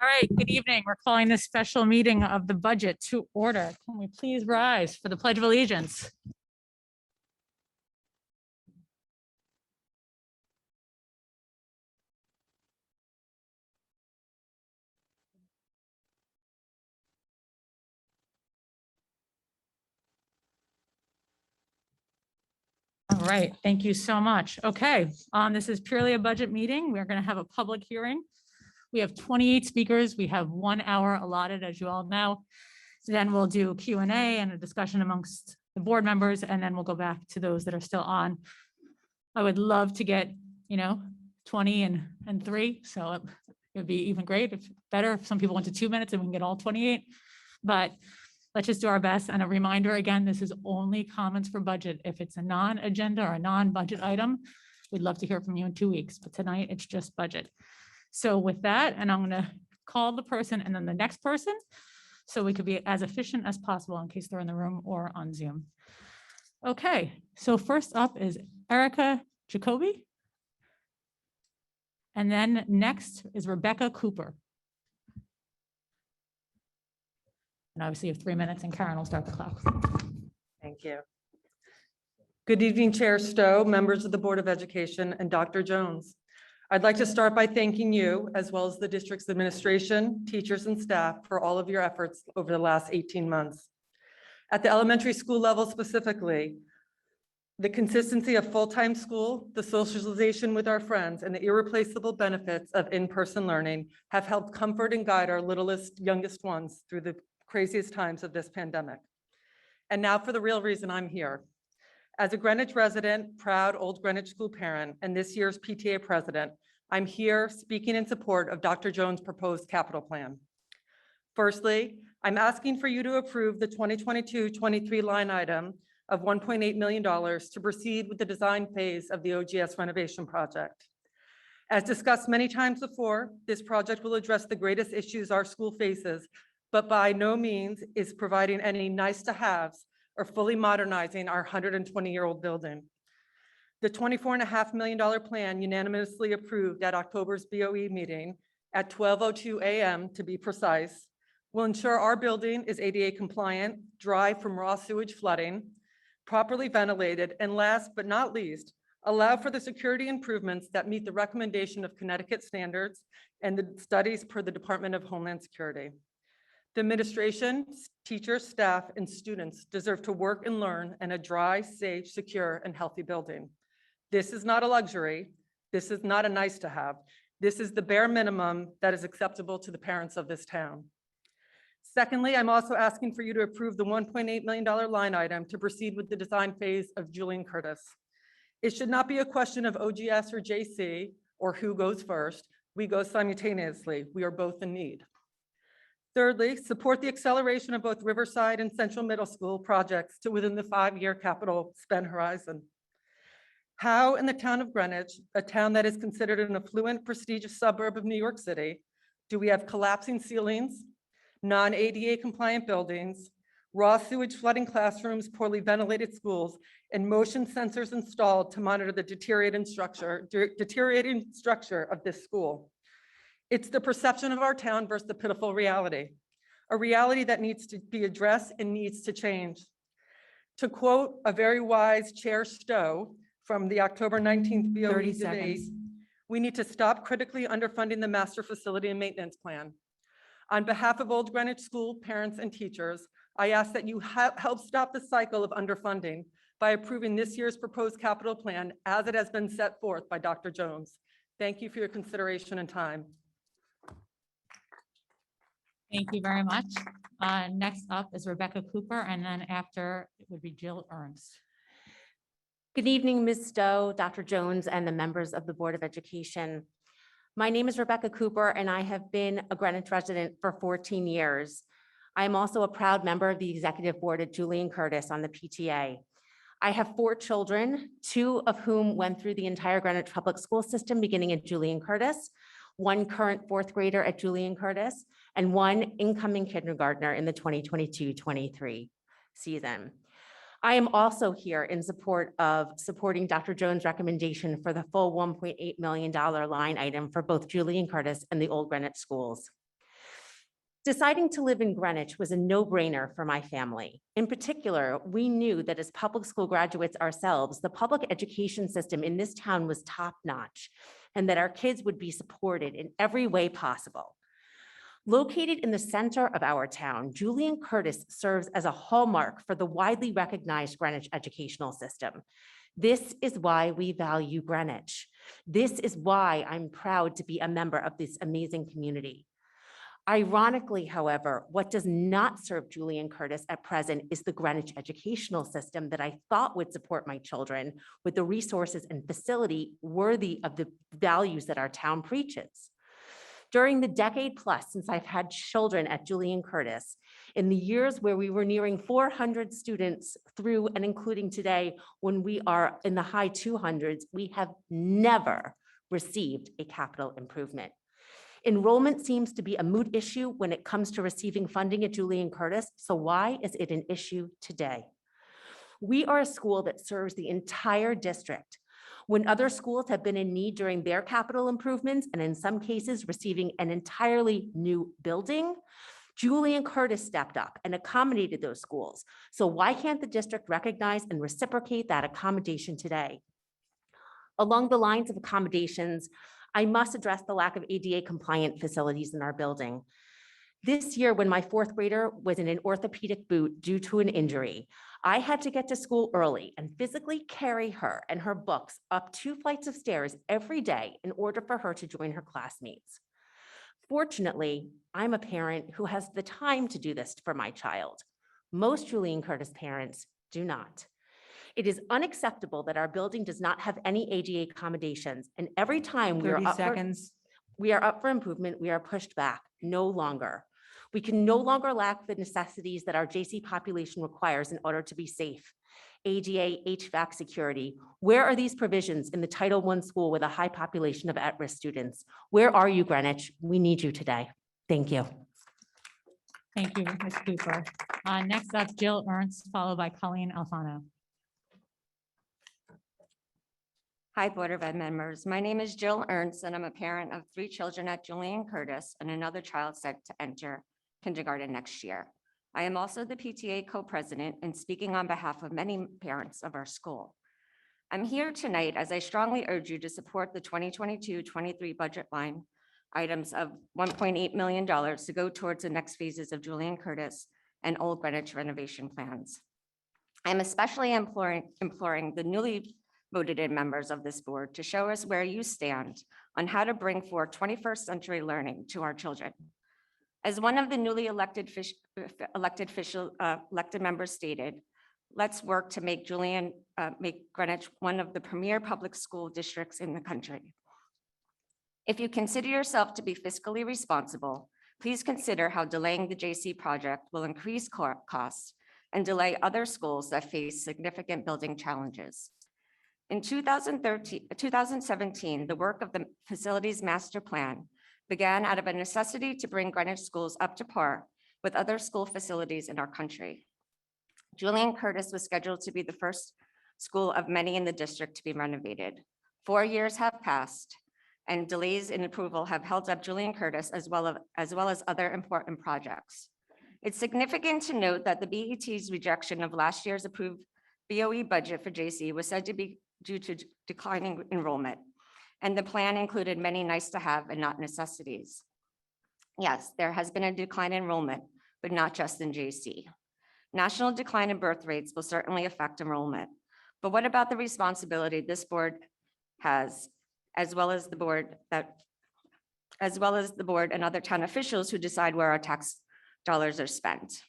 All right, good evening. We're calling this special meeting of the budget to order. Can we please rise for the Pledge of Allegiance? All right, thank you so much. Okay, this is purely a budget meeting. We're going to have a public hearing. We have 28 speakers. We have 1 hour allotted, as you all know. Then we'll do Q&A and a discussion amongst the board members, and then we'll go back to those that are still on. I would love to get, 20 and 3. So it would be even great, if better, if some people went to 2 minutes and we can get all 28. But let's just do our best. And a reminder, again, this is only comments for budget. If it's a non-agenda or a non-budget item, we'd love to hear from you in 2 weeks. But tonight it's just budget. So with that, and I'm going to call the person and then the next person, so we could be as efficient as possible in case they're in the room or on Zoom. Okay, so first up is Erica Jacoby. And then next is Rebecca Cooper. And obviously you have 3 minutes and Karen will start the clock. Thank you. Good evening, Chair Stowe, members of the Board of Education, and Dr. Jones. I'd like to start by thanking you, as well as the district's administration, teachers, and staff for all of your efforts over the last 18 months. At the elementary school level specifically, the consistency of full-time school, the socialization with our friends, and the irreplaceable benefits of in-person learning have helped comfort and guide our littlest, youngest ones through the craziest times of this pandemic. And now for the real reason I'm here. As a Greenwich resident, proud Old Greenwich school parent, and this year's PTA president, I'm here speaking in support of Dr. Jones' proposed capital plan. Firstly, I'm asking for you to approve the 2022-23 line item of $1.8 million to proceed with the design phase of the OGS renovation project. As discussed many times before, this project will address the greatest issues our school faces, but by no means is providing any nice to haves or fully modernizing our 120-year-old building. The $24.5 million plan unanimously approved at October's BOE meeting at 12:02 a.m. to be precise, will ensure our building is ADA compliant, dry from raw sewage flooding, properly ventilated, and last but not least, allow for the security improvements that meet the recommendation of Connecticut standards and the studies per the Department of Homeland Security. The administration, teachers, staff, and students deserve to work and learn in a dry, safe, secure, and healthy building. This is not a luxury. This is not a nice to have. This is the bare minimum that is acceptable to the parents of this town. Secondly, I'm also asking for you to approve the $1.8 million line item to proceed with the design phase of Julian Curtis. It should not be a question of OGS or JC or who goes first. We go simultaneously. We are both in need. Thirdly, support the acceleration of both Riverside and Central Middle School projects to within the 5-year capital spend horizon. How in the town of Greenwich, a town that is considered an affluent, prestigious suburb of New York City, do we have collapsing ceilings, non-ADA compliant buildings, raw sewage flooding classrooms, poorly ventilated schools, and motion sensors installed to monitor the deteriorating structure of this school? It's the perception of our town versus the pitiful reality, a reality that needs to be addressed and needs to change. To quote a very wise Chair Stowe from the October 19th BOE debate, we need to stop critically underfunding the master facility and maintenance plan. On behalf of Old Greenwich School parents and teachers, I ask that you help stop the cycle of underfunding by approving this year's proposed capital plan as it has been set forth by Dr. Jones. Thank you for your consideration and time. Thank you very much. Next up is Rebecca Cooper, and then after it would be Jill Ernst. Good evening, Ms. Stowe, Dr. Jones, and the members of the Board of Education. My name is Rebecca Cooper, and I have been a Greenwich resident for 14 years. I am also a proud member of the executive board at Julian Curtis on the PTA. I have 4 children, 2 of whom went through the entire Greenwich public school system beginning at Julian Curtis, 1 current 4th grader at Julian Curtis, and 1 incoming kindergartner in the 2022-23 season. I am also here in support of supporting Dr. Jones' recommendation for the full $1.8 million line item for both Julian Curtis and the Old Greenwich schools. Deciding to live in Greenwich was a no-brainer for my family. In particular, we knew that as public school graduates ourselves, the public education system in this town was top-notch, and that our kids would be supported in every way possible. Located in the center of our town, Julian Curtis serves as a hallmark for the widely recognized Greenwich educational system. This is why we value Greenwich. This is why I'm proud to be a member of this amazing community. Ironically, however, what does not serve Julian Curtis at present is the Greenwich educational system that I thought would support my children with the resources and facility worthy of the values that our town preaches. During the decade plus since I've had children at Julian Curtis, in the years where we were nearing 400 students through and including today, when we are in the high 200s, we have never received a capital improvement. Enrollment seems to be a moot issue when it comes to receiving funding at Julian Curtis, so why is it an issue today? We are a school that serves the entire district. When other schools have been in need during their capital improvements, and in some cases receiving an entirely new building, Julian Curtis stepped up and accommodated those schools. So why can't the district recognize and reciprocate that accommodation today? Along the lines of accommodations, I must address the lack of ADA compliant facilities in our building. This year, when my fourth grader was in an orthopedic boot due to an injury, I had to get to school early and physically carry her and her books up 2 flights of stairs every day in order for her to join her classmates. Fortunately, I'm a parent who has the time to do this for my child. Most Julian Curtis parents do not. It is unacceptable that our building does not have any ADA accommodations, and every time we are 30 up seconds. for improvement, we are pushed back. No longer. We can no longer lack the necessities that our JC population requires in order to be safe. ADA, HVAC security. Where are these provisions in the Title I school with a high population of at-risk students? Where are you, Greenwich? We need you today. Thank you. Thank you, Ms. Cooper. Next up, Jill Ernst, followed by Colleen Alfano. Hi, Board of Ed members. My name is Jill Ernst, and I'm a parent of 3 children at Julian Curtis and another child set to enter kindergarten next year. I am also the PTA co-president and speaking on behalf of many parents of our school. I'm here tonight as I strongly urge you to support the 2022-23 budget line items of $1.8 million to go towards the next phases of Julian Curtis and Old Greenwich renovation plans. I'm especially imploring the newly voted in members of this board to show us where you stand on how to bring forth 21st century learning to our children. As one of the newly elected members stated, let's work to make Greenwich one of the premier public school districts in the country. If you consider yourself to be fiscally responsible, please consider how delaying the JC project will increase costs and delay other schools that face significant building challenges. In 2017, the work of the Facilities Master Plan began out of a necessity to bring Greenwich schools up to par with other school facilities in our country. Julian Curtis was scheduled to be the first school of many in the district to be renovated. 4 years have passed, and delays in approval have held up Julian Curtis as well as other important projects. It's significant to note that the BET's rejection of last year's approved BOE budget for JC was said to be due to declining enrollment, and the plan included many nice to have and not necessities. Yes, there has been a decline in enrollment, but not just in JC. National decline in birth rates will certainly affect enrollment, but what about the responsibility this board has, as well as the board and other town officials who decide where our tax dollars are spent?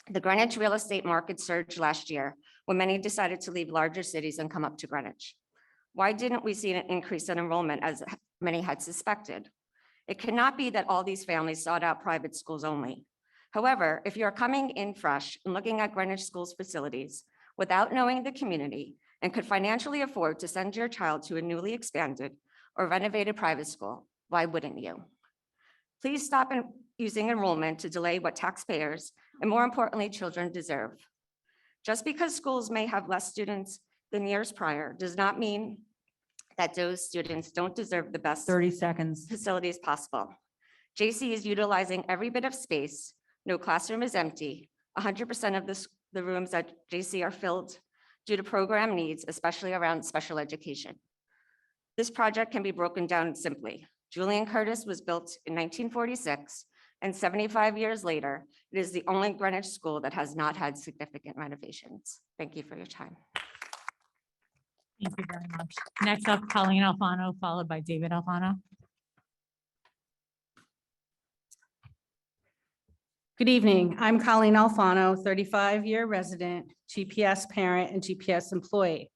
The Greenwich real estate market surged last year when many decided to leave larger cities and come up to Greenwich. Why didn't we see an increase in enrollment as many had suspected? It cannot be that all these families sought out private schools only. However, if you're coming in fresh and looking at Greenwich schools facilities without knowing the community and could financially afford to send your child to a newly expanded or renovated private school, why wouldn't you? Please stop using enrollment to delay what taxpayers and, more importantly, children deserve. Just because schools may have less students than years prior does not mean that those students don't deserve the best 30 seconds. facilities possible. JC is utilizing every bit of space. No classroom is empty. 100% of the rooms at JC are filled due to program needs, especially around special education. This project can be broken down simply. Julian Curtis was built in 1946, and 75 years later, it is the only Greenwich school that has not had significant renovations. Thank you for your time. Thank you very much. Next up, Colleen Alfano, followed by David Alfano. Good evening. I'm Colleen Alfano, 35-year resident, GPS parent, and GPS employee.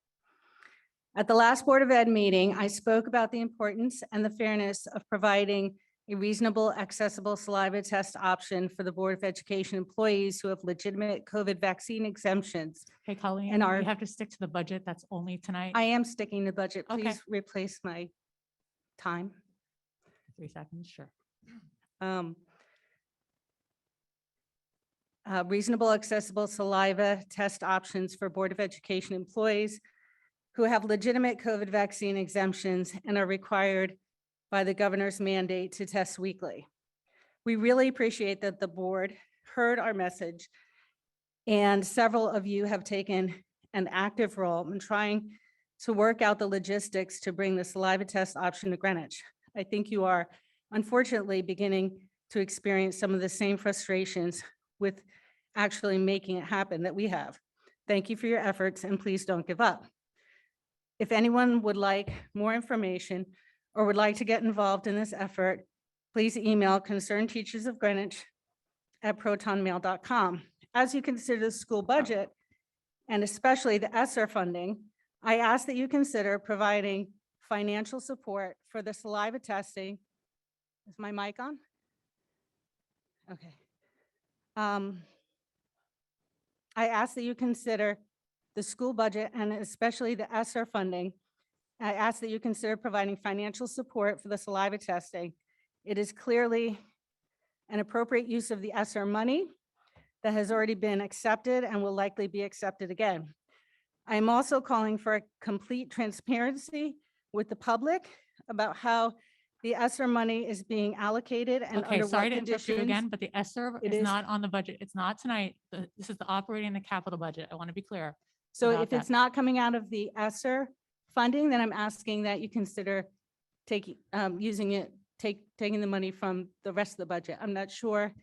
At the last Board of Ed meeting, I spoke about the importance and the fairness of providing a reasonable, accessible saliva test option for the Board of Education employees who have legitimate COVID vaccine exemptions. Okay, Colleen, And our- you have to stick to the budget. That's only tonight. I am sticking to budget. Okay. Please replace my time. 3 seconds, sure. Reasonable, accessible saliva test options for Board of Education employees who have legitimate COVID vaccine exemptions and are required by the governor's mandate to test weekly. We really appreciate that the board heard our message, and several of you have taken an active role in trying to work out the logistics to bring the saliva test option to Greenwich. I think you are unfortunately beginning to experience some of the same frustrations with actually making it happen that we have. Thank you for your efforts, and please don't give up. If anyone would like more information or would like to get involved in this effort, please email concernedteachersofgreenwich@protonmail.com. As you consider the school budget, and especially the ESSER funding, I ask that you consider providing financial support for the saliva testing. Is my mic on? Okay. I ask that you consider the school budget and especially the ESSER funding. I ask that you consider providing financial support for the saliva testing. It is clearly an appropriate use of the ESSER money that has already been accepted and will likely be accepted again. I am also calling for a complete transparency with the public about how the ESSER money is being allocated and Okay, under sorry what to interrupt you conditions. again, but the ESSER It is is- not on the budget. It's not tonight. This is the operating and the capital budget. I want to be clear. So about if it's that. not coming out of the ESSER funding, then I'm asking that you consider taking the money from the rest of the budget. I'm not sure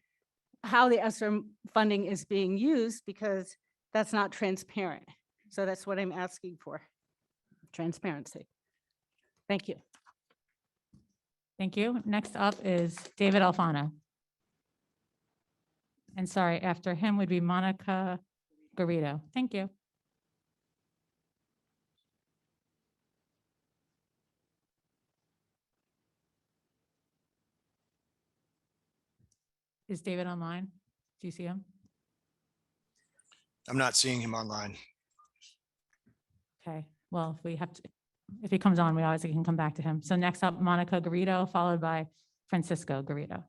how the ESSER funding is being used because that's not transparent. So that's what I'm asking for, transparency. Thank you. Thank you. Next up is David Alfano. And sorry, after him would be Monica Garrido. Thank you. Is David online? Do you see him? I'm not seeing him online. Okay, well, if we have to, if he comes on, we obviously can come back to him. So next up, Monica Garrido, followed by Francisco Garrido.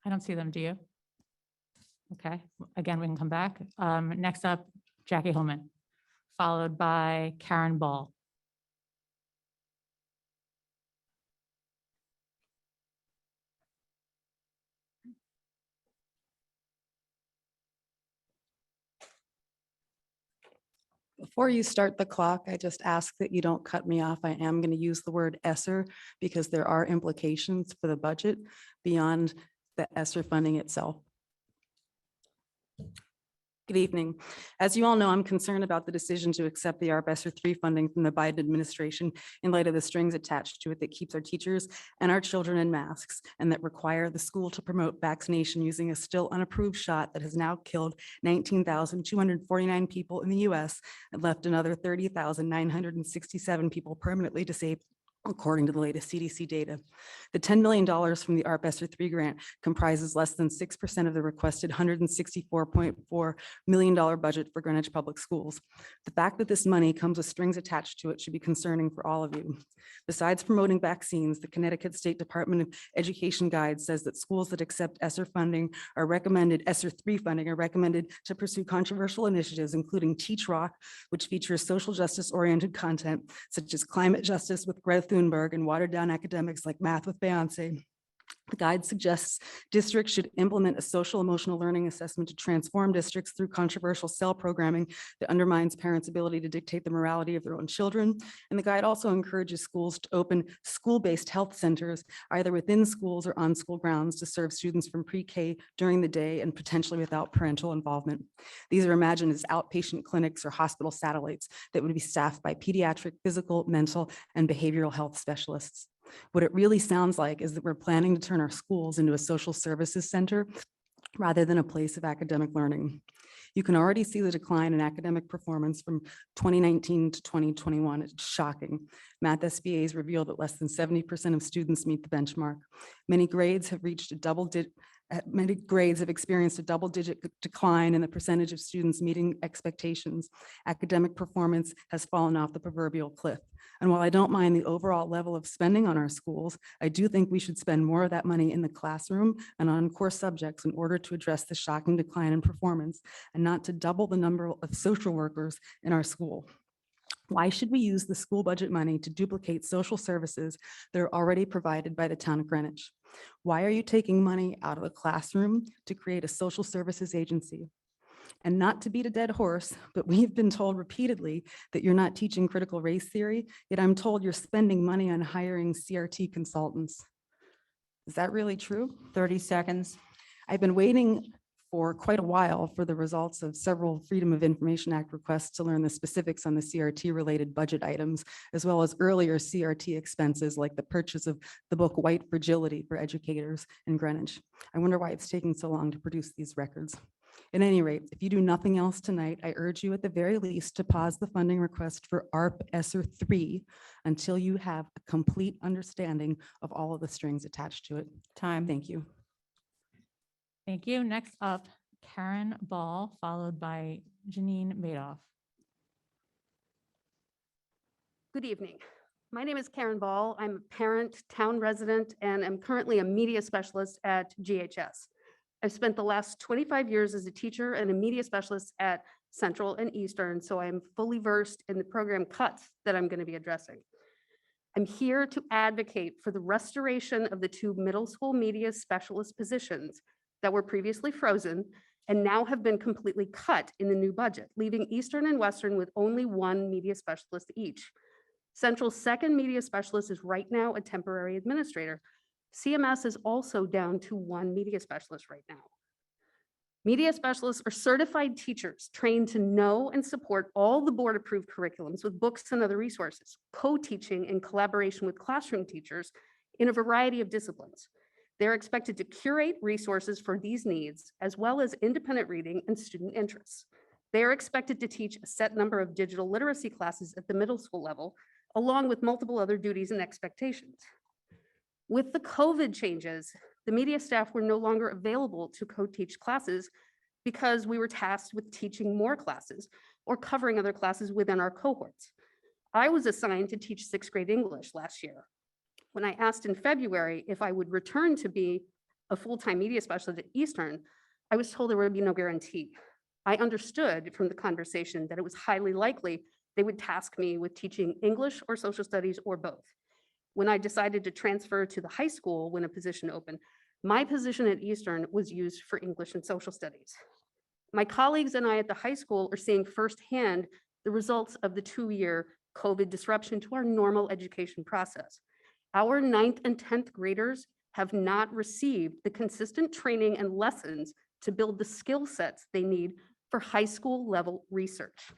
I don't see them, do you? Okay, again, we can come back. Next up, Jackie Holman, followed by Karen Ball. Before you start the clock, I just ask that you don't cut me off. I am going to use the word ESSER because there are implications for the budget beyond the ESSER funding itself. Good evening. As you all know, I'm concerned about the decision to accept the ARP ESSER 3 funding from the Biden administration in light of the strings attached to it that keeps our teachers and our children in masks and that require the school to promote vaccination using a still unapproved shot that has now killed 19,249 people in the US and left another 30,967 people permanently disabled according to the latest CDC data. The $10 million from the ARP ESSER 3 grant comprises less than 6% of the requested $164.4 million budget for Greenwich Public Schools. The fact that this money comes with strings attached to it should be concerning for all of you. Besides promoting vaccines, the Connecticut State Department of Education guide says that schools that accept ESSER funding are recommended, ESSER 3 funding are recommended to pursue controversial initiatives, including Teach Rock, which features social justice-oriented content, such as climate justice with Greta Thunberg and watered down academics like math with Beyonce. The guide suggests districts should implement a social emotional learning assessment to transform districts through controversial cell programming that undermines parents' ability to dictate the morality of their own children. And the guide also encourages schools to open school-based health centers, either within schools or on school grounds, to serve students from pre-K during the day and potentially without parental involvement. These are imagined as outpatient clinics or hospital satellites that would be staffed by pediatric, physical, mental, and behavioral health specialists. What it really sounds like is that we're planning to turn our schools into a social services center rather than a place of academic learning. You can already see the decline in academic performance from 2019 to 2021. It's shocking. Math SBAs reveal that less than 70% of students meet the benchmark. Many grades have reached many grades have experienced a double-digit decline in the percentage of students meeting expectations. Academic performance has fallen off the proverbial cliff. And while I don't mind the overall level of spending on our schools, I do think we should spend more of that money in the classroom and on core subjects in order to address the shocking decline in performance and not to double the number of social workers in our school. Why should we use the school budget money to duplicate social services that are already provided by the town of Greenwich? Why are you taking money out of the classroom to create a social services agency? And not to beat a dead horse, but we've been told repeatedly that you're not teaching critical race theory, yet I'm told you're spending money on hiring CRT consultants. Is that really true? 30 seconds. I've been waiting for quite a while for the results of several Freedom of Information Act requests to learn the specifics on the CRT related budget items, as well as earlier CRT expenses like the purchase of the book White Fragility for educators in Greenwich. I wonder why it's taking so long to produce these records. At any rate, if you do nothing else tonight, I urge you at the very least to pause the funding request for ARP ESSER 3 until you have a complete understanding of all of the strings attached to it. Time. Thank you. Thank you. Next up, Karen Ball, followed by Janine Madoff. Good evening. My name is Karen Ball. I'm a parent, town resident, and I'm currently a media specialist at GHS. I've spent the last 25 years as a teacher and a media specialist at Central and Eastern, so I'm fully versed in the program cuts that I'm going to be addressing. I'm here to advocate for the restoration of the 2 middle school media specialist positions that were previously frozen and now have been completely cut in the new budget, leaving Eastern and Western with only 1 media specialist each. Central's 2nd media specialist is right now a temporary administrator. CMS is also down to 1 media specialist right now. Media specialists are certified teachers trained to know and support all the board-approved curriculums with books and other resources, co-teaching in collaboration with classroom teachers in a variety of disciplines. They're expected to curate resources for these needs, as well as independent reading and student interests. They are expected to teach a set number of digital literacy classes at the middle school level, along with multiple other duties and expectations. With the COVID changes, the media staff were no longer available to co-teach classes because we were tasked with teaching more classes or covering other classes within our cohorts. I was assigned to teach 6th grade English last year. When I asked in February if I would return to be a full-time media specialist at Eastern, I was told there would be no guarantee. I understood from the conversation that it was highly likely they would task me with teaching English or social studies or both. When I decided to transfer to the high school when a position opened, my position at Eastern was used for English and social studies. My colleagues and I at the high school are seeing firsthand the results of the 2-year COVID disruption to our normal education process. Our 9th and 10th graders have not received the consistent training and lessons to build the skill sets they need for high school level research.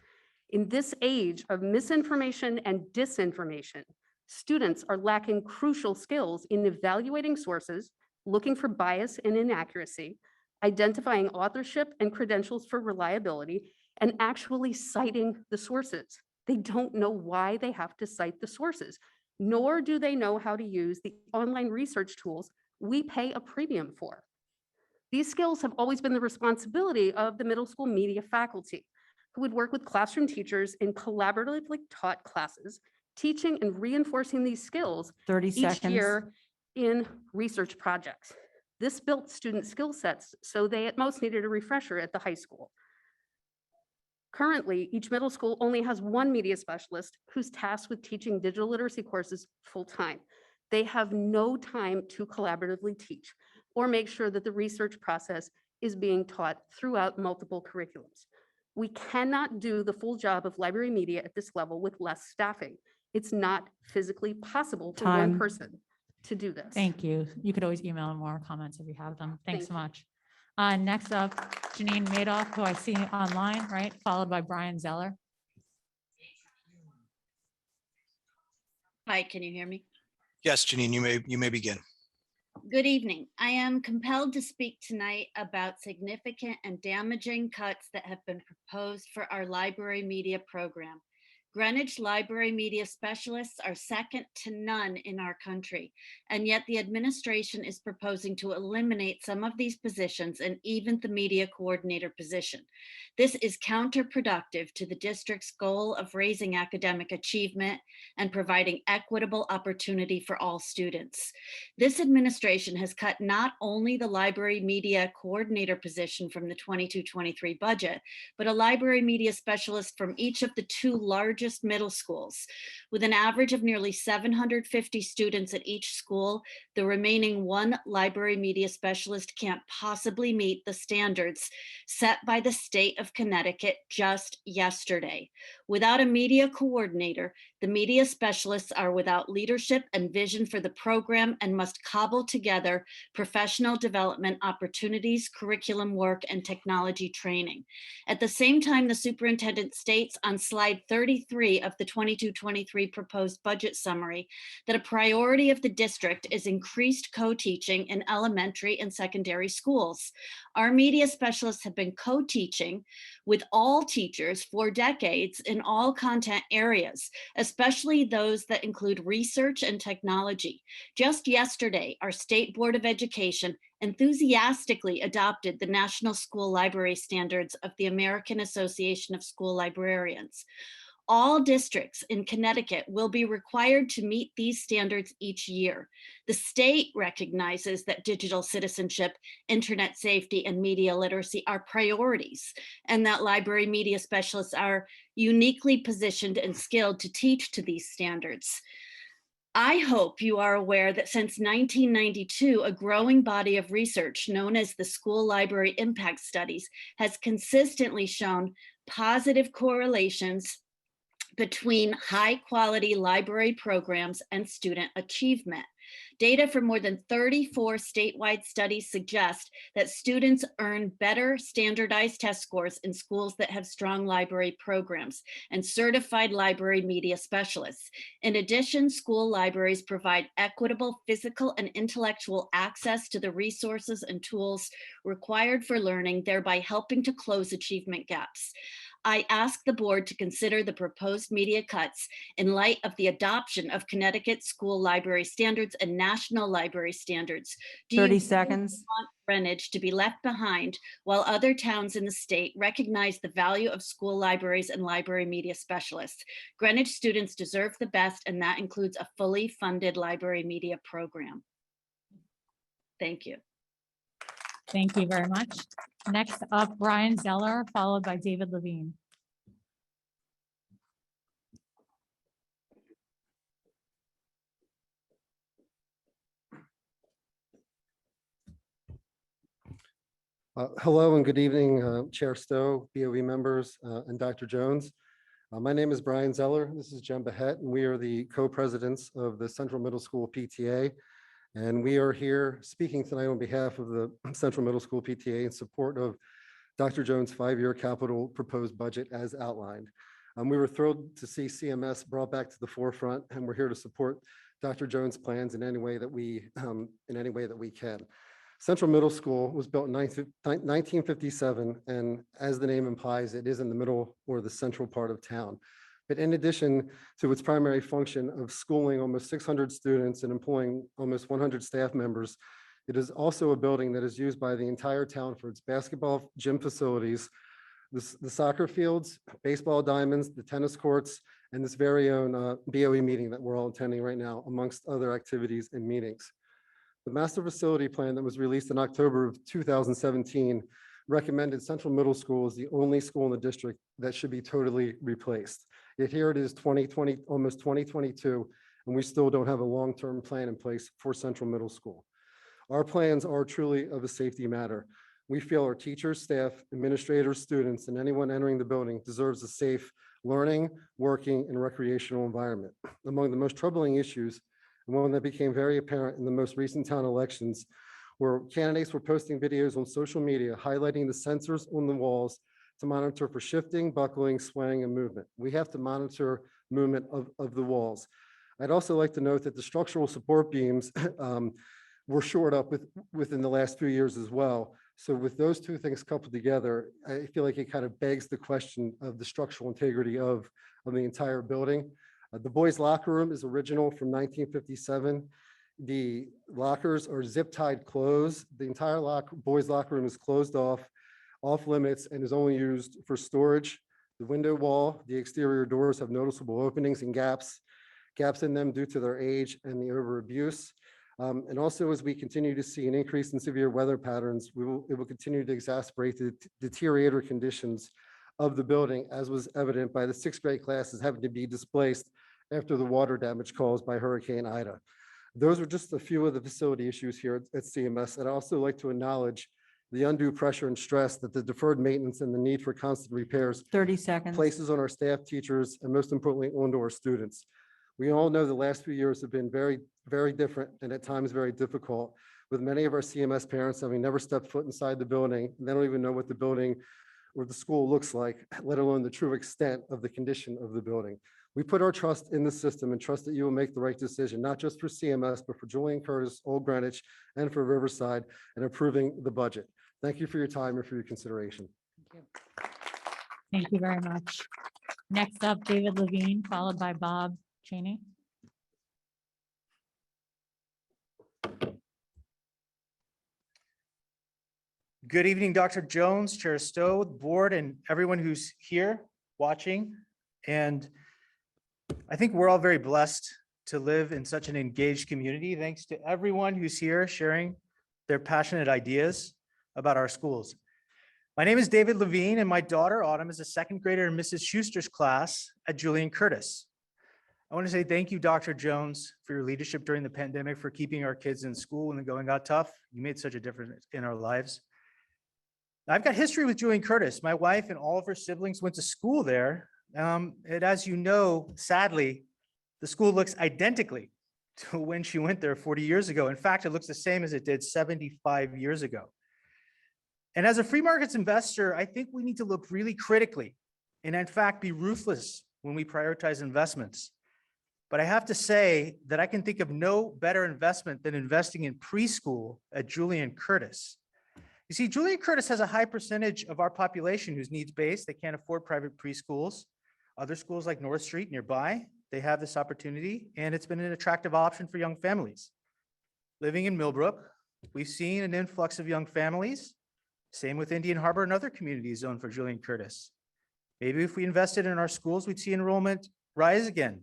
In this age of misinformation and disinformation, students are lacking crucial skills in evaluating sources, looking for bias and inaccuracy, identifying authorship and credentials for reliability, and actually citing the sources. They don't know why they have to cite the sources. nor do they know how to use the online research tools we pay a premium for. These skills have always been the responsibility of the middle school media faculty, who would work with classroom teachers in collaboratively taught classes, teaching and reinforcing these skills 30 each seconds. year in research projects. This built student skill sets, so they at most needed a refresher at the high school. Currently, each middle school only has one media specialist who's tasked with teaching digital literacy courses full-time. They have no time to collaboratively teach or make sure that the research process is being taught throughout multiple curriculums. We cannot do the full job of library media at this level with less staffing. It's not physically possible for Time. one person to do this. Thank you. You could always email more comments if you have them. Thanks so Thank you. much. Next up, Janine Madoff, who I see online, right? Followed by Brian Zeller. Hi, can you hear me? Yes, Janine, you may begin. Good evening. I am compelled to speak tonight about significant and damaging cuts that have been proposed for our library media program. Greenwich library media specialists are second to none in our country, and yet the administration is proposing to eliminate some of these positions and even the media coordinator position. This is counterproductive to the district's goal of raising academic achievement and providing equitable opportunity for all students. This administration has cut not only the library media coordinator position from the 22-23 budget, but a library media specialist from each of the two largest middle schools. With an average of nearly 750 students at each school, the remaining one library media specialist can't possibly meet the standards set by the state of Connecticut just yesterday. Without a media coordinator, the media specialists are without leadership and vision for the program and must cobble together professional development opportunities, curriculum work, and technology training. At the same time, the superintendent states on slide 33 of the 22-23 proposed budget summary that a priority of the district is increased co-teaching in elementary and secondary schools. Our media specialists have been co-teaching with all teachers for decades in all content areas, especially those that include research and technology. Just yesterday, our State Board of Education enthusiastically adopted the National School Library Standards of the American Association of School Librarians. All districts in Connecticut will be required to meet these standards each year. The state recognizes that digital citizenship, internet safety, and media literacy are priorities, and that library media specialists are uniquely positioned and skilled to teach to these standards. I hope you are aware that since 1992, a growing body of research known as the School Library Impact Studies has consistently shown positive correlations between high-quality library programs and student achievement. Data from more than 34 statewide studies suggest that students earn better standardized test scores in schools that have strong library programs and certified library media specialists. In addition, school libraries provide equitable physical and intellectual access to the resources and tools required for learning, thereby helping to close achievement gaps. I ask the board to consider the proposed media cuts in light of the adoption of Connecticut school library standards and national library standards. Do you 30 really seconds. want Greenwich to be left behind while other towns in the state recognize the value of school libraries and library media specialists? Greenwich students deserve the best, and that includes a fully funded library media program. Thank you. Thank you very much. Next up, Brian Zeller, followed by David Levine. Hello and good evening, Chair Stowe, BOE members, and Dr. Jones. My name is Brian Zeller. This is Jen Behet, and we are the co-presidents of the Central Middle School PTA. And we are here speaking tonight on behalf of the Central Middle School PTA in support of Dr. Jones' 5-year capital proposed budget as outlined. We were thrilled to see CMS brought back to the forefront, and we're here to support Dr. Jones' plans in any way that we can. Central Middle School was built in 1957, and as the name implies, it is in the middle or the central part of town. But in addition to its primary function of schooling almost 600 students and employing almost 100 staff members, it is also a building that is used by the entire town for its basketball gym facilities, the soccer fields, baseball diamonds, the tennis courts, and this very own BOE meeting that we're all attending right now, amongst other activities and meetings. The master facility plan that was released in October of 2017 recommended Central Middle School as the only school in the district that should be totally replaced. Yet here it is 2020, almost 2022, and we still don't have a long-term plan in place for Central Middle School. Our plans are truly of a safety matter. We feel our teachers, staff, administrators, students, and anyone entering the building deserves a safe learning, working, and recreational environment. Among the most troubling issues, and one that became very apparent in the most recent town elections, where candidates were posting videos on social media highlighting the sensors on the walls to monitor for shifting, buckling, swaying, and movement. We have to monitor movement of the walls. I'd also like to note that the structural support beams were shored up within the last few years as well. So with those two things coupled together, I feel like it kind of begs the question of the structural integrity of the entire building. The boys' locker room is original from 1957. The lockers are zip-tied closed. The entire boys' locker room is closed off limits, and is only used for storage. The window wall, the exterior doors have noticeable openings and gaps in them due to their age and the over-abuse. And also, as we continue to see an increase in severe weather patterns, it will continue to exacerbate the deteriorator conditions of the building, as was evident by the sixth grade classes having to be displaced after the water damage caused by Hurricane Ida. Those are just a few of the facility issues here at CMS. And I'd also like to acknowledge the undue pressure and stress that the deferred maintenance and the need for constant repairs 30 seconds. places on our staff, teachers, and most importantly, onto our students. We all know the last few years have been very, very different and at times very difficult, with many of our CMS parents having never stepped foot inside the building. They don't even know what the building or the school looks like, let alone the true extent of the condition of the building. We put our trust in the system and trust that you will make the right decision, not just for CMS, but for Julian Curtis, Old Greenwich, and for Riverside, in approving the budget. Thank you for your time and for your consideration. Thank you very much. Next up, David Levine, followed by Bob Cheney. Good evening, Dr. Jones, Chair Stowe, the board, and everyone who's here watching. And I think we're all very blessed to live in such an engaged community. Thanks to everyone who's here sharing their passionate ideas about our schools. My name is David Levine, and my daughter Autumn is a second grader in Mrs. Schuster's class at Julian Curtis. I want to say thank you, Dr. Jones, for your leadership during the pandemic, for keeping our kids in school when the going got tough. You made such a difference in our lives. I've got history with Julian Curtis. My wife and all of her siblings went to school there. And as you know, sadly, the school looks identically to when she went there 40 years ago. In fact, it looks the same as it did 75 years ago. And as a free markets investor, I think we need to look really critically and in fact be ruthless when we prioritize investments. But I have to say that I can think of no better investment than investing in preschool at Julian Curtis. You see, Julian Curtis has a high percentage of our population who's needs-based. They can't afford private preschools. Other schools like North Street nearby, they have this opportunity, and it's been an attractive option for young families. Living in Millbrook, we've seen an influx of young families. Same with Indian Harbor and other communities zoned for Julian Curtis. Maybe if we invested in our schools, we'd see enrollment rise again,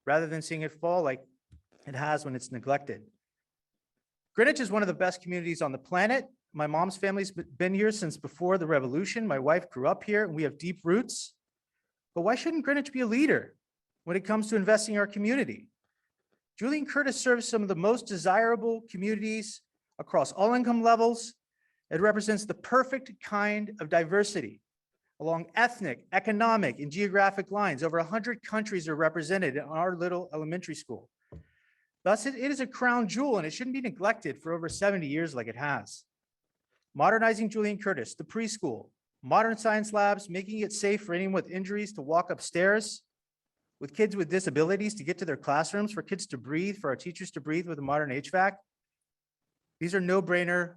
rather than seeing it fall like it has when it's neglected. Greenwich is one of the best communities on the planet. My mom's family's been here since before the revolution. My wife grew up here and we have deep roots. But why shouldn't Greenwich be a leader when it comes to investing in our community? Julian Curtis serves some of the most desirable communities across all income levels. It represents the perfect kind of diversity along ethnic, economic, and geographic lines. Over 100 countries are represented in our little elementary school. Thus, it is a crown jewel and it shouldn't be neglected for over 70 years like it has. Modernizing Julian Curtis, the preschool, modern science labs, making it safe for anyone with injuries to walk upstairs, with kids with disabilities to get to their classrooms, for kids to breathe, for our teachers to breathe with a modern HVAC. These are no-brainers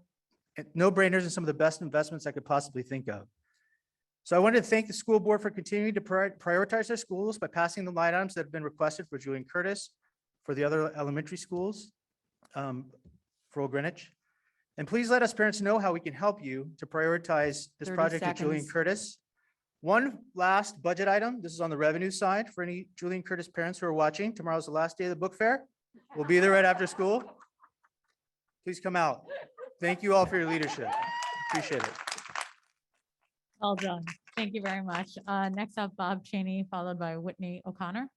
and some of the best investments I could possibly think of. So I wanted to thank the school board for continuing to prioritize their schools by passing the line items that have been requested for Julian Curtis, for the other elementary schools, for Old Greenwich. And please let us parents know how we can help you to prioritize this 30 project at Julian seconds. Curtis. One last budget item. This is on the revenue side for any Julian Curtis parents who are watching. Tomorrow's the last day of the book fair. We'll be there right after school. Please come out. Thank you all for your leadership. Appreciate it. Well done. Thank you very much. Next up, Bob Cheney, followed by Whitney O'Connor.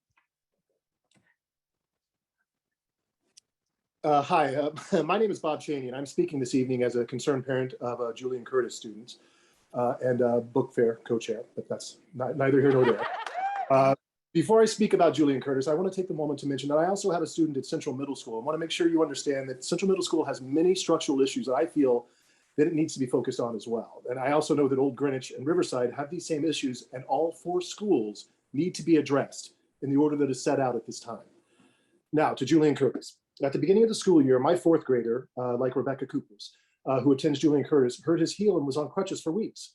Hi, my name is Bob Cheney, and I'm speaking this evening as a concerned parent of Julian Curtis students and book fair co-chair, but that's neither here nor there. Before I speak about Julian Curtis, I want to take the moment to mention that I also have a student at Central Middle School. I want to make sure you understand that Central Middle School has many structural issues that I feel that it needs to be focused on as well. And I also know that Old Greenwich and Riverside have these same issues, and all 4 schools need to be addressed in the order that is set out at this time. Now, to Julian Curtis. At the beginning of the school year, my 4th grader, like Rebecca Cooper's, who attends Julian Curtis, hurt his heel and was on crutches for weeks.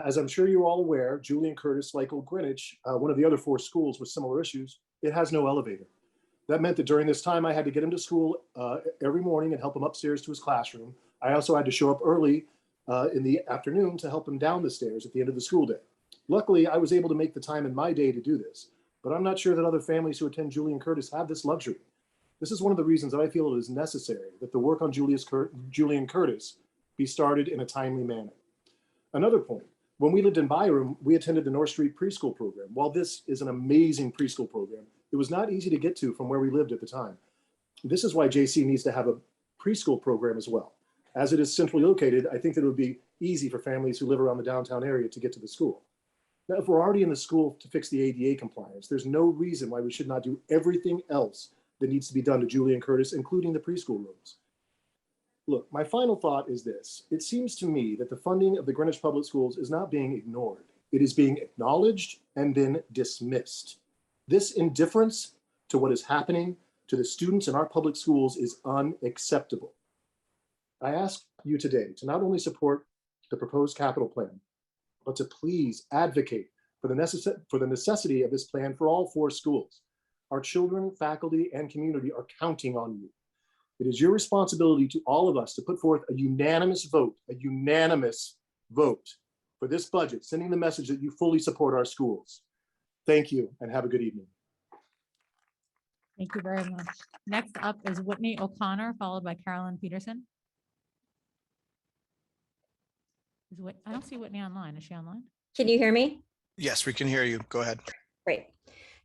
As I'm sure you're all aware, Julian Curtis, like Old Greenwich, one of the other 4 schools with similar issues, it has no elevator. That meant that during this time, I had to get him to school every morning and help him upstairs to his classroom. I also had to show up early in the afternoon to help him down the stairs at the end of the school day. Luckily, I was able to make the time in my day to do this, but I'm not sure that other families who attend Julian Curtis have this luxury. This is one of the reasons that I feel it is necessary that the work on Julian Curtis be started in a timely manner. Another point, when we lived in Byram, we attended the North Street preschool program. While this is an amazing preschool program, it was not easy to get to from where we lived at the time. This is why JC needs to have a preschool program as well. As it is centrally located, I think that it would be easy for families who live around the downtown area to get to the school. Now, if we're already in the school to fix the ADA compliance, there's no reason why we should not do everything else that needs to be done to Julian Curtis, including the preschool rooms. Look, my final thought is this. It seems to me that the funding of the Greenwich Public Schools is not being ignored. It is being acknowledged and then dismissed. This indifference to what is happening to the students in our public schools is unacceptable. I ask you today to not only support the proposed capital plan, but to please advocate for the necessity of this plan for all 4 schools. Our children, faculty, and community are counting on you. It is your responsibility to all of us to put forth a unanimous vote for this budget, sending the message that you fully support our schools. Thank you and have a good evening. Thank you very much. Next up is Whitney O'Connor, followed by Carolyn Peterson. I don't see Whitney online. Is she online? Can you hear me? Yes, we can hear you. Go ahead. Great.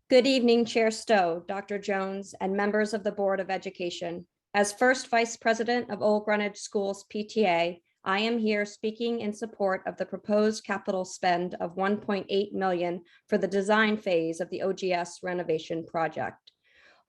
Good evening, Chair Stowe, Dr. Jones, and members of the Board of Education. As first Vice President of Old Greenwich Schools PTA, I am here speaking in support of the proposed capital spend of $1.8 million for the design phase of the OGS renovation project.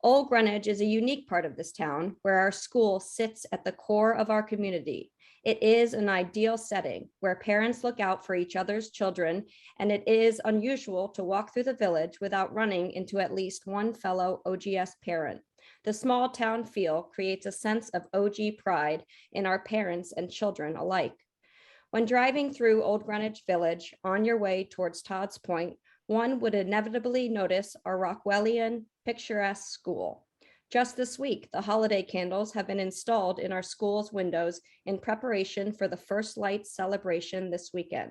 Old Greenwich is a unique part of this town where our school sits at the core of our community. It is an ideal setting where parents look out for each other's children, and it is unusual to walk through the village without running into at least one fellow OGS parent. The small town feel creates a sense of OG pride in our parents and children alike. When driving through Old Greenwich Village on your way towards Todd's Point, one would inevitably notice our Rockwellian picturesque school. Just this week, the holiday candles have been installed in our school's windows in preparation for the First Light celebration this weekend.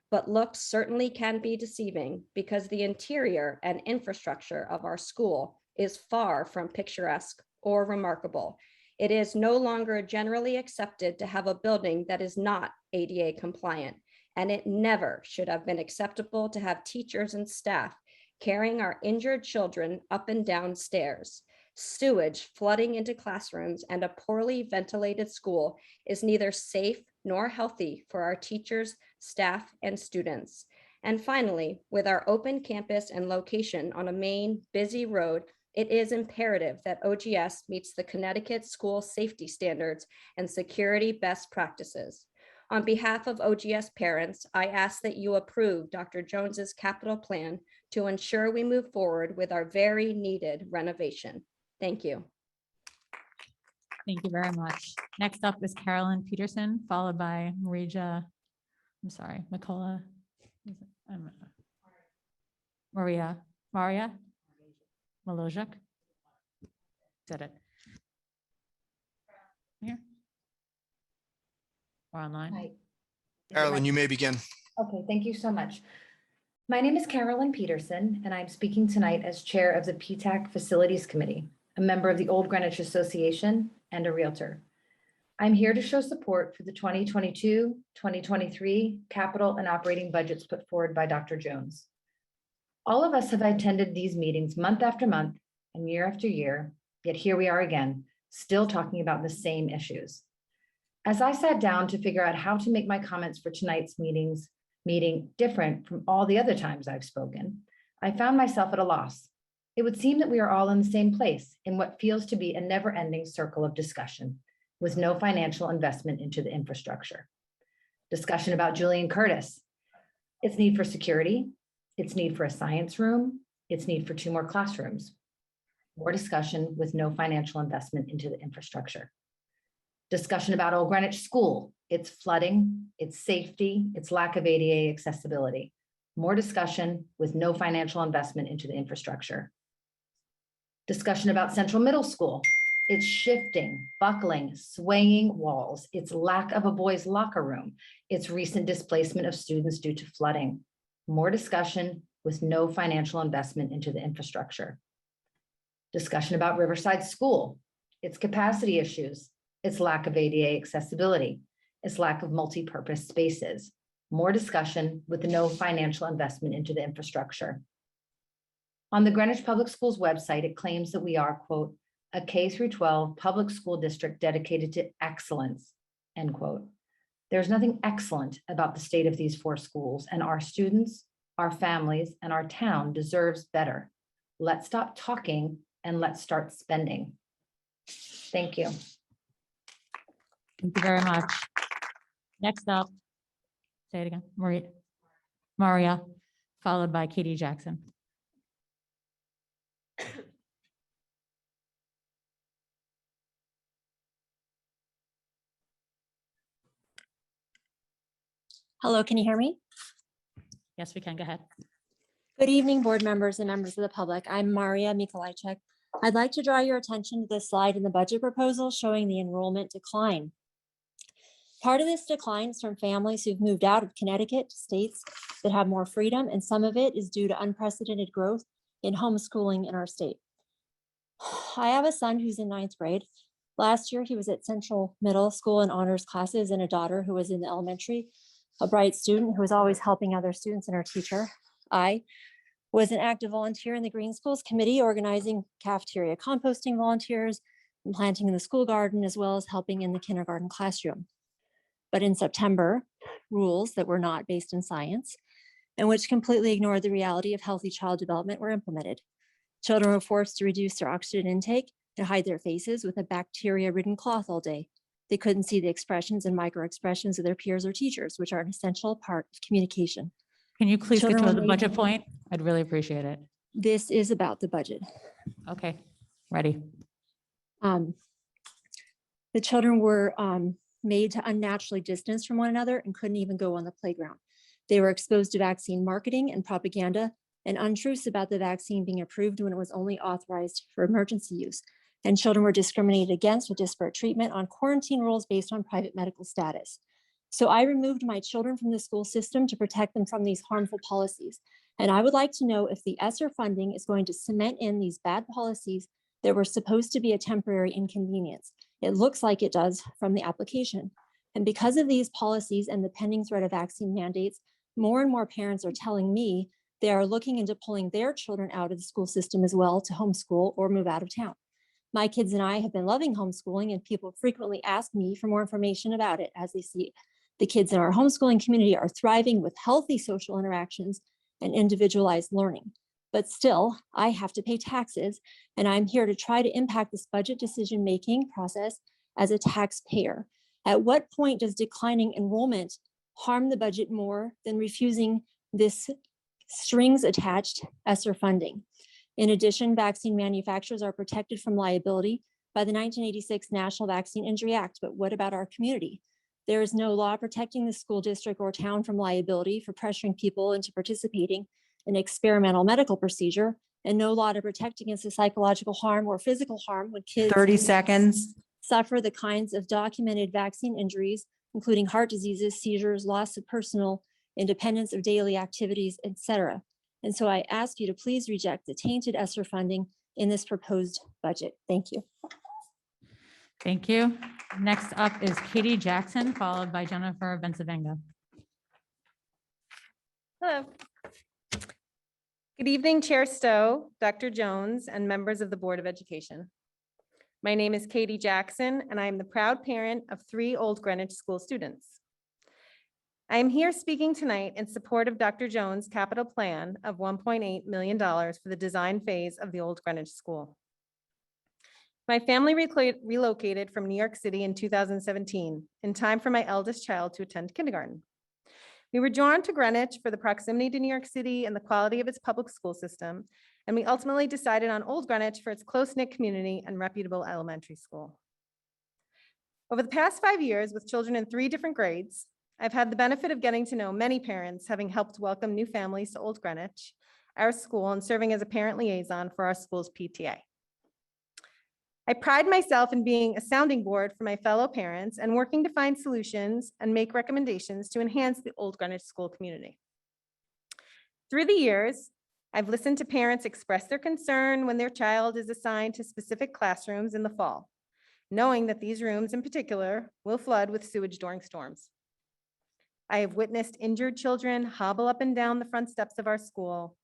But looks certainly can be deceiving because the interior and infrastructure of our school is far from picturesque or remarkable. It is no longer generally accepted to have a building that is not ADA compliant, and it never should have been acceptable to have teachers and staff carrying our injured children up and down stairs. Sewage flooding into classrooms and a poorly ventilated school is neither safe nor healthy for our teachers, staff, and students. And finally, with our open campus and location on a main busy road, it is imperative that OGS meets the Connecticut school safety standards and security best practices. On behalf of OGS parents, I ask that you approve Dr. Jones's capital plan to ensure we move forward with our very needed renovation. Thank you. Thank you very much. Next up is Carolyn Peterson, followed by Marija, Mikola Maria Malozhik. Said it. Here. Or online. Hi. Is it Carolyn, my- you may begin. Okay, thank you so much. My name is Carolyn Peterson, and I'm speaking tonight as Chair of the PTAC Facilities Committee, a member of the Old Greenwich Association, and a Realtor. I'm here to show support for the 2022-2023 capital and operating budgets put forward by Dr. Jones. All of us have attended these meetings month after month and year after year, yet here we are again, still talking about the same issues. As I sat down to figure out how to make my comments for tonight's meeting different from all the other times I've spoken, I found myself at a loss. It would seem that we are all in the same place in what feels to be a never-ending circle of discussion with no financial investment into the infrastructure. Discussion about Julian Curtis, its need for security, its need for a science room, its need for 2 more classrooms. More discussion with no financial investment into the infrastructure. Discussion about Old Greenwich School, its flooding, its safety, its lack of ADA accessibility. More discussion with no financial investment into the infrastructure. Discussion about Central Middle School, its shifting, buckling, swaying walls, its lack of a boys' locker room, its recent displacement of students due to flooding. More discussion with no financial investment into the infrastructure. Discussion about Riverside School, its capacity issues, its lack of ADA accessibility, its lack of multi-purpose spaces. More discussion with no financial investment into the infrastructure. On the Greenwich Public Schools website, it claims that we are, quote, a K-12 public school district dedicated to excellence, end quote. There's nothing excellent about the state of these 4 schools, and our students, our families, and our town deserves better. Let's stop talking and let's start spending. Thank you. Thank you very much. Next up, say it again, Maria, followed by Katie Jackson. Hello, can you hear me? Yes, we can. Go ahead. Good evening, board members and members of the public. I'm Maria Mikolajczyk. I'd like to draw your attention to this slide in the budget proposal showing the enrollment decline. Part of this decline is from families who've moved out of Connecticut to states that have more freedom, and some of it is due to unprecedented growth in homeschooling in our state. I have a son who's in 9th grade. Last year, he was at Central Middle School in honors classes, and a daughter who was in the elementary, a bright student who was always helping other students and her teacher. I was an active volunteer in the Green Schools Committee, organizing cafeteria composting volunteers and planting in the school garden, as well as helping in the kindergarten classroom. But in September, rules that were not based in science and which completely ignored the reality of healthy child development were implemented. Children were forced to reduce their oxygen intake and hide their faces with a bacteria-ridden cloth all day. They couldn't see the expressions and micro-expressions of their peers or teachers, which are an essential part of communication. Can you please get Children to were the made- budget point? I'd really appreciate it. This is about the budget. Okay, ready. The children were made to unnaturally distance from one another and couldn't even go on the playground. They were exposed to vaccine marketing and propaganda and untruths about the vaccine being approved when it was only authorized for emergency use. And children were discriminated against with disparate treatment on quarantine rules based on private medical status. So I removed my children from the school system to protect them from these harmful policies. And I would like to know if the ESSER funding is going to cement in these bad policies that were supposed to be a temporary inconvenience. It looks like it does from the application. And because of these policies and the pending threat of vaccine mandates, more and more parents are telling me they are looking into pulling their children out of the school system as well to homeschool or move out of town. My kids and I have been loving homeschooling, and people frequently ask me for more information about it as they see the kids in our homeschooling community are thriving with healthy social interactions and individualized learning. But still, I have to pay taxes, and I'm here to try to impact this budget decision-making process as a taxpayer. At what point does declining enrollment harm the budget more than refusing this strings-attached ESSER funding? In addition, vaccine manufacturers are protected from liability by the 1986 National Vaccine Injury Act, but what about our community? There is no law protecting the school district or town from liability for pressuring people into participating in experimental medical procedure, and no law to protect against the psychological harm or physical harm when kids 30 seconds. suffer the kinds of documented vaccine injuries, including heart diseases, seizures, loss of personal independence of daily activities, etc. And so I ask you to please reject the tainted ESSER funding in this proposed budget. Thank you. Thank you. Next up is Katie Jackson, followed by Jennifer Benzavenga. Hello. Good evening, Chair Stowe, Dr. Jones, and members of the Board of Education. My name is Katie Jackson, and I am the proud parent of 3 Old Greenwich School students. I am here speaking tonight in support of Dr. Jones' capital plan of $1.8 million for the design phase of the Old Greenwich School. My family relocated from New York City in 2017, in time for my eldest child to attend kindergarten. We were drawn to Greenwich for the proximity to New York City and the quality of its public school system, and we ultimately decided on Old Greenwich for its close-knit community and reputable elementary school. Over the past 5 years, with children in 3 different grades, I've had the benefit of getting to know many parents, having helped welcome new families to Old Greenwich, our school, and serving as a parent liaison for our school's PTA. I pride myself in being a sounding board for my fellow parents and working to find solutions and make recommendations to enhance the Old Greenwich school community. Through the years, I've listened to parents express their concern when their child is assigned to specific classrooms in the fall, knowing that these rooms in particular will flood with sewage during storms. I have witnessed injured children hobble up and down the front steps of our school.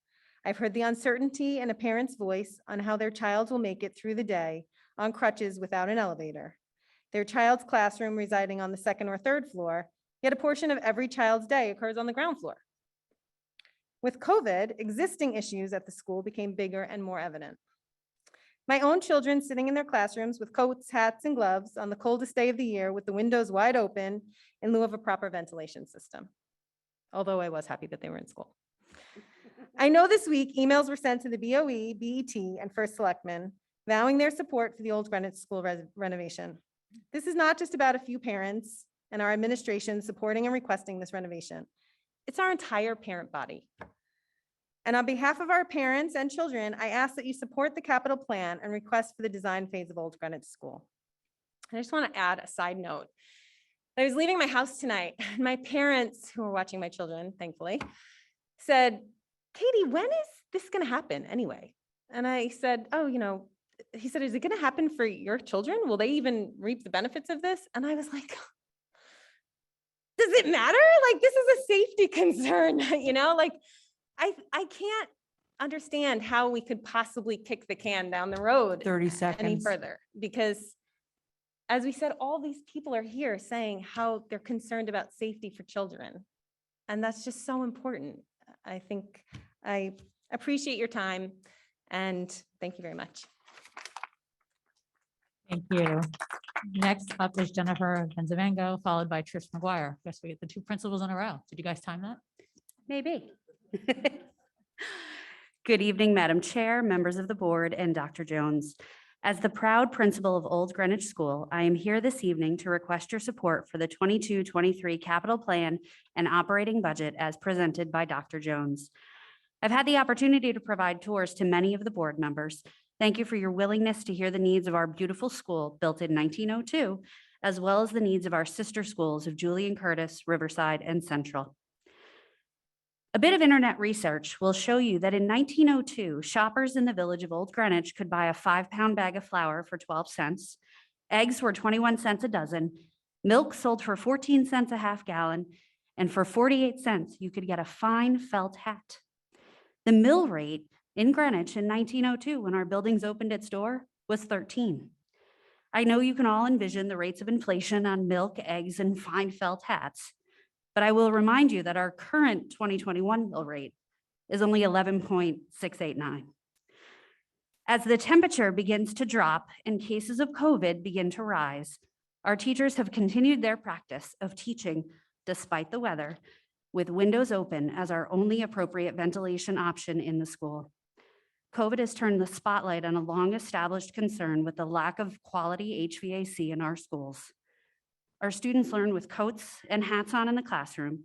I've heard the uncertainty in a parent's voice on how their child will make it through the day on crutches without an elevator, their child's classroom residing on the 2nd or 3rd floor, yet a portion of every child's day occurs on the ground floor. With COVID, existing issues at the school became bigger and more evident. My own children sitting in their classrooms with coats, hats, and gloves on the coldest day of the year with the windows wide open in lieu of a proper ventilation system, although I was happy that they were in school. I know this week emails were sent to the BOE, BET, and First Selectmen vowing their support for the Old Greenwich School renovation. This is not just about a few parents and our administration supporting and requesting this renovation. It's our entire parent body. And on behalf of our parents and children, I ask that you support the capital plan and request for the design phase of Old Greenwich School. And I just want to add a side note. I was leaving my house tonight, and my parents, who were watching my children, thankfully, said, "Katie, when is this going to happen anyway?" And I said, "Oh, he said, is it going to happen for your children? Will they even reap the benefits of this?" And I was like, does it matter? Like, this is a safety concern, I can't understand how we could possibly kick the can down the road 30 any seconds. further, because as we said, all these people are here saying how they're concerned about safety for children. And that's just so important. I think I appreciate your time, and thank you very much. Thank you. Next up is Jennifer Benzavengo, followed by Trish McGuire. Guess we get the 2 principals in a row. Did you guys time that? Maybe. Good evening, Madam Chair, members of the board, and Dr. Jones. As the proud principal of Old Greenwich School, I am here this evening to request your support for the 22-23 capital plan and operating budget as presented by Dr. Jones. I've had the opportunity to provide tours to many of the board members. Thank you for your willingness to hear the needs of our beautiful school built in 1902, as well as the needs of our sister schools of Julian Curtis, Riverside, and Central. A bit of internet research will show you that in 1902, shoppers in the village of Old Greenwich could buy a 5-pound bag of flour for 12 cents, eggs were 21 cents a dozen, milk sold for 14 cents a half gallon, and for 48 cents, you could get a fine felt hat. The mill rate in Greenwich in 1902, when our buildings opened its door, was 13. I know you can all envision the rates of inflation on milk, eggs, and fine felt hats, but I will remind you that our current 2021 mill rate is only 11.689. As the temperature begins to drop and cases of COVID begin to rise, our teachers have continued their practice of teaching despite the weather, with windows open as our only appropriate ventilation option in the school. COVID has turned the spotlight on a long-established concern with the lack of quality HVAC in our schools. Our students learned with coats and hats on in the classroom,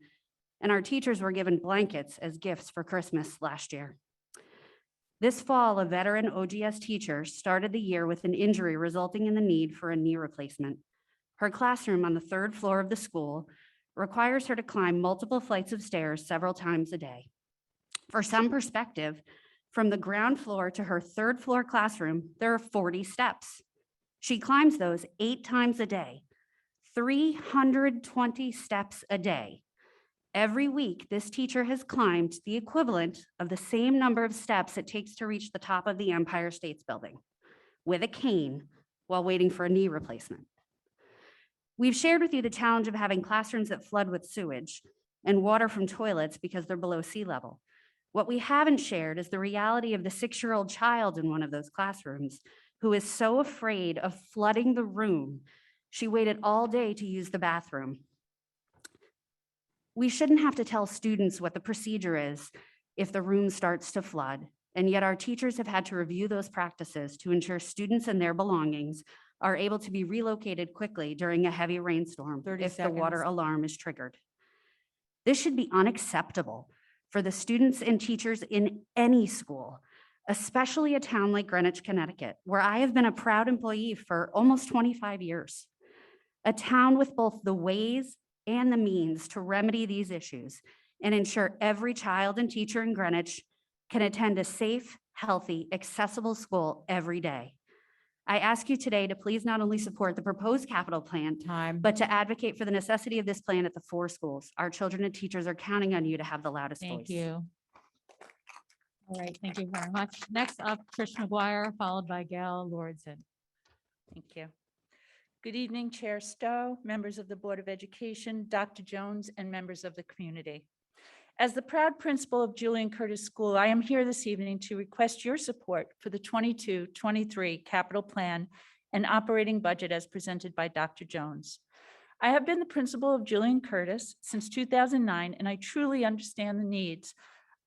and our teachers were given blankets as gifts for Christmas last year. This fall, a veteran OGS teacher started the year with an injury resulting in the need for a knee replacement. Her classroom on the 3rd floor of the school requires her to climb multiple flights of stairs several times a day. For some perspective, from the ground floor to her 3rd floor classroom, there are 40 steps. She climbs those 8 times a day, 320 steps a day. Every week, this teacher has climbed the equivalent of the same number of steps it takes to reach the top of the Empire State Building with a cane while waiting for a knee replacement. We've shared with you the challenge of having classrooms that flood with sewage and water from toilets because they're below sea level. What we haven't shared is the reality of the 6-year-old child in one of those classrooms who is so afraid of flooding the room, she waited all day to use the bathroom. We shouldn't have to tell students what the procedure is if the room starts to flood, and yet our teachers have had to review those practices to ensure students and their belongings are able to be relocated quickly during a heavy rainstorm 30 if the water seconds. alarm is triggered. This should be unacceptable for the students and teachers in any school, especially a town like Greenwich, Connecticut, where I have been a proud employee for almost 25 years. A town with both the ways and the means to remedy these issues and ensure every child and teacher in Greenwich can attend a safe, healthy, accessible school every day. I ask you today to please not only support the proposed capital plan, but to advocate for the necessity of this plan at the 4 schools. Our children and teachers are counting on you to have the loudest voice. Thank you. All right, thank you very much. Next up, Trish McGuire, followed by Gail Lordson. Thank you. Good evening, Chair Stowe, members of the Board of Education, Dr. Jones, and members of the community. As the proud principal of Julian Curtis School, I am here this evening to request your support for the 22-23 capital plan and operating budget as presented by Dr. Jones. I have been the principal of Julian Curtis since 2009, and I truly understand the needs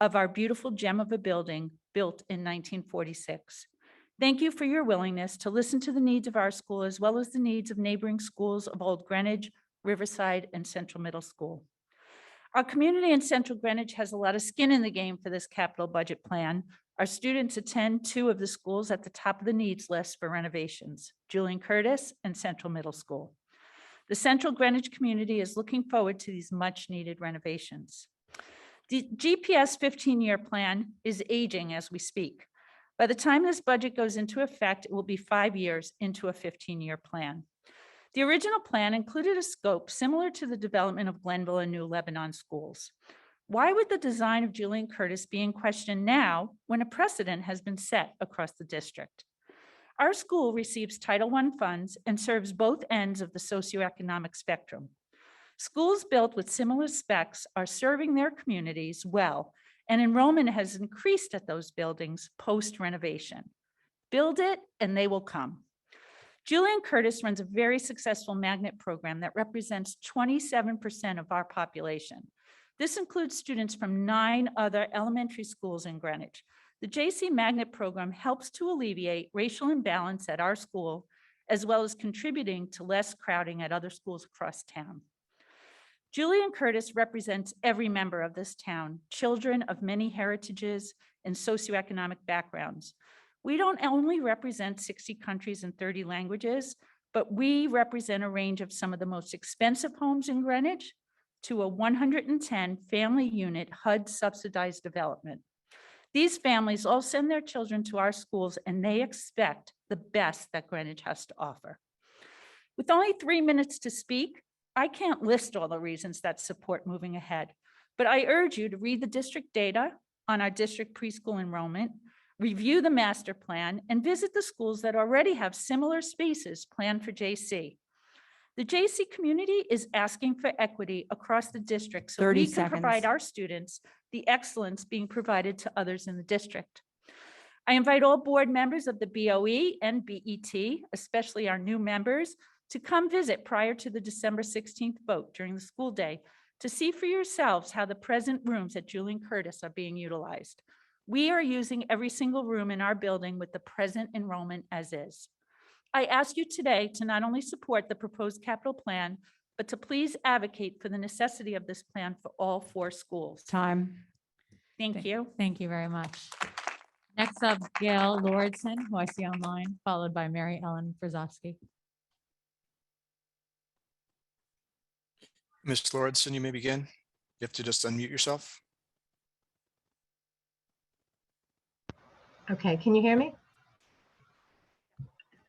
of our beautiful gem of a building built in 1946. Thank you for your willingness to listen to the needs of our school as well as the needs of neighboring schools of Old Greenwich, Riverside, and Central Middle School. Our community in Central Greenwich has a lot of skin in the game for this capital budget plan. Our students attend 2 of the schools at the top of the needs list for renovations, Julian Curtis and Central Middle School. The Central Greenwich community is looking forward to these much-needed renovations. The GPS 15-year plan is aging as we speak. By the time this budget goes into effect, it will be 5 years into a 15-year plan. The original plan included a scope similar to the development of Glenville and New Lebanon schools. Why would the design of Julian Curtis be in question now when a precedent has been set across the district? Our school receives Title I funds and serves both ends of the socioeconomic spectrum. Schools built with similar specs are serving their communities well, and enrollment has increased at those buildings post-renovation. Build it and they will come. Julian Curtis runs a very successful magnet program that represents 27% of our population. This includes students from 9 other elementary schools in Greenwich. The JC Magnet program helps to alleviate racial imbalance at our school, as well as contributing to less crowding at other schools across town. Julian Curtis represents every member of this town, children of many heritages and socioeconomic backgrounds. We don't only represent 60 countries and 30 languages, but we represent a range of some of the most expensive homes in Greenwich to a 110 family unit HUD subsidized development. These families all send their children to our schools and they expect the best that Greenwich has to offer. With only 3 minutes to speak, I can't list all the reasons that support moving ahead, but I urge you to read the district data on our district preschool enrollment, review the master plan, and visit the schools that already have similar spaces planned for JC. The JC community is asking for equity across the district so 30 we can provide seconds. our students the excellence being provided to others in the district. I invite all board members of the BOE and BET, especially our new members, to come visit prior to the December 16th vote during the school day to see for yourselves how the present rooms at Julian Curtis are being utilized. We are using every single room in our building with the present enrollment as is. I ask you today to not only support the proposed capital plan, but to please advocate for the necessity of this plan for all 4 schools. Time. Thank you. Thank you very much. Next up, Gail Lordson, who I see online, followed by Mary Ellen Brzezowski. Ms. Lauritsen, you may begin. You have to just unmute yourself. Okay, can you hear me?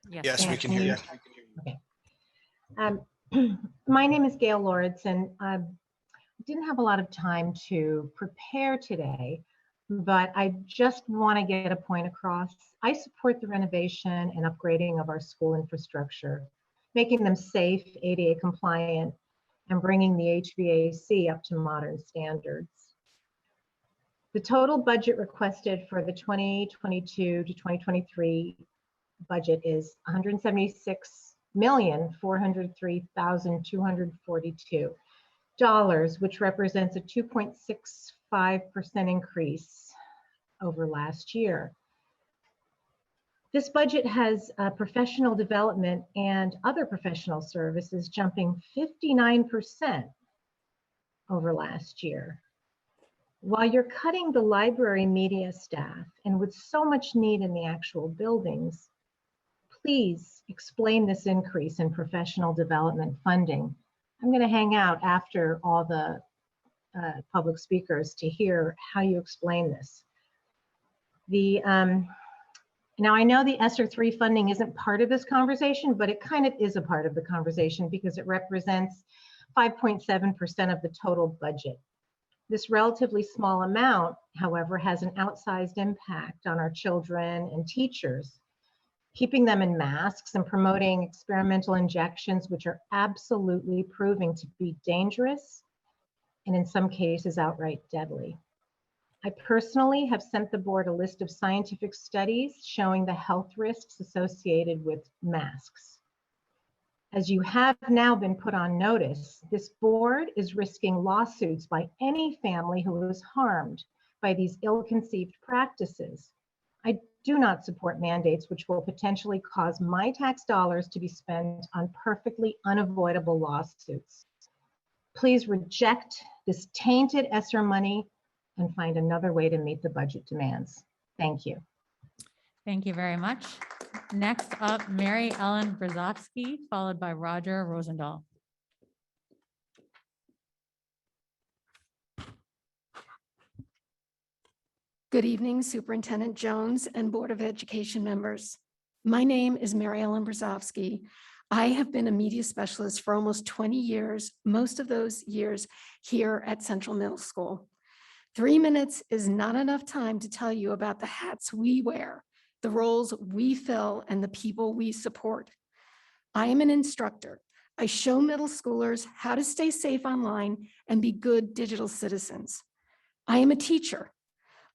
Yes, we can hear you. My name is Gail Lordson. I didn't have a lot of time to prepare today, but I just want to get a point across. I support the renovation and upgrading of our school infrastructure, making them safe, ADA compliant, and bringing the HVAC up to modern standards. The total budget requested for the 2022 to 2023 budget is $176,403,242, which represents a 2.65% increase over last year. This budget has professional development and other professional services jumping 59% over last year. While you're cutting the library media staff, and with so much need in the actual buildings, please explain this increase in professional development funding. I'm going to hang out after all the public speakers to hear how you explain this. Now I know the ESSER 3 funding isn't part of this conversation, but it kind of is a part of the conversation because it represents 5.7% of the total budget. This relatively small amount, however, has an outsized impact on our children and teachers, keeping them in masks and promoting experimental injections, which are absolutely proving to be dangerous and in some cases outright deadly. I personally have sent the board a list of scientific studies showing the health risks associated with masks. As you have now been put on notice, this board is risking lawsuits by any family who is harmed by these ill-conceived practices. I do not support mandates which will potentially cause my tax dollars to be spent on perfectly unavoidable lawsuits. Please reject this tainted ESSER money and find another way to meet the budget demands. Thank you. Thank you very much. Next up, Mary Ellen Brzezowski, followed by Roger Rosendahl. Good evening, Superintendent Jones and Board of Education members. My name is Mary Ellen Brzezowski. I have been a media specialist for almost 20 years, most of those years here at Central Middle School. 3 minutes is not enough time to tell you about the hats we wear, the roles we fill, and the people we support. I am an instructor. I show middle schoolers how to stay safe online and be good digital citizens. I am a teacher.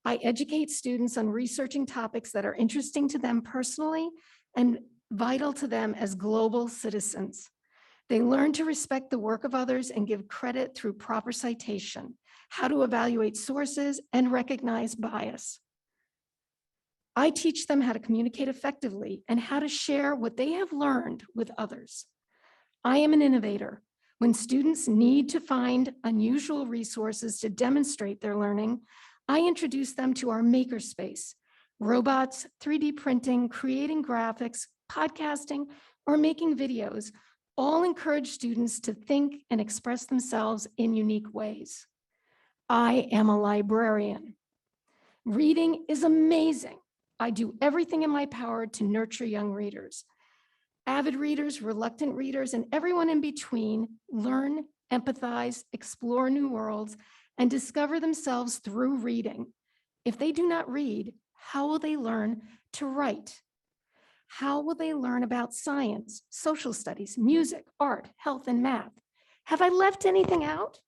I educate students on researching topics that are interesting to them personally and vital to them as global citizens. They learn to respect the work of others and give credit through proper citation, how to evaluate sources and recognize bias. I teach them how to communicate effectively and how to share what they have learned with others. I am an innovator. When students need to find unusual resources to demonstrate their learning, I introduce them to our makerspace, robots, 3D printing, creating graphics, podcasting, or making videos, all encourage students to think and express themselves in unique ways. I am a librarian. Reading is amazing. I do everything in my power to nurture young readers. Avid readers, reluctant readers, and everyone in between learn, empathize, explore new worlds, and discover themselves through reading. If they do not read, how will they learn to write? How will they learn about science, social studies, music, art, health, and math? Have I left anything out?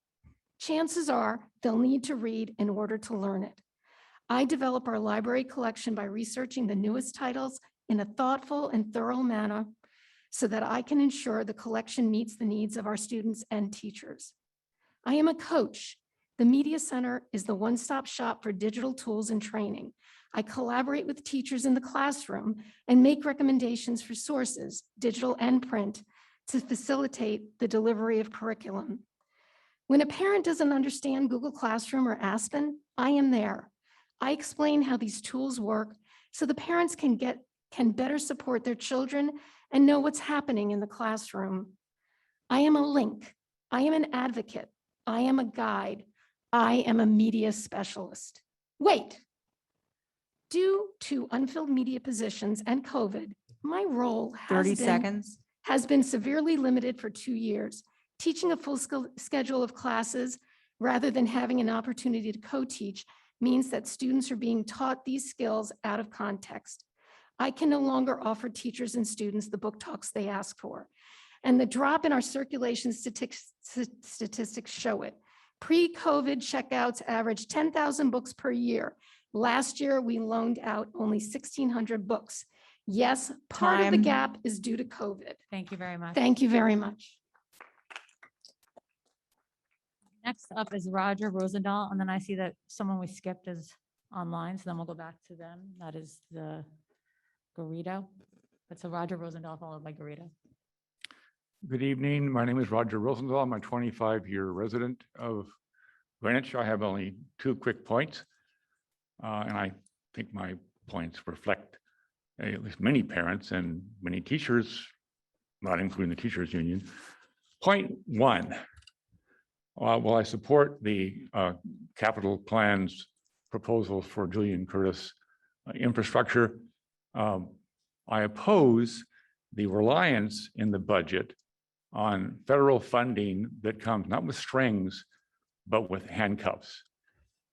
Chances are they'll need to read in order to learn it. I develop our library collection by researching the newest titles in a thoughtful and thorough manner so that I can ensure the collection meets the needs of our students and teachers. I am a coach. The Media Center is the one-stop shop for digital tools and training. I collaborate with teachers in the classroom and make recommendations for sources, digital and print, to facilitate the delivery of curriculum. When a parent doesn't understand Google Classroom or Aspen, I am there. I explain how these tools work so the parents can better support their children and know what's happening in the classroom. I am a link. I am an advocate. I am a guide. I am a media specialist. Wait. Due to unfilled media positions and COVID, my role 30 seconds. has been severely limited for 2 years. Teaching a full schedule of classes rather than having an opportunity to co-teach means that students are being taught these skills out of context. I can no longer offer teachers and students the book talks they ask for. And the drop in our circulation statistics show it. Pre-COVID checkouts averaged 10,000 books per year. Last year, we loaned out only 1,600 books. Yes, part of the Time. gap is due to COVID. Thank you very much. Thank you very much. Next up is Roger Rosendahl, and then I see that someone we skipped is online, so then we'll go back to them. That is the Garrido. That's a Roger Rosendahl followed by Garrido. Good evening. My name is Roger Rosendahl. I'm a 25-year resident of Greenwich. I have only 2 quick points, and I think my points reflect at least many parents and many teachers, not including the teachers union. Point 1, while I support the capital plans proposal for Julian Curtis infrastructure, I oppose the reliance in the budget on federal funding that comes not with strings, but with handcuffs.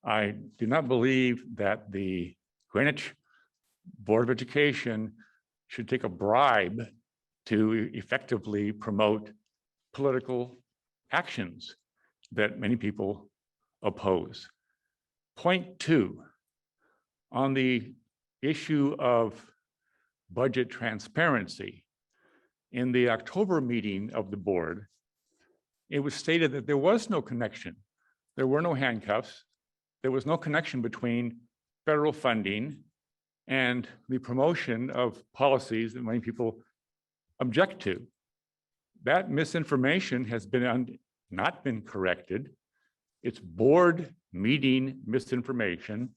I do not believe that the Greenwich Board of Education should take a bribe to effectively promote political actions that many people oppose. Point 2, on the issue of budget transparency, in the October meeting of the board, it was stated that there was no connection. There were no handcuffs. There was no connection between federal funding and the promotion of policies that many people object to. That misinformation has not been corrected. It's board meeting misinformation.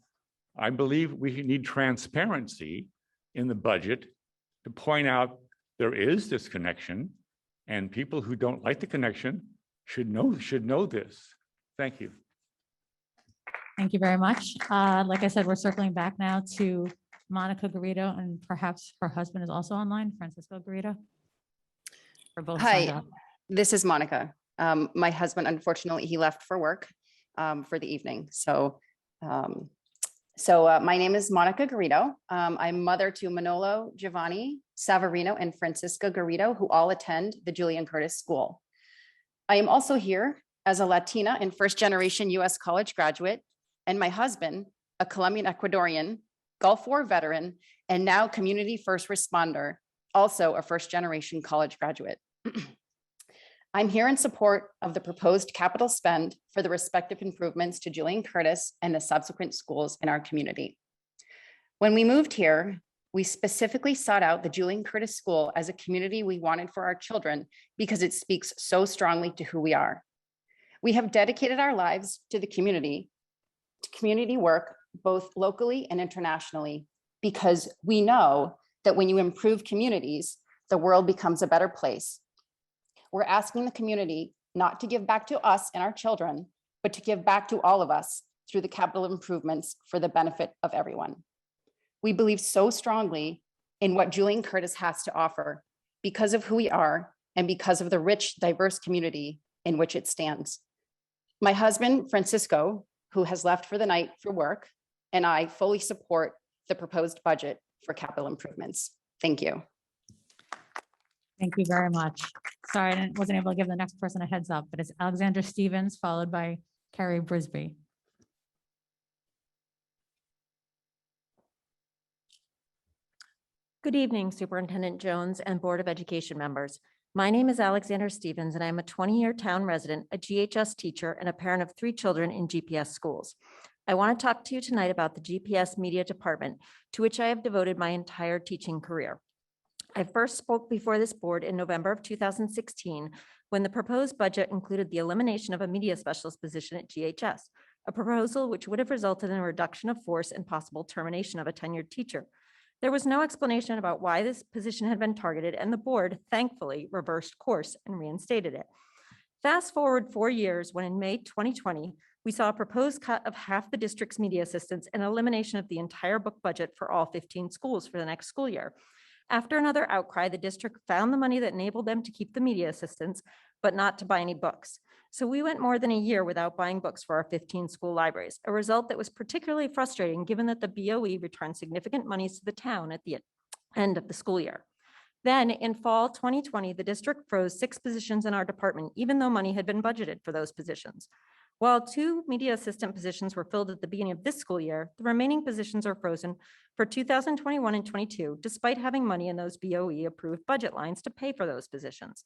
I believe we need transparency in the budget to point out there is this connection, and people who don't like the connection should know this. Thank you. Thank you very much. Like I said, we're circling back now to Monica Garrido, and perhaps her husband is also online, Francisco Garrido. We're both signed Hi, up. this is Monica. My husband, unfortunately, he left for work for the evening. So my name is Monica Garrido. I'm mother to Manolo, Giovanni, Savarino, and Francisca Garrido, who all attend the Julian Curtis School. I am also here as a Latina and first-generation U.S. college graduate, and my husband, a Colombian Ecuadorian, Gulf War veteran, and now community first responder, also a first-generation college graduate. I'm here in support of the proposed capital spend for the respective improvements to Julian Curtis and the subsequent schools in our community. When we moved here, we specifically sought out the Julian Curtis School as a community we wanted for our children because it speaks so strongly to who we are. We have dedicated our lives to the community, to community work, both locally and internationally, because we know that when you improve communities, the world becomes a better place. We're asking the community not to give back to us and our children, but to give back to all of us through the capital improvements for the benefit of everyone. We believe so strongly in what Julian Curtis has to offer because of who we are and because of the rich, diverse community in which it stands. My husband, Francisco, who has left for the night for work, and I fully support the proposed budget for capital improvements. Thank you. Thank you very much. Sorry, I wasn't able to give the next person a heads up, but it's Alexander Stevens followed by Carrie Brisby. Good evening, Superintendent Jones and Board of Education members. My name is Alexander Stevens, and I'm a 20-year town resident, a GHS teacher, and a parent of 3 children in GPS schools. I want to talk to you tonight about the GPS media department, to which I have devoted my entire teaching career. I first spoke before this board in November of 2016 when the proposed budget included the elimination of a media specialist position at GHS, a proposal which would have resulted in a reduction of force and possible termination of a tenured teacher. There was no explanation about why this position had been targeted, and the board thankfully reversed course and reinstated it. Fast forward 4 years, when in May 2020, we saw a proposed cut of half the district's media assistants and elimination of the entire book budget for all 15 schools for the next school year. After another outcry, the district found the money that enabled them to keep the media assistants, but not to buy any books. So we went more than a year without buying books for our 15 school libraries, a result that was particularly frustrating given that the BOE returned significant monies to the town at the end of the school year. Then in fall 2020, the district froze 6 positions in our department, even though money had been budgeted for those positions. While 2 media assistant positions were filled at the beginning of this school year, the remaining positions are frozen for 2021 and 22, despite having money in those BOE approved budget lines to pay for those positions.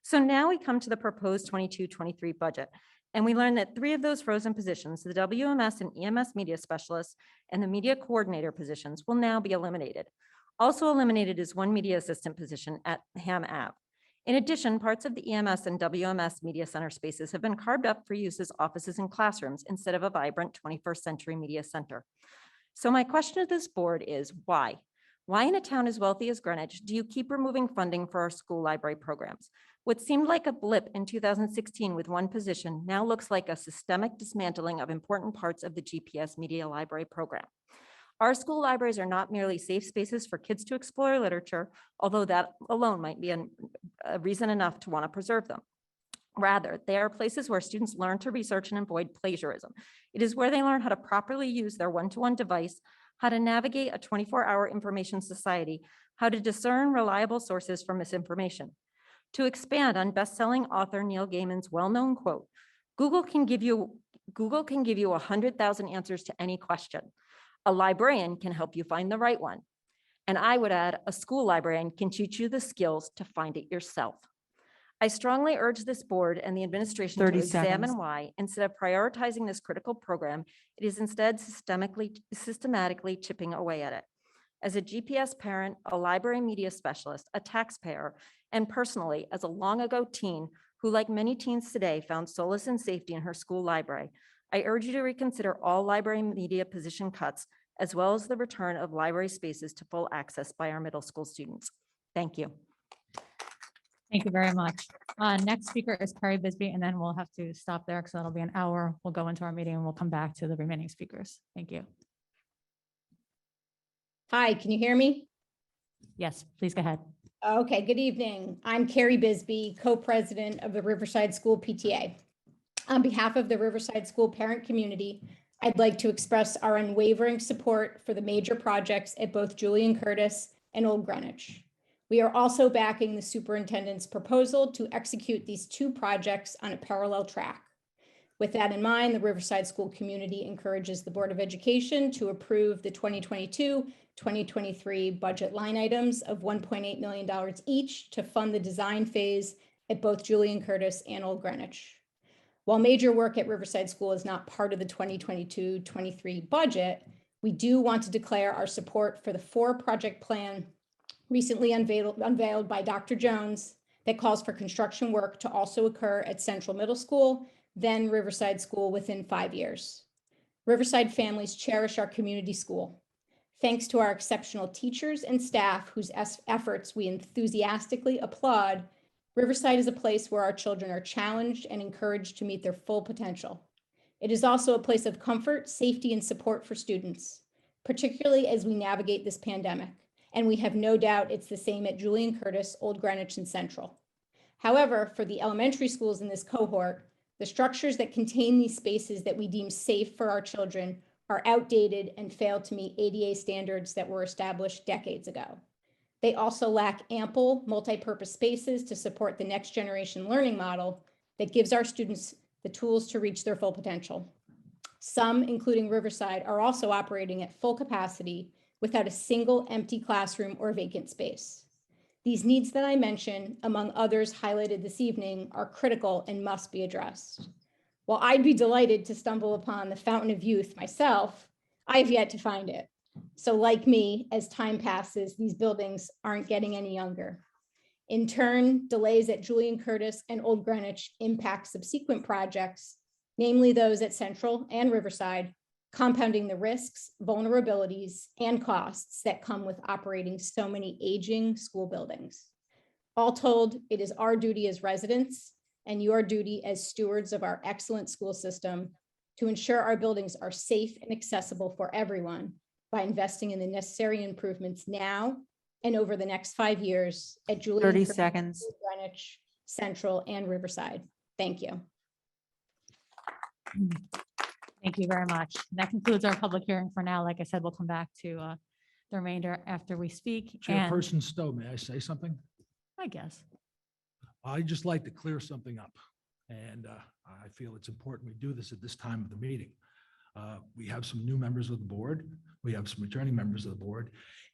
So now we come to the proposed 22-23 budget, and we learn that 3 of those frozen positions, the WMS and EMS media specialists and the media coordinator positions, will now be eliminated. Also eliminated is 1 media assistant position at Ham Ave. In addition, parts of the EMS and WMS media center spaces have been carved up for use as offices and classrooms instead of a vibrant 21st century media center. So my question to this board is why? Why in a town as wealthy as Greenwich do you keep removing funding for our school library programs? What seemed like a blip in 2016 with 1 position now looks like a systemic dismantling of important parts of the GPS media library program. Our school libraries are not merely safe spaces for kids to explore literature, although that alone might be a reason enough to want to preserve them. Rather, they are places where students learn to research and avoid plagiarism. It is where they learn how to properly use their one-to-one device, how to navigate a 24-hour information society, how to discern reliable sources from misinformation. To expand on best-selling author Neil Gaiman's well-known quote, Google can give you 100,000 answers to any question. A librarian can help you find the right one. And I would add, a school librarian can teach you the skills to find it yourself. I strongly urge this board and the administration to 30 examine seconds. why, instead of prioritizing this critical program, it is instead systematically chipping away at it. As a GPS parent, a library media specialist, a taxpayer, and personally, as a long ago teen who, like many teens today, found solace and safety in her school library, I urge you to reconsider all library media position cuts, as well as the return of library spaces to full access by our middle school students. Thank you. Thank you very much. Next speaker is Carrie Bisbee, and then we'll have to stop there because that'll be an hour. We'll go into our meeting and we'll come back to the remaining speakers. Thank you. Hi, can you hear me? Yes, please go ahead. Okay, good evening. I'm Carrie Bisbee, co-president of the Riverside School PTA. On behalf of the Riverside School parent community, I'd like to express our unwavering support for the major projects at both Julian Curtis and Old Greenwich. We are also backing the superintendent's proposal to execute these 2 projects on a parallel track. With that in mind, the Riverside School community encourages the Board of Education to approve the 2022-2023 budget line items of $1.8 million each to fund the design phase at both Julian Curtis and Old Greenwich. While major work at Riverside School is not part of the 2022-23 budget, we do want to declare our support for the 4-project plan recently unveiled by Dr. Jones that calls for construction work to also occur at Central Middle School, then Riverside School within 5 years. Riverside families cherish our community school. Thanks to our exceptional teachers and staff whose efforts we enthusiastically applaud, Riverside is a place where our children are challenged and encouraged to meet their full potential. It is also a place of comfort, safety, and support for students, particularly as we navigate this pandemic. And we have no doubt it's the same at Julian Curtis, Old Greenwich, and Central. However, for the elementary schools in this cohort, the structures that contain these spaces that we deem safe for our children are outdated and fail to meet ADA standards that were established decades ago. They also lack ample multi-purpose spaces to support the next generation learning model that gives our students the tools to reach their full potential. Some, including Riverside, are also operating at full capacity without a single empty classroom or vacant space. These needs that I mentioned, among others highlighted this evening, are critical and must be addressed. While I'd be delighted to stumble upon the fountain of youth myself, I have yet to find it. So like me, as time passes, these buildings aren't getting any younger. In turn, delays at Julian Curtis and Old Greenwich impact subsequent projects, namely those at Central and Riverside, compounding the risks, vulnerabilities, and costs that come with operating so many aging school buildings. All told, it is our duty as residents and your duty as stewards of our excellent school system to ensure our buildings are safe and accessible for everyone by investing in the necessary improvements now and over the next 5 years at Julian 30 Curtis, seconds. Greenwich, Central, and Riverside. Thank you. Thank you very much. That concludes our public hearing for now. Like I said, we'll come back to the remainder after we speak. And Chairperson Stowe, may I say something? I guess. I'd just like to clear something up. And I feel it's important we do this at this time of the meeting. We have some new members of the board. We have some returning members of the board.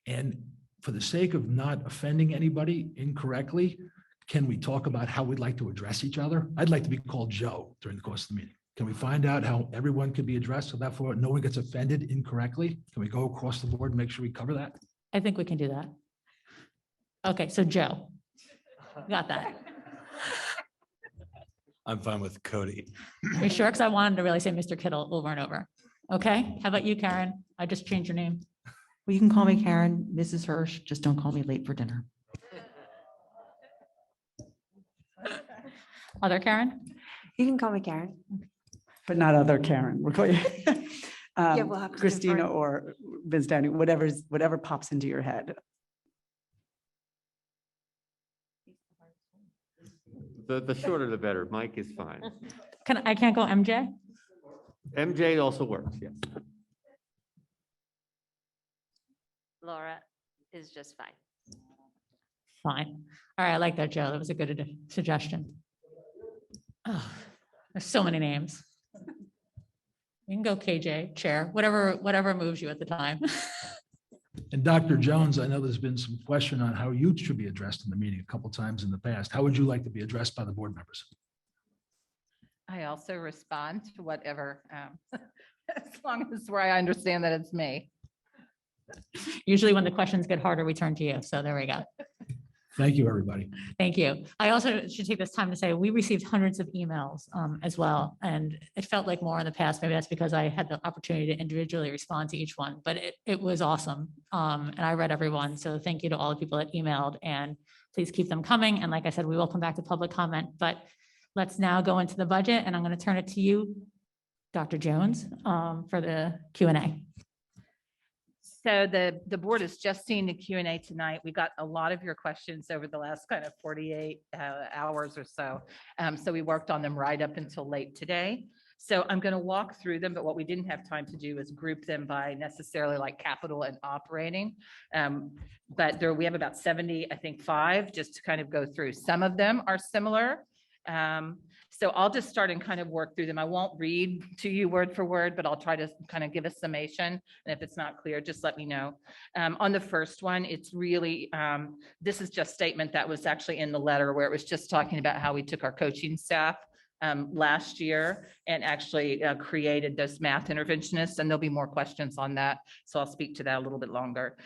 And for the sake of not offending anybody incorrectly, can we talk about how we'd like to address each other? I'd like to be called Joe during the course of the meeting. Can we find out how everyone could be addressed so therefore no one gets offended incorrectly? Can we go across the board and make sure we cover that? I think we can do that. Okay, so Joe, got that. I'm fine with Cody. Are you sure? Because I wanted to really say Mr. Kittle over and over. Okay, how about you, Karen? I just changed your name. Well, you can call me Karen, Mrs. Hirsch, just don't call me late for dinner. Other Karen? You can call me Karen. But not other Karen. We're going, Yeah, we'll have to Christina defer. or Ms. Downey, whatever pops into your head. The shorter the better. Mike is fine. I can't go MJ? MJ also works, yes. Laura is just fine. Fine. All right, I like that, Joe. That was a good suggestion. Oh, there's so many names. You can go KJ, chair, whatever moves you at the time. And Dr. Jones, I know there's been some question on how you should be addressed in the meeting a couple times in the past. How would you like to be addressed by the board members? I also respond to whatever, as long as where I understand that it's me. Usually when the questions get harder, we turn to you. So there we go. Thank you, everybody. Thank you. I also should take this time to say we received hundreds of emails as well. And it felt like more in the past. Maybe that's because I had the opportunity to individually respond to each one, but it was awesome. And I read everyone. So thank you to all the people that emailed, and please keep them coming. And like I said, we will come back to public comment, but let's now go into the budget, and I'm going to turn it to you, Dr. Jones, for the Q&A. So the board has just seen the Q&A tonight. We got a lot of your questions over the last kind of 48 hours or so. So we worked on them right up until late today. So I'm going to walk through them, but what we didn't have time to do is group them by necessarily like capital and operating. But we have about 70, I think 5, just to kind of go through. Some of them are similar. So I'll just start and kind of work through them. I won't read to you word for word, but I'll try to kind of give a summation. And if it's not clear, just let me know. On the first one, it's really, this is just statement that was actually in the letter where it was just talking about how we took our coaching staff last year and actually created those math interventionists, and there'll be more questions on that. So I'll speak to that a little bit longer.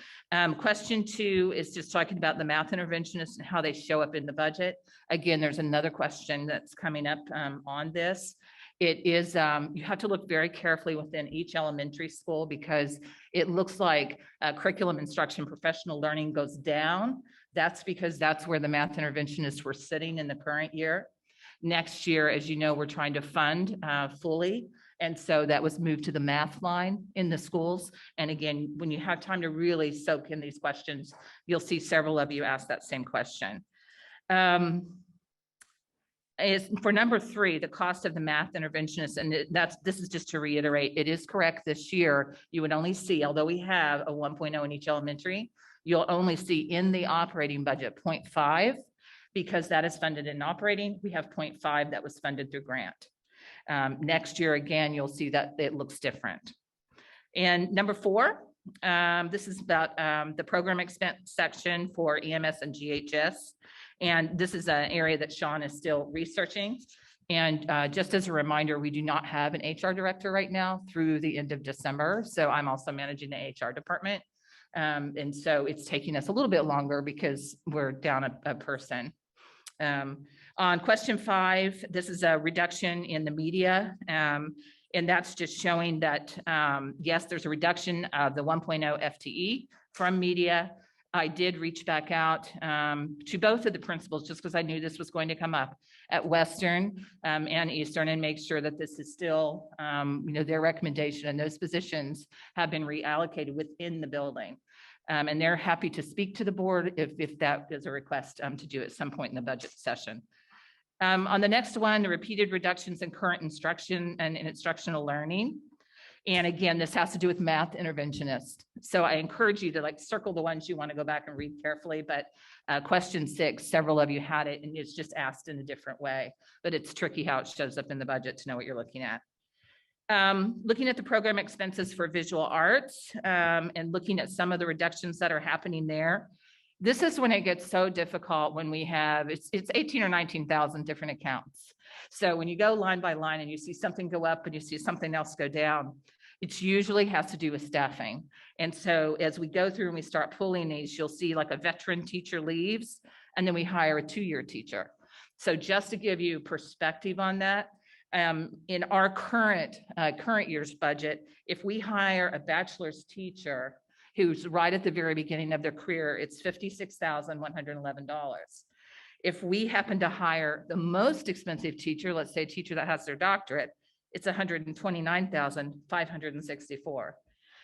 Question 2 is just talking about the math interventionists and how they show up in the budget. Again, there's another question that's coming up on this. It is, you have to look very carefully within each elementary school because it looks like curriculum instruction, professional learning goes down. That's because that's where the math interventionists were sitting in the current year. Next year, as you know, we're trying to fund fully. And so that was moved to the math line in the schools. And again, when you have time to really soak in these questions, you'll see several of you ask that same question. Is for number 3, the cost of the math interventionist. And this is just to reiterate, it is correct this year. You would only see, although we have a 1.0 in each elementary, you'll only see in the operating budget 0.5. Because that is funded in operating. We have 0.5 that was funded through grant. Next year, again, you'll see that it looks different. And number 4, this is about the program expense section for EMS and GHS. And this is an area that Sean is still researching. And just as a reminder, we do not have an HR director right now through the end of December. So I'm also managing the HR department. And so it's taking us a little bit longer because we're down a person. On question 5, this is a reduction in the media. And that's just showing that, yes, there's a reduction of the 1.0 FTE from media. I did reach back out to both of the principals just because I knew this was going to come up at Western and Eastern, and make sure that this is still, their recommendation, and those positions have been reallocated within the building. And they're happy to speak to the board if that is a request to do at some point in the budget session. On the next one, the repeated reductions in current instruction and in instructional learning. And again, this has to do with math interventionist. So I encourage you to circle the ones you want to go back and read carefully. But question 6, several of you had it, and it's just asked in a different way. But it's tricky how it shows up in the budget to know what you're looking at. Looking at the program expenses for visual arts and looking at some of the reductions that are happening there. This is when it gets so difficult when we have, it's 18 or 19,000 different accounts. So when you go line by line and you see something go up and you see something else go down, it usually has to do with staffing. And so as we go through and we start pulling these, you'll see like a veteran teacher leaves and then we hire a 2-year teacher. So just to give you perspective on that, in our current year's budget, if we hire a bachelor's teacher who's right at the very beginning of their career, it's $56,111. If we happen to hire the most expensive teacher, let's say a teacher that has their doctorate, it's $129,564.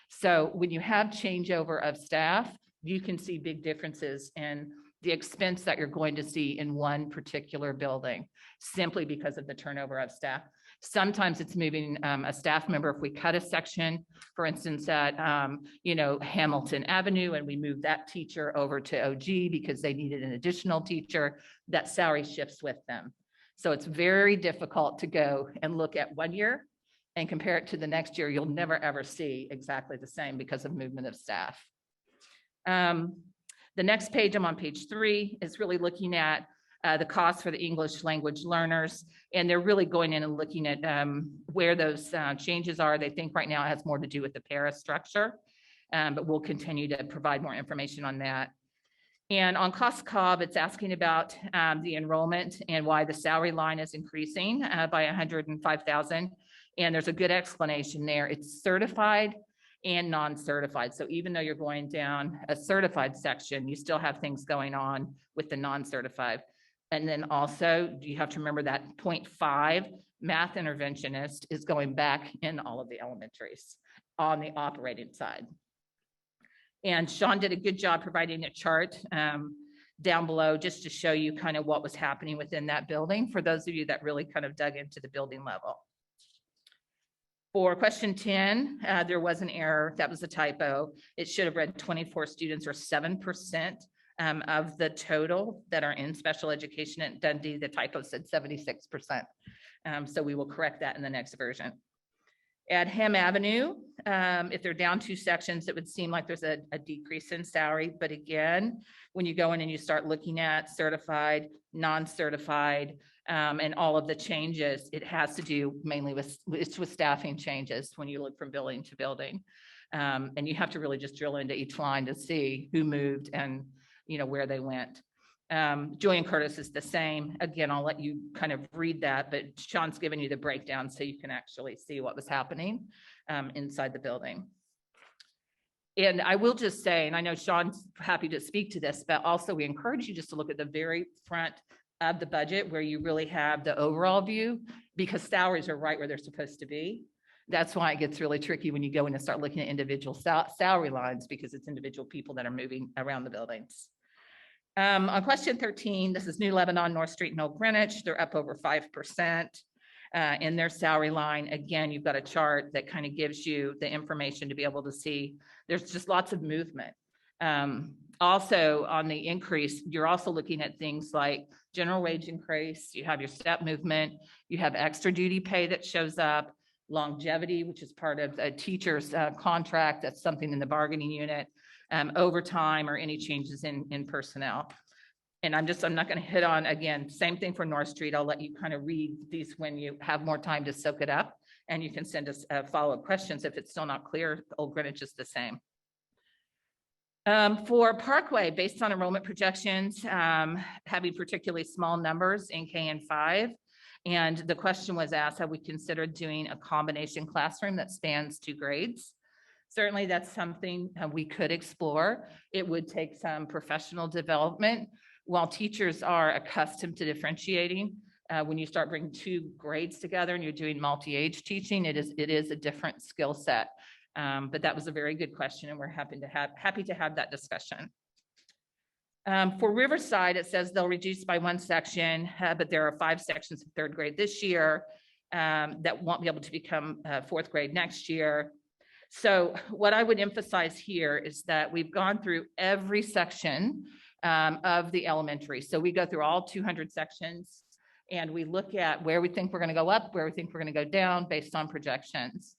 So when you have changeover of staff, you can see big differences in the expense that you're going to see in one particular building, simply because of the turnover of staff. Sometimes it's moving a staff member. If we cut a section, for instance, at Hamilton Avenue, and we move that teacher over to OG because they needed an additional teacher, that salary shifts with them. So it's very difficult to go and look at 1 year and compare it to the next year. You'll never ever see exactly the same because of movement of staff. The next page, I'm on page 3, is really looking at the cost for the English language learners. And they're really going in and looking at where those changes are. They think right now it has more to do with the para structure, but we'll continue to provide more information on that. And on cost cob, it's asking about the enrollment and why the salary line is increasing by 105,000. And there's a good explanation there. It's certified and non-certified. So even though you're going down a certified section, you still have things going on with the non-certified. And then also you have to remember that 0.5 math interventionist is going back in all of the elementaries on the operating side. And Sean did a good job providing a chart down below just to show you kind of what was happening within that building for those of you that really kind of dug into the building level. For question 10, there was an error. That was a typo. It should have read 24 students or 7% of the total that are in special education at Dundee. The typo said 76%. So we will correct that in the next version. At Ham Avenue, if they're down 2 sections, it would seem like there's a decrease in salary. But again, when you go in and you start looking at certified, non-certified, and all of the changes, it has to do mainly with staffing changes when you look from building to building. And you have to really just drill into each line to see who moved and where they went. Julian Curtis is the same. Again, I'll let you kind of read that, but Sean's given you the breakdown so you can actually see what was happening inside the building. And I will just say, and I know Sean's happy to speak to this, but also we encourage you just to look at the very front of the budget where you really have the overall view, because salaries are right where they're supposed to be. That's why it gets really tricky when you go in and start looking at individual salary lines, because it's individual people that are moving around the buildings. On question 13, this is New Lebanon, North Street, and Old Greenwich. They're up over 5% in their salary line. Again, you've got a chart that kind of gives you the information to be able to see. There's just lots of movement. Also on the increase, you're also looking at things like general wage increase. You have your step movement. You have extra duty pay that shows up, longevity, which is part of a teacher's contract. That's something in the bargaining unit. Overtime or any changes in personnel. And I'm not going to hit on, again, same thing for North Street. I'll let you kind of read these when you have more time to soak it up. And you can send us follow-up questions if it's still not clear. Old Greenwich is the same. For Parkway, based on enrollment projections, having particularly small numbers in K and 5. And the question was asked, have we considered doing a combination classroom that spans 2 grades? Certainly that's something we could explore. It would take some professional development. While teachers are accustomed to differentiating, when you start bringing 2 grades together and you're doing multi-age teaching, it is a different skill set. But that was a very good question, and we're happy to have that discussion. For Riverside, it says they'll reduce by 1 section, but there are 5 sections of 3rd grade this year that won't be able to become 4th grade next year. So what I would emphasize here is that we've gone through every section of the elementary. So we go through all 200 sections, and we look at where we think we're going to go up, where we think we're going to go down based on projections.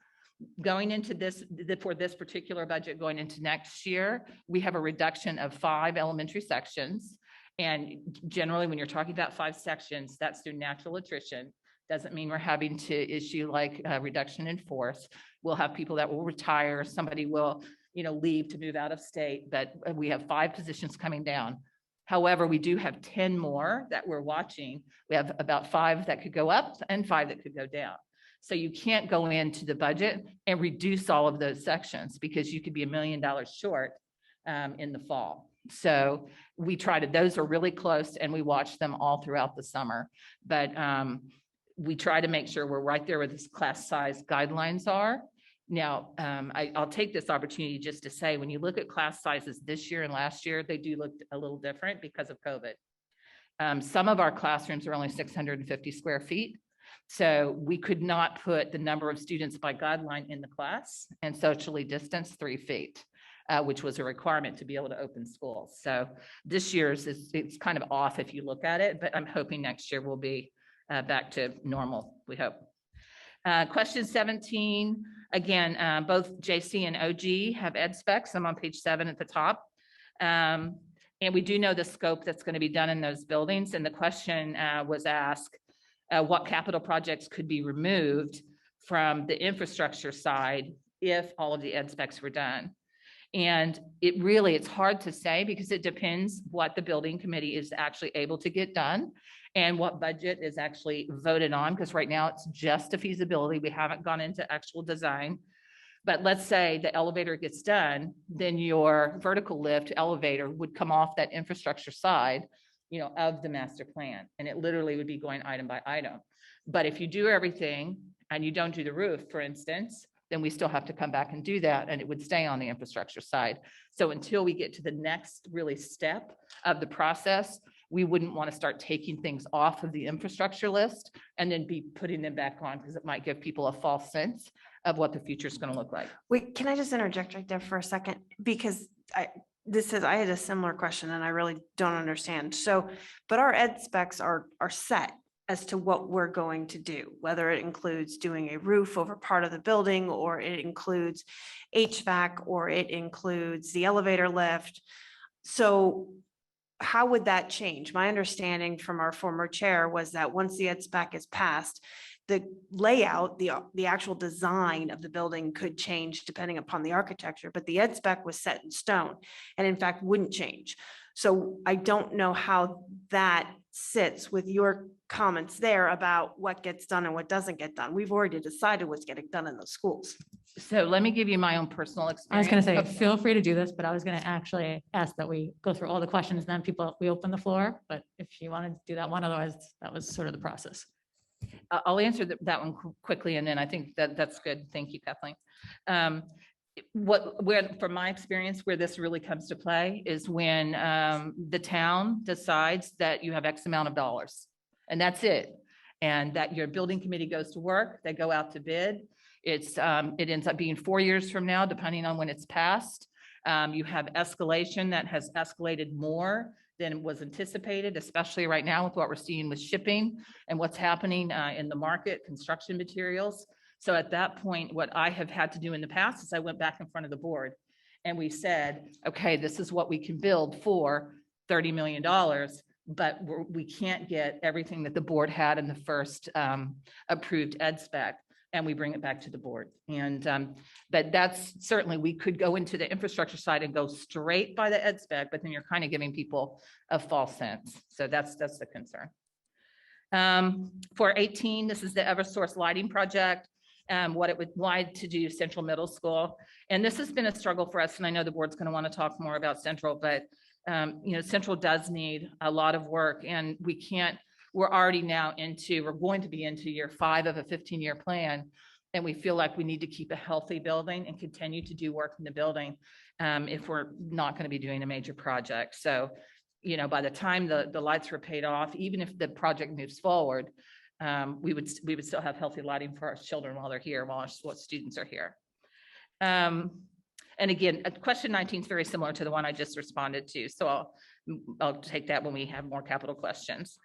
Going into this, for this particular budget going into next year, we have a reduction of 5 elementary sections. And generally, when you're talking about 5 sections, that's through natural attrition. Doesn't mean we're having to issue like a reduction in force. We'll have people that will retire. Somebody will, leave to move out of state, but we have 5 positions coming down. However, we do have 10 more that we're watching. We have about 5 that could go up and 5 that could go down. So you can't go into the budget and reduce all of those sections because you could be $1 million short in the fall. So we those are really close, and we watch them all throughout the summer. But we try to make sure we're right there where this class size guidelines are. Now, I'll take this opportunity just to say, when you look at class sizes this year and last year, they do look a little different because of COVID. Some of our classrooms are only 650 square feet. So we could not put the number of students by guideline in the class and socially distance 3 feet, which was a requirement to be able to open schools. So this year's it's kind of off if you look at it, but I'm hoping next year we'll be back to normal, we hope. Question 17, again, both JC and OG have ed specs. I'm on page 7 at the top. And we do know the scope that's going to be done in those buildings. And the question was asked, what capital projects could be removed from the infrastructure side if all of the ed specs were done? And it's hard to say because it depends what the building committee is actually able to get done and what budget is actually voted on, because right now it's just a feasibility. We haven't gone into actual design. But let's say the elevator gets done, then your vertical lift elevator would come off that infrastructure side, of the master plan. And it literally would be going item by item. But if you do everything and you don't do the roof, for instance, then we still have to come back and do that, and it would stay on the infrastructure side. So until we get to the next really step of the process, we wouldn't want to start taking things off of the infrastructure list and then be putting them back on, because it might give people a false sense of what the future is going to look like. Wait, can I just interject right there for a second? Because I had a similar question and I really don't understand. So, but our ed specs are set as to what we're going to do, whether it includes doing a roof over part of the building, or it includes HVAC, or it includes the elevator lift. So how would that change? My understanding from our former chair was that once the ed spec is passed, the layout, the actual design of the building could change depending upon the architecture, but the ed spec was set in stone and in fact wouldn't change. So I don't know how that sits with your comments there about what gets done and what doesn't get done. We've already decided what's getting done in those schools. So let me give you my own personal experience. I was going to say, feel free to do this, but I was going to actually ask that we go through all the questions, and then we open the floor. But if you want to do that one, otherwise that was sort of the process. I'll answer that one quickly, and then I think that's good. Thank you, Kathleen. From my experience, where this really comes to play is when the town decides that you have X amount of dollars, and that's it, and that your building committee goes to work. They go out to bid. It ends up being 4 years from now, depending on when it's passed. You have escalation that has escalated more than was anticipated, especially right now with what we're seeing with shipping and what's happening in the market, construction materials. So at that point, what I have had to do in the past is I went back in front of the board and we said, okay, this is what we can build for $30 million. but we can't get everything that the board had in the first approved ed spec, and we bring it back to the board. And but that's certainly, we could go into the infrastructure side and go straight by the ed spec, but then you're kind of giving people a false sense. So that's the concern. For 18, this is the Eversource lighting project. What it would, why to do Central Middle School. And this has been a struggle for us. And I know the board's going to want to talk more about Central, but you know, Central does need a lot of work, and we're already now we're going to be into year 5 of a 15-year plan. And we feel like we need to keep a healthy building and continue to do work in the building if we're not going to be doing a major project. So, you know, by the time the lights were paid off, even if the project moves forward, we would still have healthy lighting for our children while they're here, while our students are here. And again, question 19 is very similar to the one I just responded to. So I'll take that when we have more capital questions.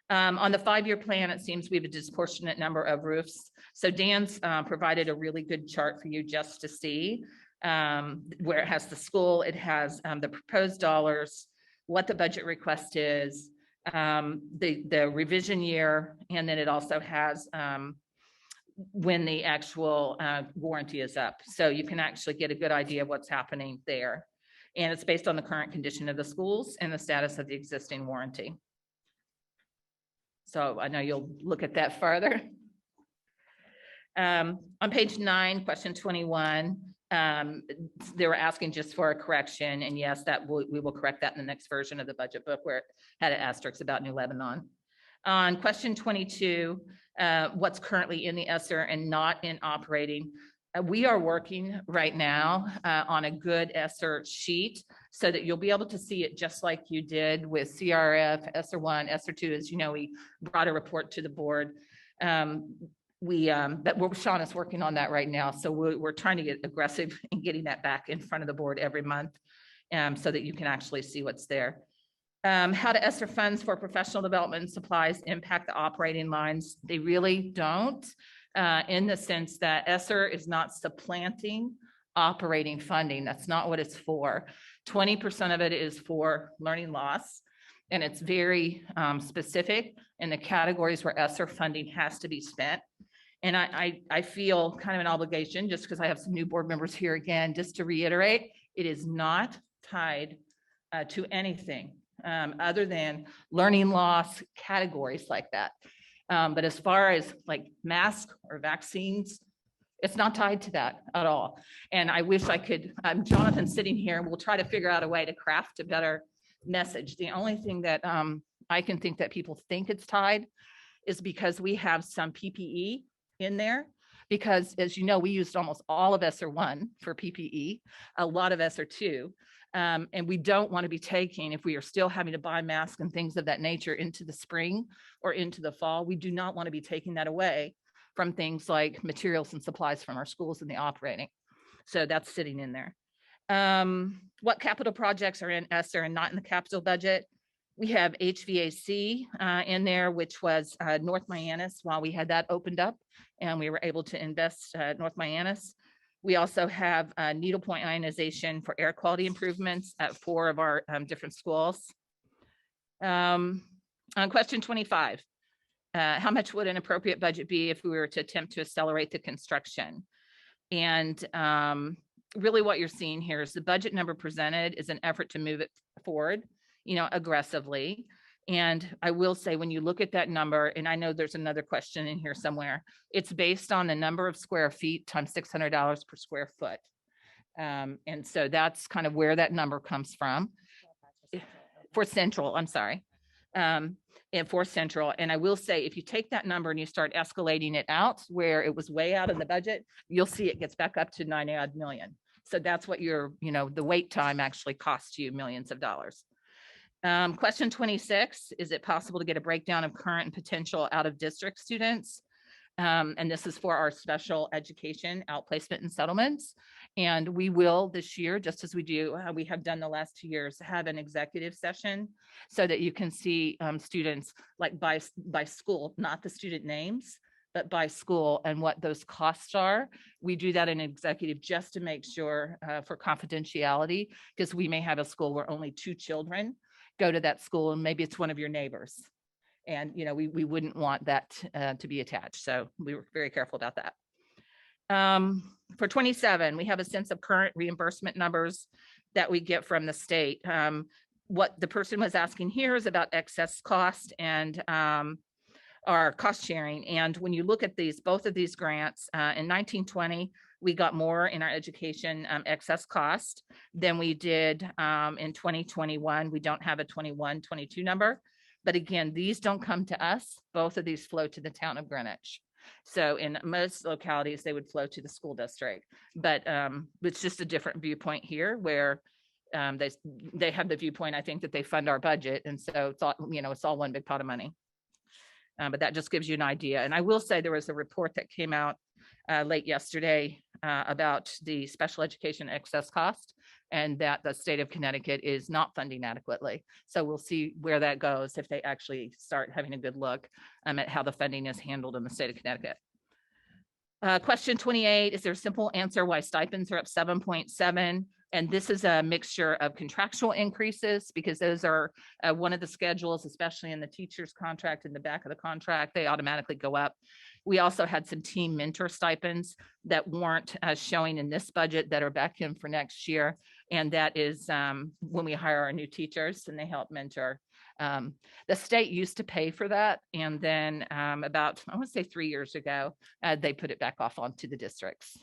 On the 5-year plan, it seems we have a disproportionate number of roofs. So Dan's provided a really good chart for you just to see where it has the school, it has the proposed dollars, what the budget request is, the revision year, and then it also has when the actual warranty is up. So you can actually get a good idea of what's happening there. And it's based on the current condition of the schools and the status of the existing warranty. So I know you'll look at that further. On page 9, question 21, they were asking just for a correction, and yes, we will correct that in the next version of the budget book where it had an asterisk about New Lebanon. On question 22, what's currently in the ESSER and not in operating, we are working right now on a good ESSER sheet so that you'll be able to see it just like you did with CRF, ESSER 1, ESSER 2. As you know, we brought a report to the board. Sean is working on that right now. So we're trying to get aggressive in getting that back in front of the board every month so that you can actually see what's there. How do ESSER funds for professional development and supplies impact the operating lines? They really don't, in the sense that ESSER is not supplanting operating funding. That's not what it's for. 20% of it is for learning loss, and it's very specific in the categories where ESSER funding has to be spent. And I feel kind of an obligation, just because I have some new board members here again, just to reiterate, it is not tied to anything other than learning loss categories like that. But as far as like masks or vaccines, it's not tied to that at all. And I wish I could, Jonathan's sitting here, and we'll try to figure out a way to craft a better message. The only thing that I can think that people think it's tied is because we have some PPE in there. Because as you know, we used almost all of ESSER 1 for PPE, a lot of ESSER 2. And we don't want to be taking, if we are still having to buy masks and things of that nature into the spring or into the fall, we do not want to be taking that away from things like materials and supplies from our schools and the operating. So that's sitting in there. What capital projects are in ESSER and not in the capital budget? We have HVAC in there, which was North Mianus while we had that opened up, and we were able to invest North Mianus. We also have needlepoint ionization for air quality improvements at 4 of our different schools. On question 25, how much would an appropriate budget be if we were to attempt to accelerate the construction? And really what you're seeing here is the budget number presented is an effort to move it forward, you know, aggressively. And I will say, when you look at that number, and I know there's another question in here somewhere, it's based on the number of square feet times $600 per square foot. And so that's kind of where that number comes from. For Central, I'm sorry. And for Central. And I will say, if you take that number and you start escalating it out where it was way out in the budget, you'll see it gets back up to 90-odd million. So that's what your, you know, the wait time actually costs you millions of dollars. Question 26, is it possible to get a breakdown of current and potential out of district students? And this is for our special education outplacement and settlements. And we will this year, just as we have done the last 2 years, have an executive session so that you can see students like by school, not the student names, but by school and what those costs are. We do that in executive just to make sure for confidentiality, because we may have a school where only 2 children go to that school and maybe it's one of your neighbors. And, we wouldn't want that to be attached. So we were very careful about that. For 27, we have a sense of current reimbursement numbers that we get from the state. What the person was asking here is about excess cost and our cost sharing. And when you look at both of these grants, in 1920, we got more in our education excess cost than we did in 2021. We don't have a 21-22 number. But again, these don't come to us. Both of these flow to the town of Greenwich. So in most localities, they would flow to the school district. But it's just a different viewpoint here where they have the viewpoint, I think, that they fund our budget. And so it's all, it's all one big pot of money. But that just gives you an idea. And I will say there was a report that came out late yesterday about the special education excess cost, and that the state of Connecticut is not funding adequately. So we'll see where that goes if they actually start having a good look at how the funding is handled in the state of Connecticut. Question 28, is there a simple answer why stipends are up 7.7? And this is a mixture of contractual increases because those are one of the schedules, especially in the teacher's contract, in the back of the contract, they automatically go up. We also had some team mentor stipends that weren't showing in this budget that are back in for next year. And that is when we hire our new teachers and they help mentor. The state used to pay for that. And then about, I want to say 3 years ago, they put it back off onto the districts.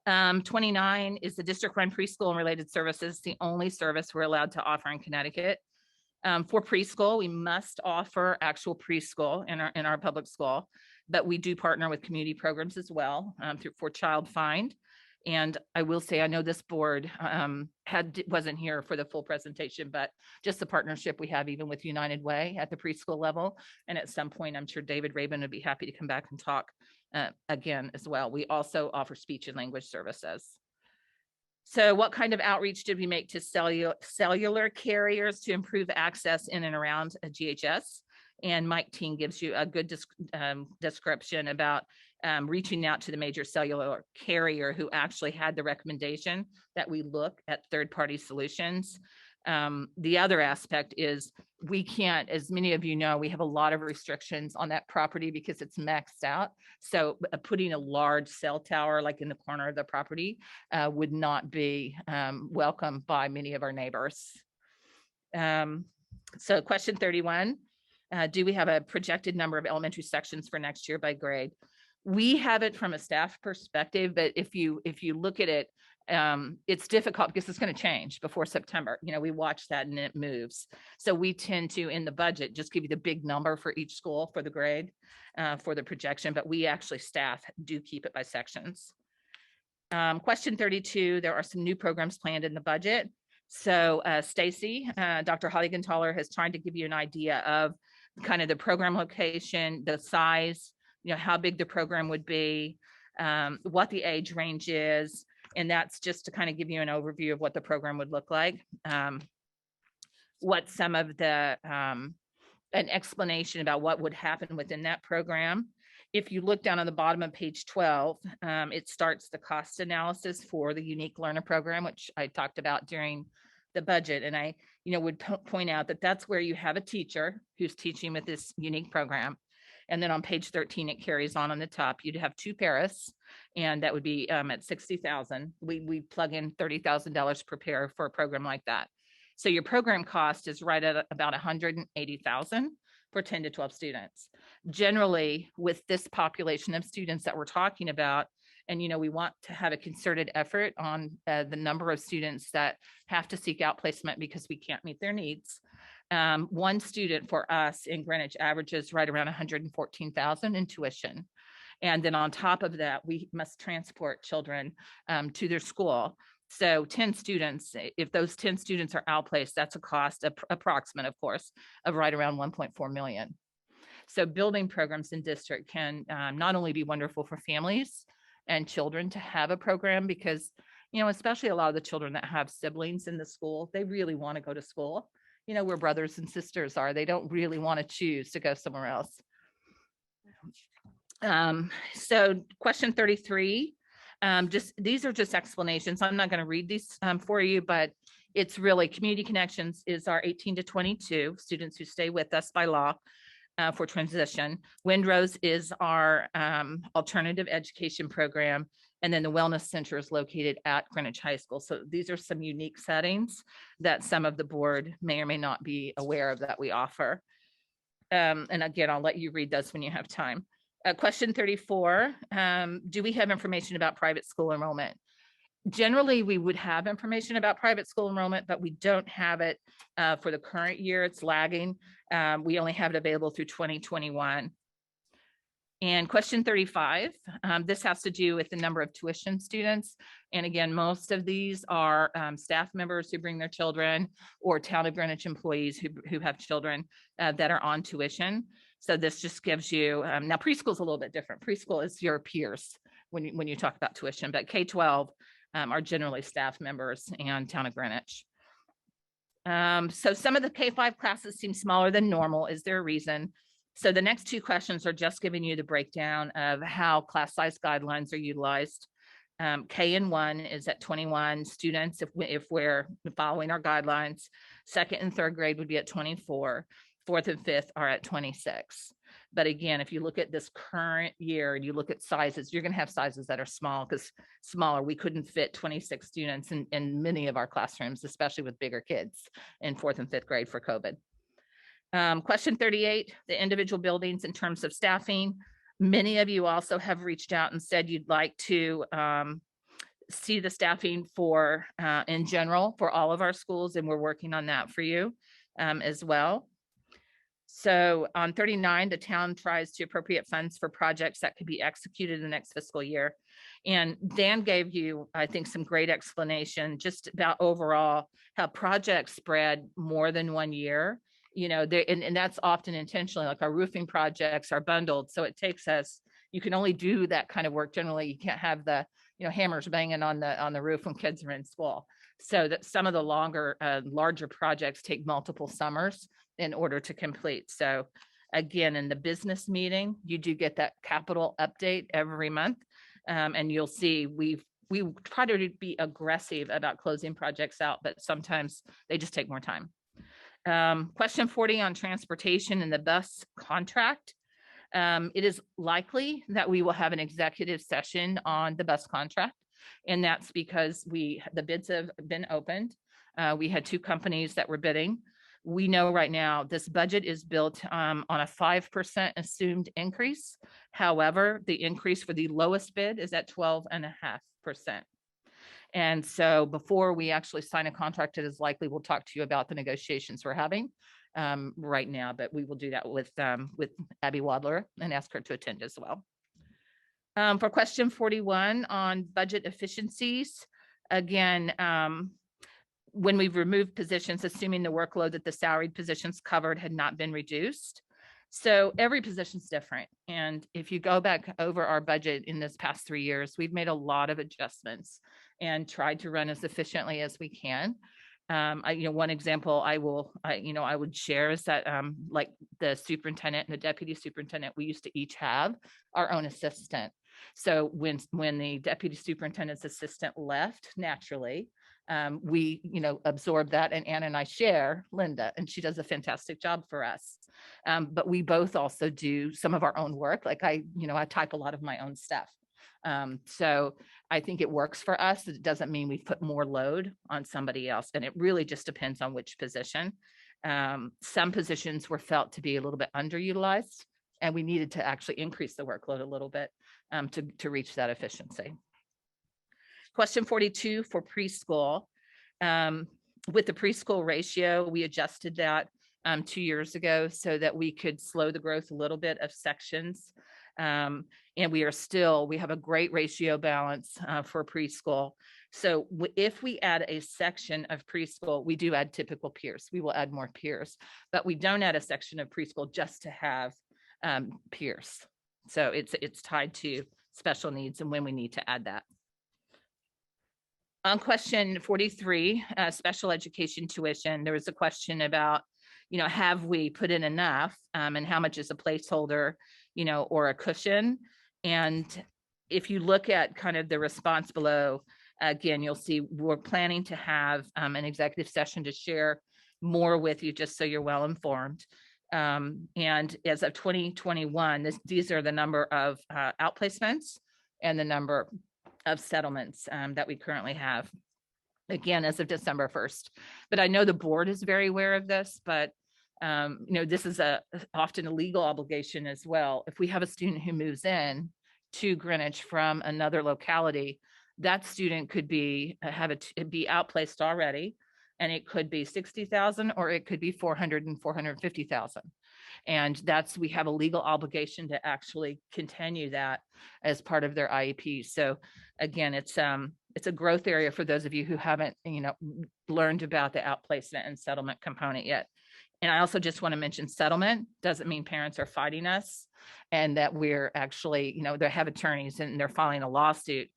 29 is the district run preschool and related services, the only service we're allowed to offer in Connecticut. For preschool, we must offer actual preschool in our public school, but we do partner with community programs as well for Child Find. And I will say, I know this board wasn't here for the full presentation, but just the partnership we have even with United Way at the preschool level. And at some point, I'm sure David Rabin would be happy to come back and talk again as well. We also offer speech and language services. So what kind of outreach did we make to cellular carriers to improve access in and around a GHS? And Mike Teen gives you a good description about reaching out to the major cellular carrier who actually had the recommendation that we look at third-party solutions. The other aspect is we can't, as many of you know, we have a lot of restrictions on that property because it's maxed out. So putting a large cell tower like in the corner of the property would not be welcomed by many of our neighbors. So question 31, do we have a projected number of elementary sections for next year by grade? We have it from a staff perspective, but if you look at it, it's difficult because it's going to change before September. We watch that and it moves. So we tend to, in the budget, just give you the big number for each school for the grade, for the projection, but we actually staff do keep it by sections. Question 32, there are some new programs planned in the budget. So Stacy, Dr. Holly-Genthaler has tried to give you an idea of kind of the program location, the size, how big the program would be, what the age range is. And that's just to kind of give you an overview of what the program would look like. What some of the, an explanation about what would happen within that program. If you look down on the bottom of page 12, it starts the cost analysis for the Unique Learner Program, which I talked about during the budget. And I, would point out that that's where you have a teacher who's teaching with this unique program. And then on page 13, it carries on the top. You'd have two paras, and that would be at 60,000. We plug in $30,000 per pair for a program like that. So your program cost is right at about 180,000 for 10 to 12 students. Generally, with this population of students that we're talking about, and we want to have a concerted effort on the number of students that have to seek out placement because we can't meet their needs. One student for us in Greenwich averages right around 114,000 in tuition. And then on top of that, we must transport children to their school. So 10 students, if those 10 students are outplaced, that's a cost, approximate, of course, of right around 1.4 million. So building programs in district can not only be wonderful for families and children to have a program because, especially a lot of the children that have siblings in the school, they really want to go to school. Where brothers and sisters are, they don't really want to choose to go somewhere else. So question 33, these are just explanations. I'm not going to read these for you, but It's really Community Connections is our 18 to 22 students who stay with us by law for transition. Windrose is our alternative education program. And then the Wellness Center is located at Greenwich High School. So these are some unique settings that some of the board may or may not be aware of that we offer. And again, I'll let you read those when you have time. Question 34, do we have information about private school enrollment? Generally, we would have information about private school enrollment, but we don't have it for the current year. It's lagging. We only have it available through 2021. And question 35, this has to do with the number of tuition students. And again, most of these are staff members who bring their children or Town of Greenwich employees who have children that are on tuition. So this just gives you, now preschool is a little bit different. Preschool is your peers when you talk about tuition, but K-12 are generally staff members and Town of Greenwich. So some of the K-5 classes seem smaller than normal. Is there a reason? So the next two questions are just giving you the breakdown of how class size guidelines are utilized. K-1 is at 21 students if we're following our guidelines. Second and third grade would be at 24. Fourth and fifth are at 26. But again, if you look at this current year and you look at sizes, you're going to have sizes that are small because smaller. We couldn't fit 26 students in many of our classrooms, especially with bigger kids in fourth and fifth grade for COVID. Question 38, the individual buildings in terms of staffing. Many of you also have reached out and said you'd like to see the staffing for in general for all of our schools, and we're working on that for you as well. So on 39, the town tries to appropriate funds for projects that could be executed in the next fiscal year. And Dan gave you, I think, some great explanation just about overall how projects spread more than 1 year. You know, and that's often intentionally, like our roofing projects are bundled. So it takes us, you can only do that kind of work. Generally, you can't have the, hammers banging on the roof when kids are in school. So that some of the larger projects take multiple summers in order to complete. So again, in the business meeting, you do get that capital update every month. And you'll see we try to be aggressive about closing projects out, but sometimes they just take more time. Question 40 on transportation and the bus contract. It is likely that we will have an executive session on the bus contract. And that's because the bids have been opened. We had 2 companies that were bidding. We know right now this budget is built on a 5% assumed increase. However, the increase for the lowest bid is at 12.5%. And so before we actually sign a contract, it is likely we'll talk to you about the negotiations we're having right now, but we will do that with Abby Wadler and ask her to attend as well. For question 41 on budget efficiencies, again, when we've removed positions, assuming the workload that the salaried positions covered had not been reduced. So every position's different. And if you go back over our budget in this past 3 years, we've made a lot of adjustments and tried to run as efficiently as we can. One example I would share is that like the superintendent and the deputy superintendent, we used to each have our own assistant. So when the deputy superintendent's assistant left naturally, we absorb that, and Anna and I share Linda, and she does a fantastic job for us. But we both also do some of our own work. Like I type a lot of my own stuff. So I think it works for us. It doesn't mean we've put more load on somebody else. And it really just depends on which position. Some positions were felt to be a little bit underutilized, and we needed to actually increase the workload a little bit to reach that efficiency. Question 42 for preschool. With the preschool ratio, we adjusted that 2 years ago so that we could slow the growth a little bit of sections. And we have a great ratio balance for preschool. So if we add a section of preschool, we do add typical peers. We will add more peers, but we don't add a section of preschool just to have peers. So it's tied to special needs and when we need to add that. On question 43, special education tuition, there was a question about, have we put in enough and how much is a placeholder, or a cushion? And if you look at kind of the response below, Again, you'll see we're planning to have an executive session to share more with you, just so you're well informed. And as of 2021, these are the number of outplacements and the number of settlements that we currently have. Again, as of December 1st. But I know the board is very aware of this, but this is often a legal obligation as well. If we have a student who moves in to Greenwich from another locality, that student could be be outplaced already, and it could be 60,000 or it could be 400 and 450,000. And we have a legal obligation to actually continue that as part of their IEP. So again, it's a growth area for those of you who haven't, learned about the outplacement and settlement component yet. And I also just want to mention settlement doesn't mean parents are fighting us and that we're actually, they have attorneys and they're filing a lawsuit.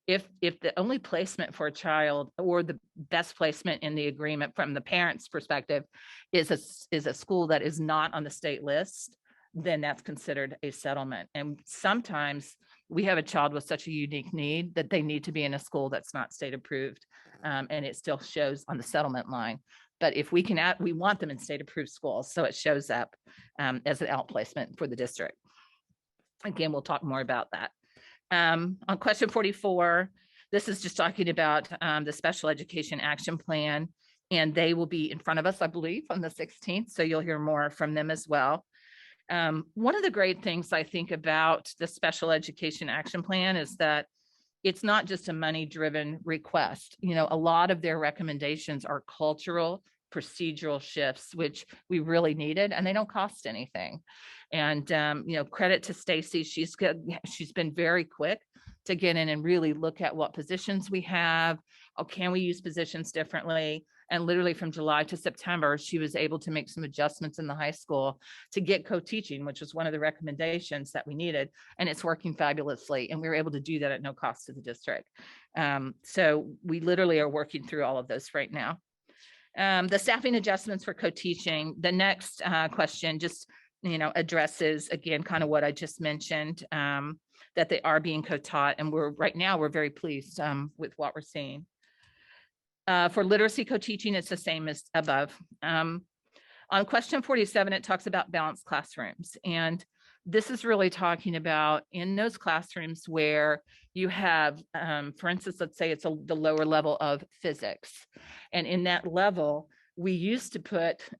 If the only placement for a child or the best placement in the agreement from the parent's perspective is a school that is not on the state list, then that's considered a settlement. And sometimes we have a child with such a unique need that they need to be in a school that's not state approved, and it still shows on the settlement line. But if we can we want them in state approved schools, so it shows up as an outplacement for the district. Again, we'll talk more about that. On question 44, this is just talking about the special education action plan, and they will be in front of us, I believe, on the 16th. So you'll hear more from them as well. One of the great things I think about the special education action plan is that it's not just a money-driven request. A lot of their recommendations are cultural, procedural shifts, which we really needed, and they don't cost anything. And credit to Stacy, she's been very quick to get in and really look at what positions we have. Oh, can we use positions differently? And literally from July to September, she was able to make some adjustments in the high school to get co-teaching, which was one of the recommendations that we needed. And it's working fabulously. And we were able to do that at no cost to the district. So we literally are working through all of those right now. The staffing adjustments for co-teaching, the next question just addresses, again, kind of what I just mentioned, that they are being co-taught. And right now, we're very pleased with what we're seeing. For literacy co-teaching, it's the same as above. On question 47, it talks about balanced classrooms. And this is really talking about in those classrooms where you have, for instance, let's say it's the lower level of physics. And in that level, we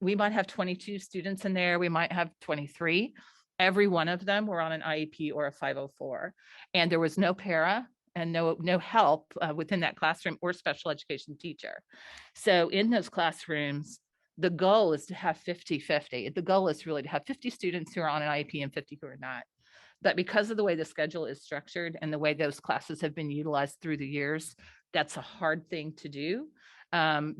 might have 22 students in there. We might have 23. Every one of them were on an IEP or a 504. And there was no para and no help within that classroom or special education teacher. So in those classrooms, the goal is to have 50-50. The goal is really to have 50 students who are on an IEP and 50 who are not. But because of the way the schedule is structured and the way those classes have been utilized through the years, that's a hard thing to do.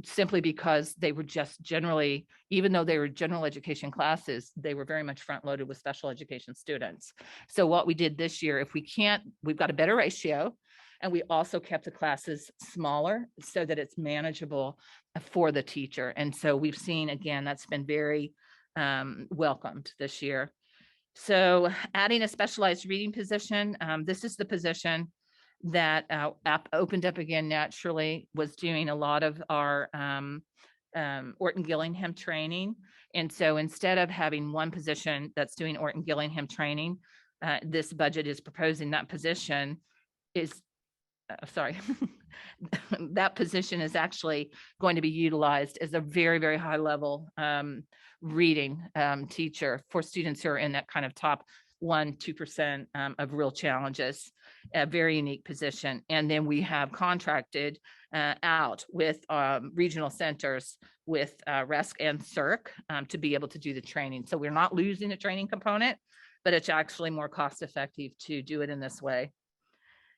Simply because they were just generally, even though they were general education classes, they were very much front loaded with special education students. So what we did this year, we've got a better ratio, and we also kept the classes smaller so that it's manageable for the teacher. And so we've seen, again, that's been very welcomed this year. So adding a specialized reading position, this is the position that opened up again naturally, was doing a lot of our Orton Gillingham training. And so instead of having one position that's doing Orton Gillingham training, this budget is proposing that position is, that position is actually going to be utilized as a very, very high level reading teacher for students who are in that kind of top 1-2% of real challenges, a very unique position. And then we have contracted out with regional centers with RESC and CERC to be able to do the training. So we're not losing the training component, but it's actually more cost effective to do it in this way.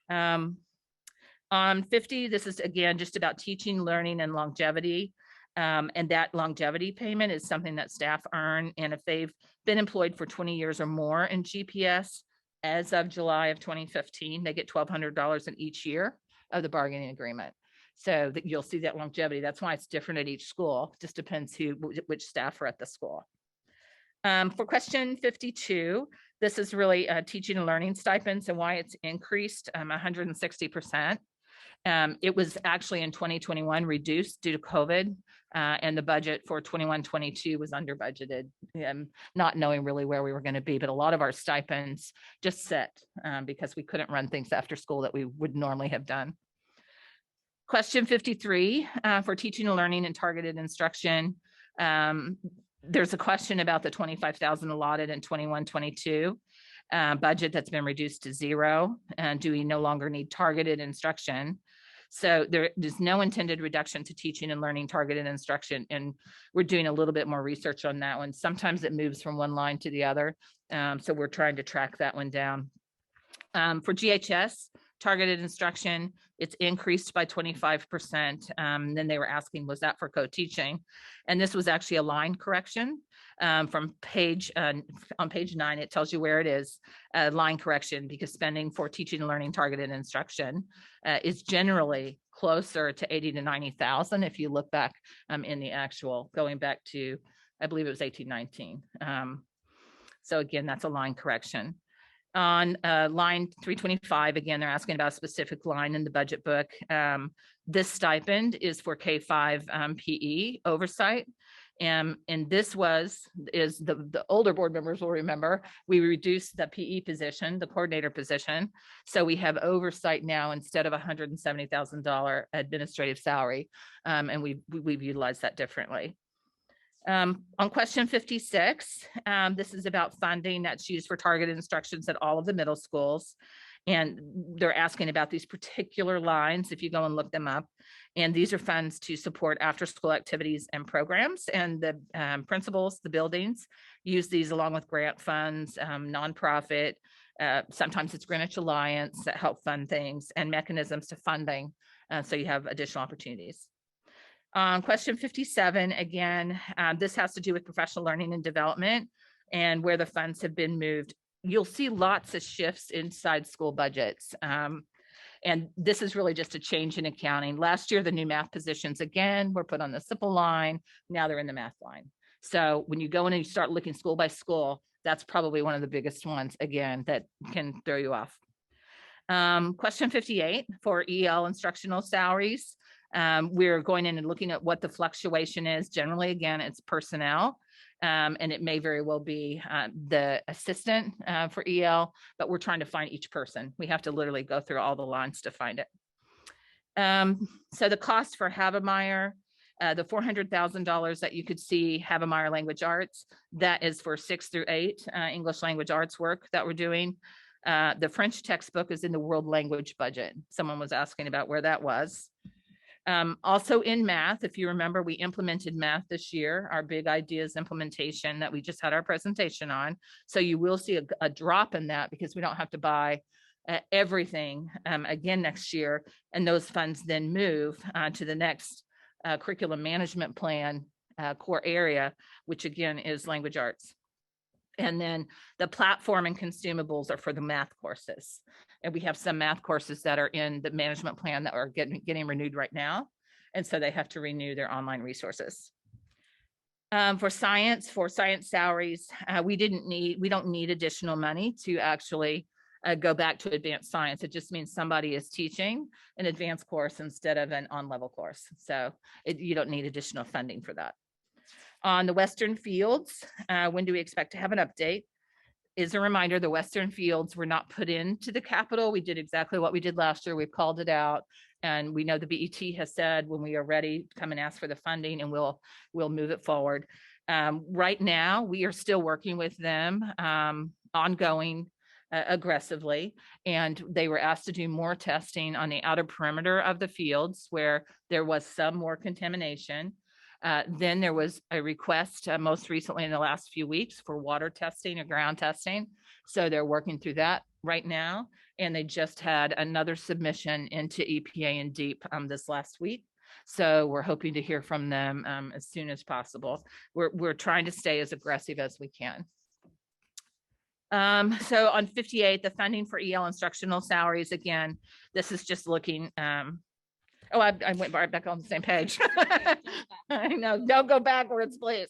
On 50, this is again just about teaching, learning, and longevity. And that longevity payment is something that staff earn. And if they've been employed for 20 years or more in GPS, as of July of 2015, they get $1,200 in each year of the bargaining agreement. So that you'll see that longevity. That's why it's different at each school. It just depends which staff are at the school. For question 52, this is really teaching and learning stipends and why it's increased 160%. It was actually in 2021 reduced due to COVID, and the budget for 21-22 was under budgeted, not knowing really where we were going to be. But a lot of our stipends just set because we couldn't run things after school that we would normally have done. Question 53 for teaching and learning and targeted instruction. There's a question about the 25,000 allotted in 21-22 budget that's been reduced to 0. And do we no longer need targeted instruction? So there's no intended reduction to teaching and learning targeted instruction. And we're doing a little bit more research on that one. Sometimes it moves from one line to the other. So we're trying to track that one down. For GHS, targeted instruction, it's increased by 25%. Then they were asking, was that for co-teaching? And this was actually a line correction from page, on page 9, it tells you where it is, line correction, because spending for teaching and learning targeted instruction is generally closer to 80 to 90,000 if you look back in the actual, going back to, I believe it was 1819. So again, that's a line correction. On line 325, again, they're asking about a specific line in the budget book. This stipend is for K-5 PE oversight. And this is the older board members will remember, we reduced the PE position, the coordinator position. So we have oversight now instead of $170,000 administrative salary. And we've utilized that differently. On question 56, this is about funding that's used for targeted instructions at all of the middle schools. And they're asking about these particular lines, if you go and look them up. And these are funds to support after-school activities and programs. And the principals, the buildings, use these along with grant funds, nonprofit. Sometimes it's Greenwich Alliance that help fund things and mechanisms to funding. So you have additional opportunities. Question 57, again, this has to do with professional learning and development and where the funds have been moved. You'll see lots of shifts inside school budgets. And this is really just a change in accounting. Last year, the new math positions, again, were put on the simple line. Now they're in the math line. So when you go in and you start looking school by school, that's probably one of the biggest ones, again, that can throw you off. Question 58 for EL instructional salaries. We're going in and looking at what the fluctuation is. Generally, again, it's personnel, and it may very well be the assistant for EL, but we're trying to find each person. We have to literally go through all the lines to find it. So the cost for Havemeyer, the $400,000 that you could see Havemeyer Language Arts, that is for 6 through 8 English language arts work that we're doing. The French textbook is in the world language budget. Someone was asking about where that was. Also in math, if you remember, we implemented math this year, our big ideas implementation that we just had our presentation on. So you will see a drop in that because we don't have to buy everything again next year. And those funds then move to the next curriculum management plan core area, which again is language arts. And then the platform and consumables are for the math courses. And we have some math courses that are in the management plan that are getting renewed right now. And so they have to renew their online resources. For science salaries, we don't need additional money to actually go back to advanced science. It just means somebody is teaching an advanced course instead of an on-level course. So you don't need additional funding for that. On the Western Fields, when do we expect to have an update? Is a reminder, the Western Fields were not put into the capital. We did exactly what we did last year. We've called it out. And we know the BET has said when we are ready, come and ask for the funding and we'll move it forward. Right now, we are still working with them ongoing aggressively. And they were asked to do more testing on the outer perimeter of the fields where there was some more contamination. Then there was a request most recently in the last few weeks for water testing or ground testing. So they're working through that right now. And they just had another submission into EPA and DEEP this last week. So we're hoping to hear from them as soon as possible. We're trying to stay as aggressive as we can. So on 58, the funding for EL instructional salaries, again, this is just looking I went right back on the same page. I know, don't go backwards, please.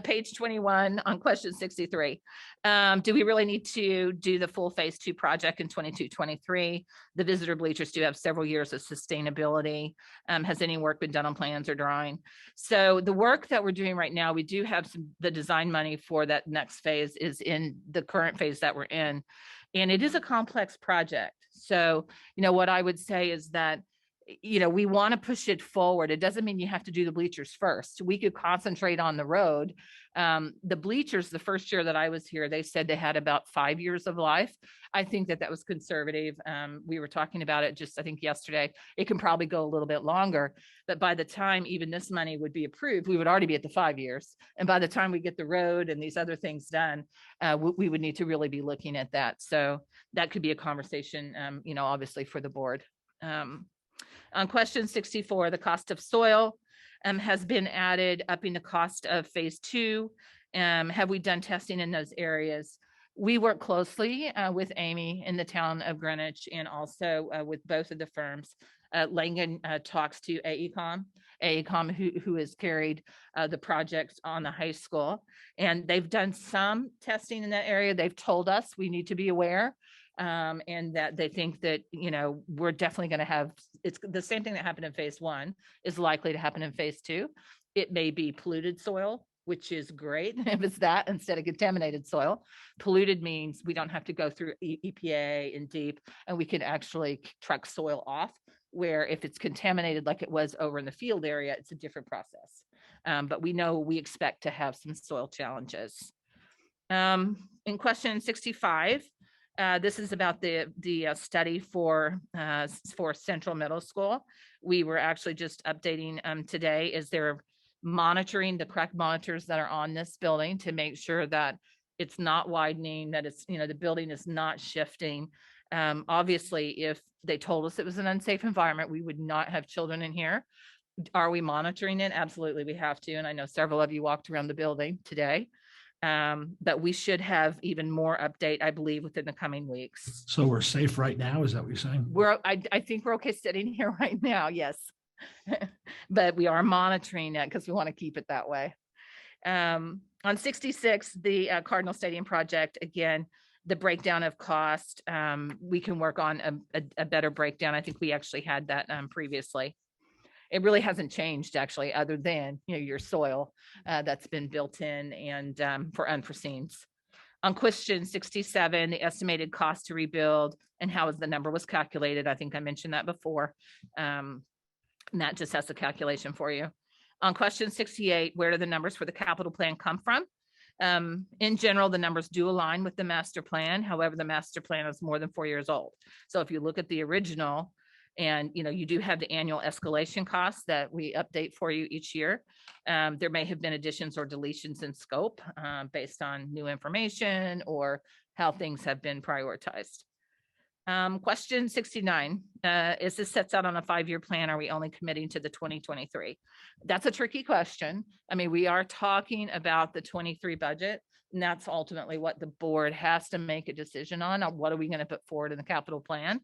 Page 21 on question 63. Do we really need to do the full phase 2 project in 22-23? The visitor bleachers do have several years of sustainability. Has any work been done on plans or drawing? So the work that we're doing right now, we do have the design money for that next phase is in the current phase that we're in. And it is a complex project. So, what I would say is that we want to push it forward. It doesn't mean you have to do the bleachers first. We could concentrate on the road. The bleachers, the first year that I was here, they said they had about 5 years of life. I think that was conservative. We were talking about it just, I think yesterday, it can probably go a little bit longer, but by the time even this money would be approved, we would already be at the 5 years. And by the time we get the road and these other things done, we would need to really be looking at that. So that could be a conversation, obviously for the board. On question 64, the cost of soil has been added, upping the cost of phase 2. Have we done testing in those areas? We work closely with Amy in the town of Greenwich and also with both of the firms. Langen talks to AECOM, who has carried the projects on the high school. And they've done some testing in that area. They've told us we need to be aware. And that they think that, we're definitely going to have, it's the same thing that happened in phase 1 is likely to happen in phase 2. It may be polluted soil, which is great if it's that instead of contaminated soil. Polluted means we don't have to go through EPA and DEEP, and we can actually truck soil off, where if it's contaminated like it was over in the field area, it's a different process. But we expect to have some soil challenges. In question 65, this is about the study for Central Middle School. We were actually just updating today. Is there monitoring the correct monitors that are on this building to make sure that it's not widening, that it's, the building is not shifting. Obviously, if they told us it was an unsafe environment, we would not have children in here. Are we monitoring it? Absolutely, we have to. And I know several of you walked around the building today. But we should have even more update, I believe, within the coming weeks. So we're safe right now? Is that what you're saying? I think we're okay sitting here right now, yes. But we are monitoring it because we want to keep it that way. On 66, the Cardinal Stadium project, again, the breakdown of cost, we can work on a better breakdown. I think we actually had that previously. It really hasn't changed actually, other than, your soil that's been built in and for unforeseens. On question 67, the estimated cost to rebuild and how the number was calculated. I think I mentioned that before. And that just has a calculation for you. On question 68, where do the numbers for the capital plan come from? In general, the numbers do align with the master plan. However, the master plan is more than 4 years old. So if you look at the original, and you do have the annual escalation costs that we update for you each year. There may have been additions or deletions in scope based on new information or how things have been prioritized. Question 69, is this sets out on a 5-year plan? Are we only committing to the 2023? That's a tricky question. I mean, we are talking about the 23 budget, and that's ultimately what the board has to make a decision on what are we going to put forward in the capital plan.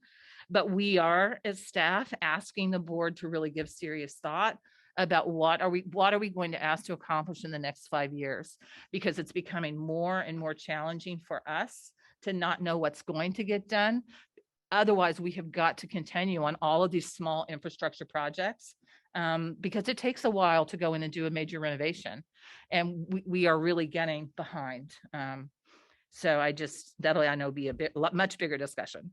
But we are, as staff, asking the board to really give serious thought about what are we going to ask to accomplish in the next 5 years, because it's becoming more and more challenging for us to not know what's going to get done. Otherwise, we have got to continue on all of these small infrastructure projects because it takes a while to go in and do a major renovation, and we are really getting behind. So that'll, I know, be a much bigger discussion.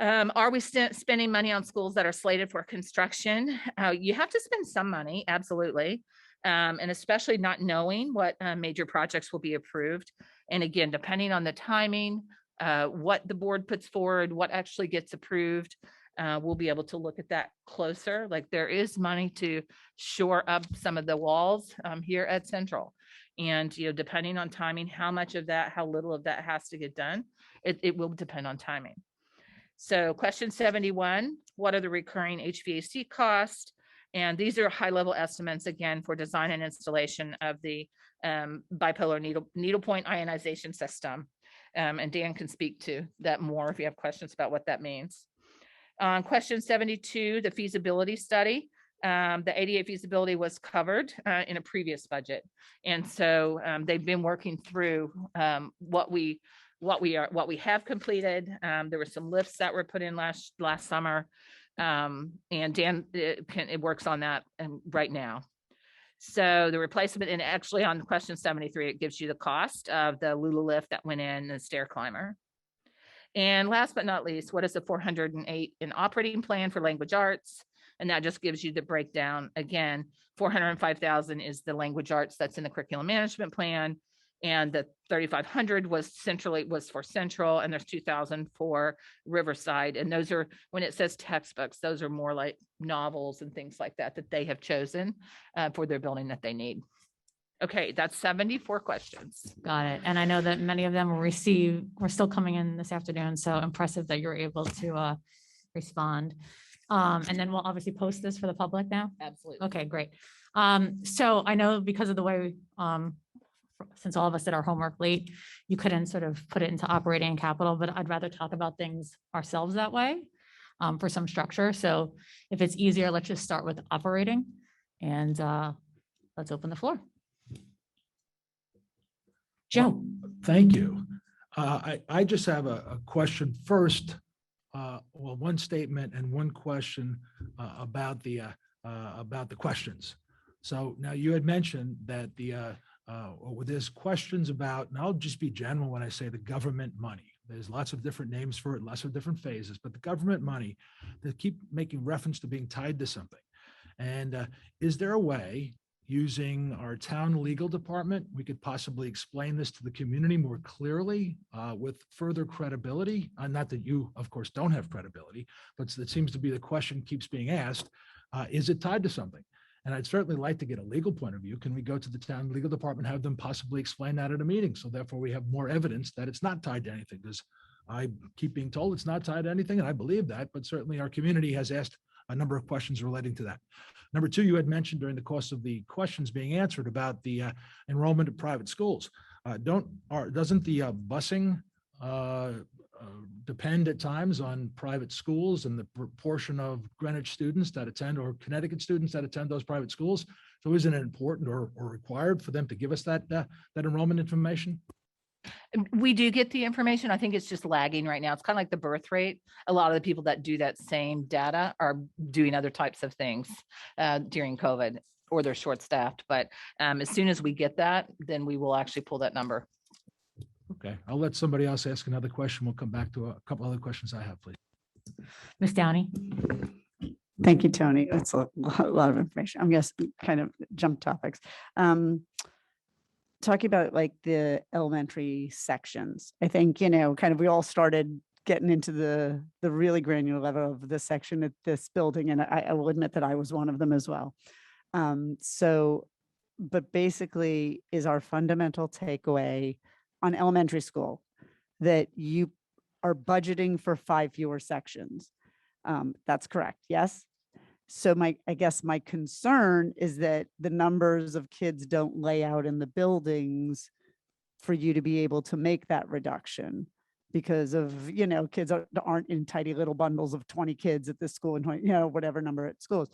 Are we spending money on schools that are slated for construction? You have to spend some money, absolutely. And especially not knowing what major projects will be approved. And again, depending on the timing, what the board puts forward, what actually gets approved, we'll be able to look at that closer. Like there is money to shore up some of the walls here at Central. And, depending on timing, how much of that, how little of that has to get done, it will depend on timing. So question 71, what are the recurring HVAC costs? And these are high-level estimates, again, for design and installation of the bipolar needlepoint ionization system. And Dan can speak to that more if you have questions about what that means. On question 72, the feasibility study. The ADA feasibility was covered in a previous budget. And so they've been working through what we have completed. There were some lifts that were put in last summer. And Dan it works on that right now. So the replacement, and actually on question 73, it gives you the cost of the Lula lift that went in, the stair climber. And last but not least, what is the 408 in operating plan for language arts? And that just gives you the breakdown. Again, 405,000 is the language arts that's in the curriculum management plan. And the 3,500 was for Central, and there's 2,000 for Riverside. And those are, when it says textbooks, those are more like novels and things like that they have chosen for their building that they need. Okay, that's 74 questions. Got it. And I know that many of them we're still coming in this afternoon. So impressive that you're able to respond. And then we'll obviously post this for the public now. Absolutely. Okay, great. So I know because of the way, since all of us did our homework late, you couldn't sort of put it into operating and capital, but I'd rather talk about things ourselves that way for some structure. So if it's easier, let's just start with operating and let's open the floor. Joe. Thank you. I just have a question first. Well, one statement and one question about the questions. So now you had mentioned that there's questions about, and I'll just be general when I say the government money. There's lots of different names for it, lots of different phases, but the government money, they keep making reference to being tied to something. And is there a way, using our town legal department, we could possibly explain this to the community more clearly with further credibility? Not that you, of course, don't have credibility, but it seems to be the question keeps being asked, is it tied to something? And I'd certainly like to get a legal point of view. Can we go to the town legal department, have them possibly explain that at a meeting? So therefore we have more evidence that it's not tied to anything, because I keep being told it's not tied to anything, and I believe that, but certainly our community has asked a number of questions relating to that. Number two, you had mentioned during the course of the questions being answered about the enrollment of private schools. Doesn't the busing depend at times on private schools and the proportion of Greenwich students that attend, or Connecticut students that attend those private schools? So isn't it important or required for them to give us that enrollment information? We do get the information. I think it's just lagging right now. It's kind of like the birth rate. A lot of the people that do that same data are doing other types of things during COVID, or they're short-staffed. But as soon as we get that, then we will actually pull that number. Okay, I'll let somebody else ask another question. We'll come back to a couple other questions I have, please. Ms. Downey. Thank you, Tony. That's a lot of information. I'm going to kind of jump topics. Talking about like the elementary sections, I think, kind of we all started getting into the really granular level of this section at this building. And I will admit that I was one of them as well. But basically is our fundamental takeaway on elementary school that you are budgeting for 5 fewer sections. That's correct. Yes. So I guess my concern is that the numbers of kids don't lay out in the buildings for you to be able to make that reduction because of, kids aren't in tidy little bundles of 20 kids at this school and, whatever number at schools.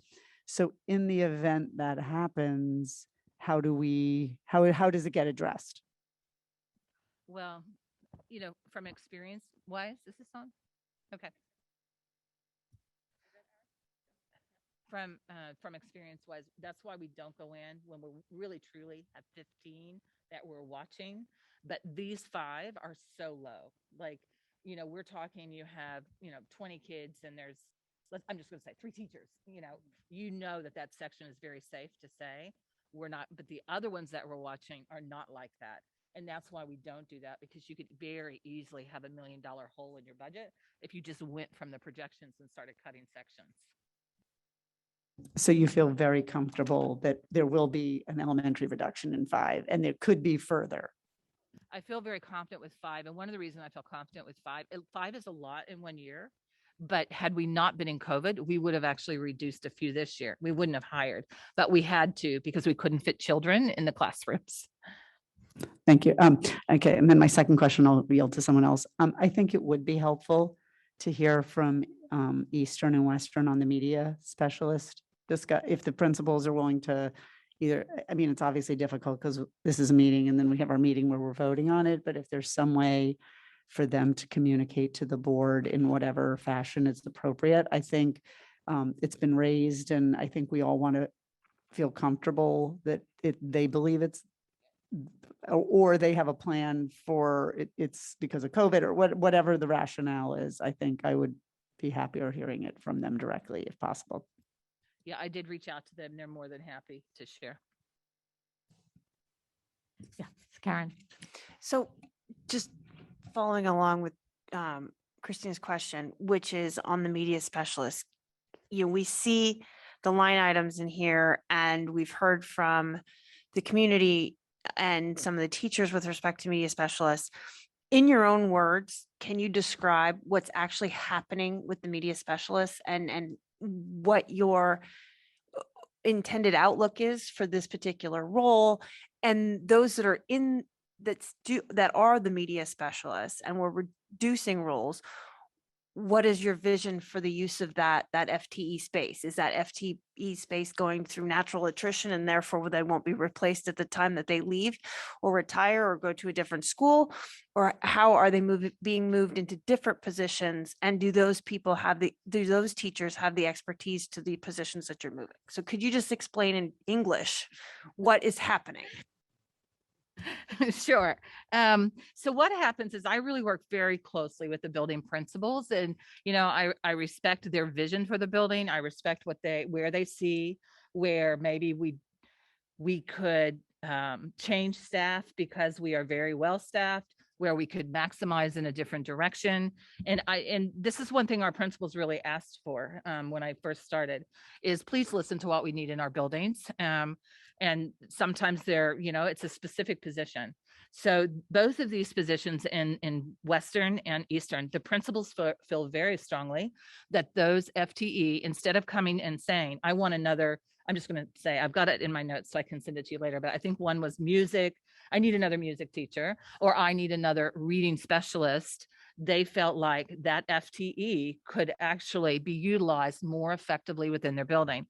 So in the event that happens, how does it get addressed? Well, from experience wise, is this on? Okay. From experience wise, that's why we don't go in when we really truly have 15 that we're watching. But these 5 are so low. Like, we're talking, you have, 20 kids and there's, I'm just going to say 3 teachers, that section is very safe to say. We're not, but the other ones that we're watching are not like that. And that's why we don't do that, because you could very easily have $1 million hole in your budget if you just went from the projections and started cutting sections. So you feel very comfortable that there will be an elementary reduction in 5 and there could be further? I feel very confident with 5. And one of the reasons I feel confident with 5 is a lot in 1 year. But had we not been in COVID, we would have actually reduced a few this year. We wouldn't have hired, but we had to because we couldn't fit children in the classrooms. Thank you. Okay. And then my second question, I'll yield to someone else. I think it would be helpful to hear from Eastern and Western on the media specialist discuss, if the principals are willing to either, I mean, it's obviously difficult because this is a meeting and then we have our meeting where we're voting on it, but if there's some way for them to communicate to the board in whatever fashion is appropriate, I think it's been raised and I think we all want to feel comfortable that they believe it's, or they have a plan for it's because of COVID or whatever the rationale is. I think I would be happier hearing it from them directly if possible. Yeah, I did reach out to them. They're more than happy to share. Yeah, Karen. So just following along with Christina's question, which is on the media specialist, we see the line items in here and we've heard from the community and some of the teachers with respect to media specialists. In your own words, can you describe what's actually happening with the media specialists and what your intended outlook is for this particular role, and those that are in that are the media specialists and we're reducing roles? What is your vision for the use of that FTE space? Is that FTE space going through natural attrition and therefore they won't be replaced at the time that they leave or retire or go to a different school? Or how are they being moved into different positions? And do those teachers have the expertise to the positions that you're moving? So could you just explain in English what is happening? Sure. So what happens is I really work very closely with the building principals, and I respect their vision for the building. I respect where they see where maybe we could change staff because we are very well staffed, where we could maximize in a different direction. And this is one thing our principals really asked for when I first started, is please listen to what we need in our buildings. And sometimes it's a specific position. So both of these positions in Western and Eastern, the principals feel very strongly that those FTE, instead of coming and saying, I want another, I'm just going to say, I've got it in my notes so I can send it to you later, but I think one was music. I need another music teacher, or I need another reading specialist. They felt like that FTE could actually be utilized more effectively within their building.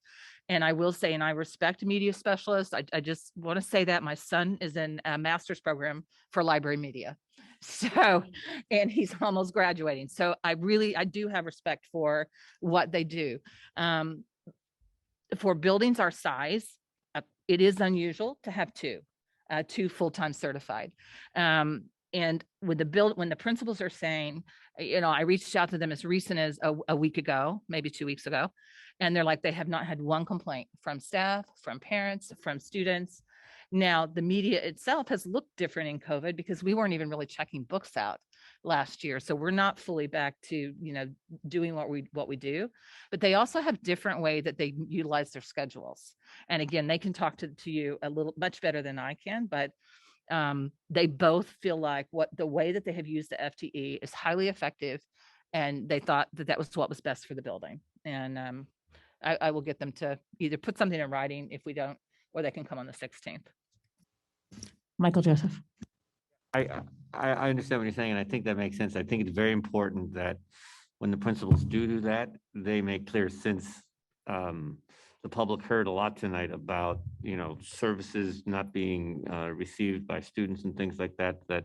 And I will say, and I respect media specialists. I just want to say that my son is in a master's program for library media. So, and he's almost graduating. So I do have respect for what they do. For buildings our size, it is unusual to have two full-time certified. And when the principals are saying, I reached out to them as recent as a week ago, maybe 2 weeks ago, and they're like, they have not had one complaint from staff, from parents, from students. Now, the media itself has looked different in COVID because we weren't even really checking books out last year. So we're not fully back to, doing what we do, but they also have different way that they utilize their schedules. And again, they can talk to you a little much better than I can, but they both feel like the way that they have used the FTE is highly effective, and they thought that was what was best for the building. And I will get them to either put something in writing if we don't, or they can come on the 16th. Michael Joseph. I understand what you're saying, and I think that makes sense. I think it's very important that when the principals do that, they make clear, since the public heard a lot tonight about, services not being received by students and things like that, that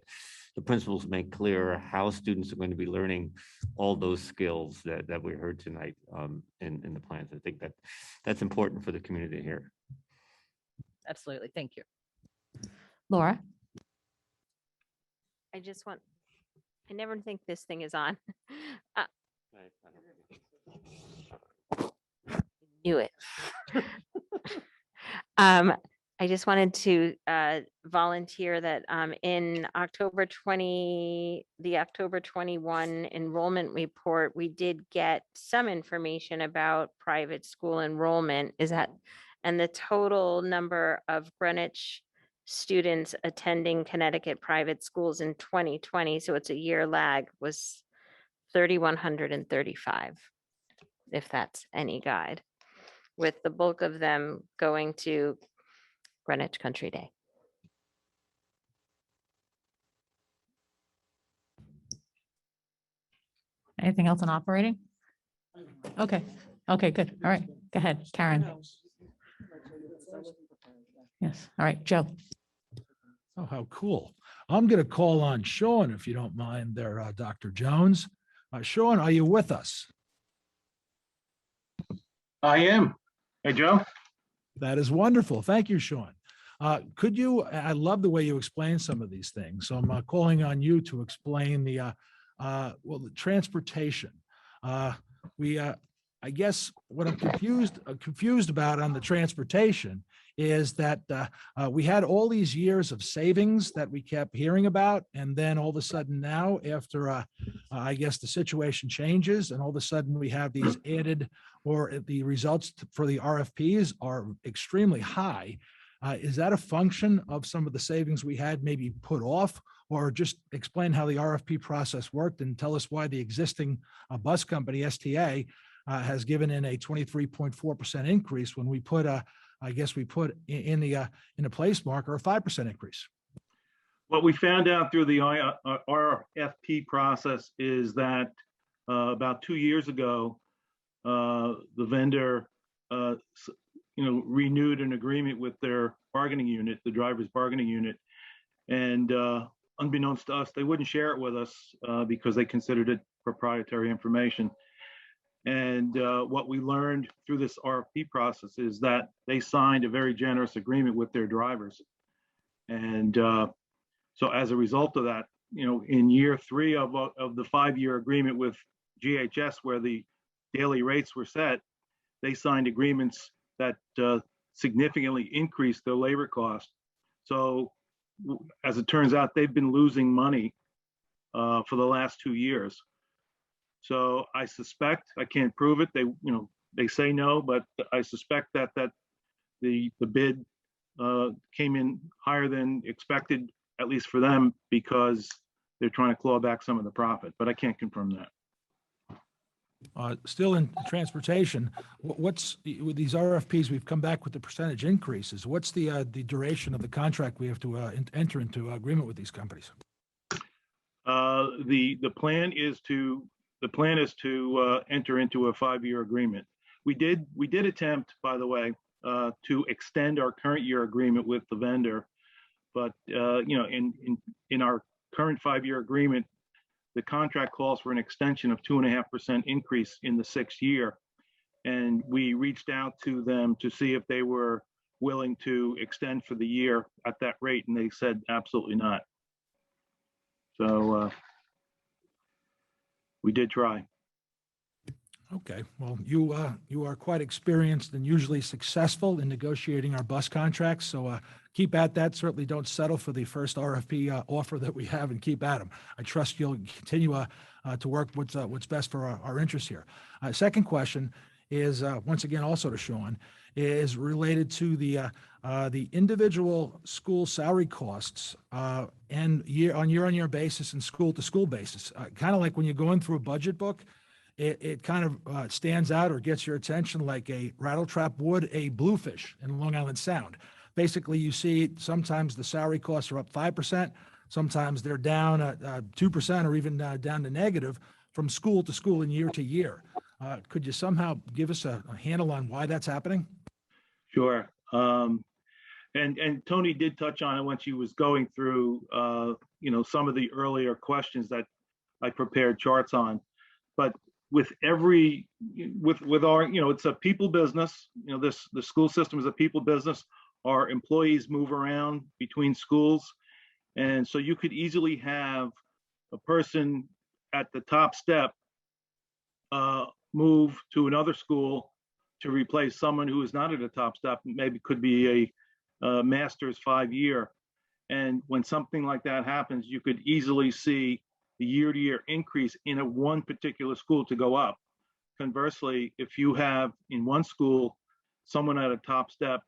the principals make clear how students are going to be learning all those skills that we heard tonight in the plans. I think that's important for the community here. Absolutely. Thank you. Laura. I never think this thing is on. Knew it. I just wanted to volunteer that in the October 21 enrollment report, we did get some information about private school enrollment. And the total number of Greenwich students attending Connecticut private schools in 2020, so it's a year lag, was 3,135, if that's any guide, with the bulk of them going to Greenwich Country Day. Anything else on operating? Okay. Okay, good. All right. Go ahead, Karen. Yes, all right, Joe. Oh, how cool. I'm going to call on Sean, if you don't mind there, Dr. Jones. Sean, are you with us? I am. Hey, Joe. That is wonderful. Thank you, Sean. I love the way you explain some of these things. So I'm calling on you to explain the transportation. I guess what I'm confused about on the transportation is that we had all these years of savings that we kept hearing about. And then all of a sudden now, after I guess the situation changes and all of a sudden we have these added, or the results for the RFPs are extremely high. Is that a function of some of the savings we had maybe put off? Or just explain how the RFP process worked and tell us why the existing bus company, STA, has given in a 23.4% increase when we put I guess we put in a place marker a 5% increase. What we found out through the RFP process is that about 2 years ago, the vendor, renewed an agreement with their bargaining unit, the driver's bargaining unit, and unbeknownst to us, they wouldn't share it with us because they considered it proprietary information. And what we learned through this RFP process is that they signed a very generous agreement with their drivers. And so as a result of that, in year 3 of the 5-year agreement with GHS, where the daily rates were set, they signed agreements that significantly increased their labor cost. So as it turns out, they've been losing money for the last 2 years. So I suspect, I can't prove it, they say no, but I suspect that the bid came in higher than expected, at least for them, because they're trying to claw back some of the profit, but I can't confirm that. Still in transportation, what's with these RFPs, we've come back with the percentage increases. What's the duration of the contract we have to enter into agreement with these companies? The plan is to enter into a 5-year agreement. We did attempt, by the way, to extend our current year agreement with the vendor, but in our current 5-year agreement, the contract calls for an extension of 2.5% increase in the 6th year, and we reached out to them to see if they were willing to extend for the year at that rate, and they said absolutely not. So we did try. Okay, well, you are quite experienced and usually successful in negotiating our bus contracts, so keep at that. Certainly don't settle for the first RFP offer that we have, and keep at them. I trust you'll continue to work what's best for our interests here. Second question is, once again, also to Sean, is related to the individual school salary costs and year-on-year basis and school-to-school basis. Kind of like when you're going through a budget book, it kind of stands out or gets your attention like a rattletrap would a bluefish in Long Island Sound. Basically, you see sometimes the salary costs are up 5%, sometimes they're down 2% or even down to negative from school to school and year to year. Could you somehow give us a handle on why that's happening? Sure. And Tony did touch on it when she was going through, some of the earlier questions that I prepared charts on. But with our, it's a people business. The school system is a people business. Our employees move around between schools, and so you could easily have a person at the top step move to another school to replace someone who is not at the top step. Maybe could be a master's 5-year, and when something like that happens, you could easily see the year-to-year increase in one particular school to go up. Conversely, if you have in one school someone at a top step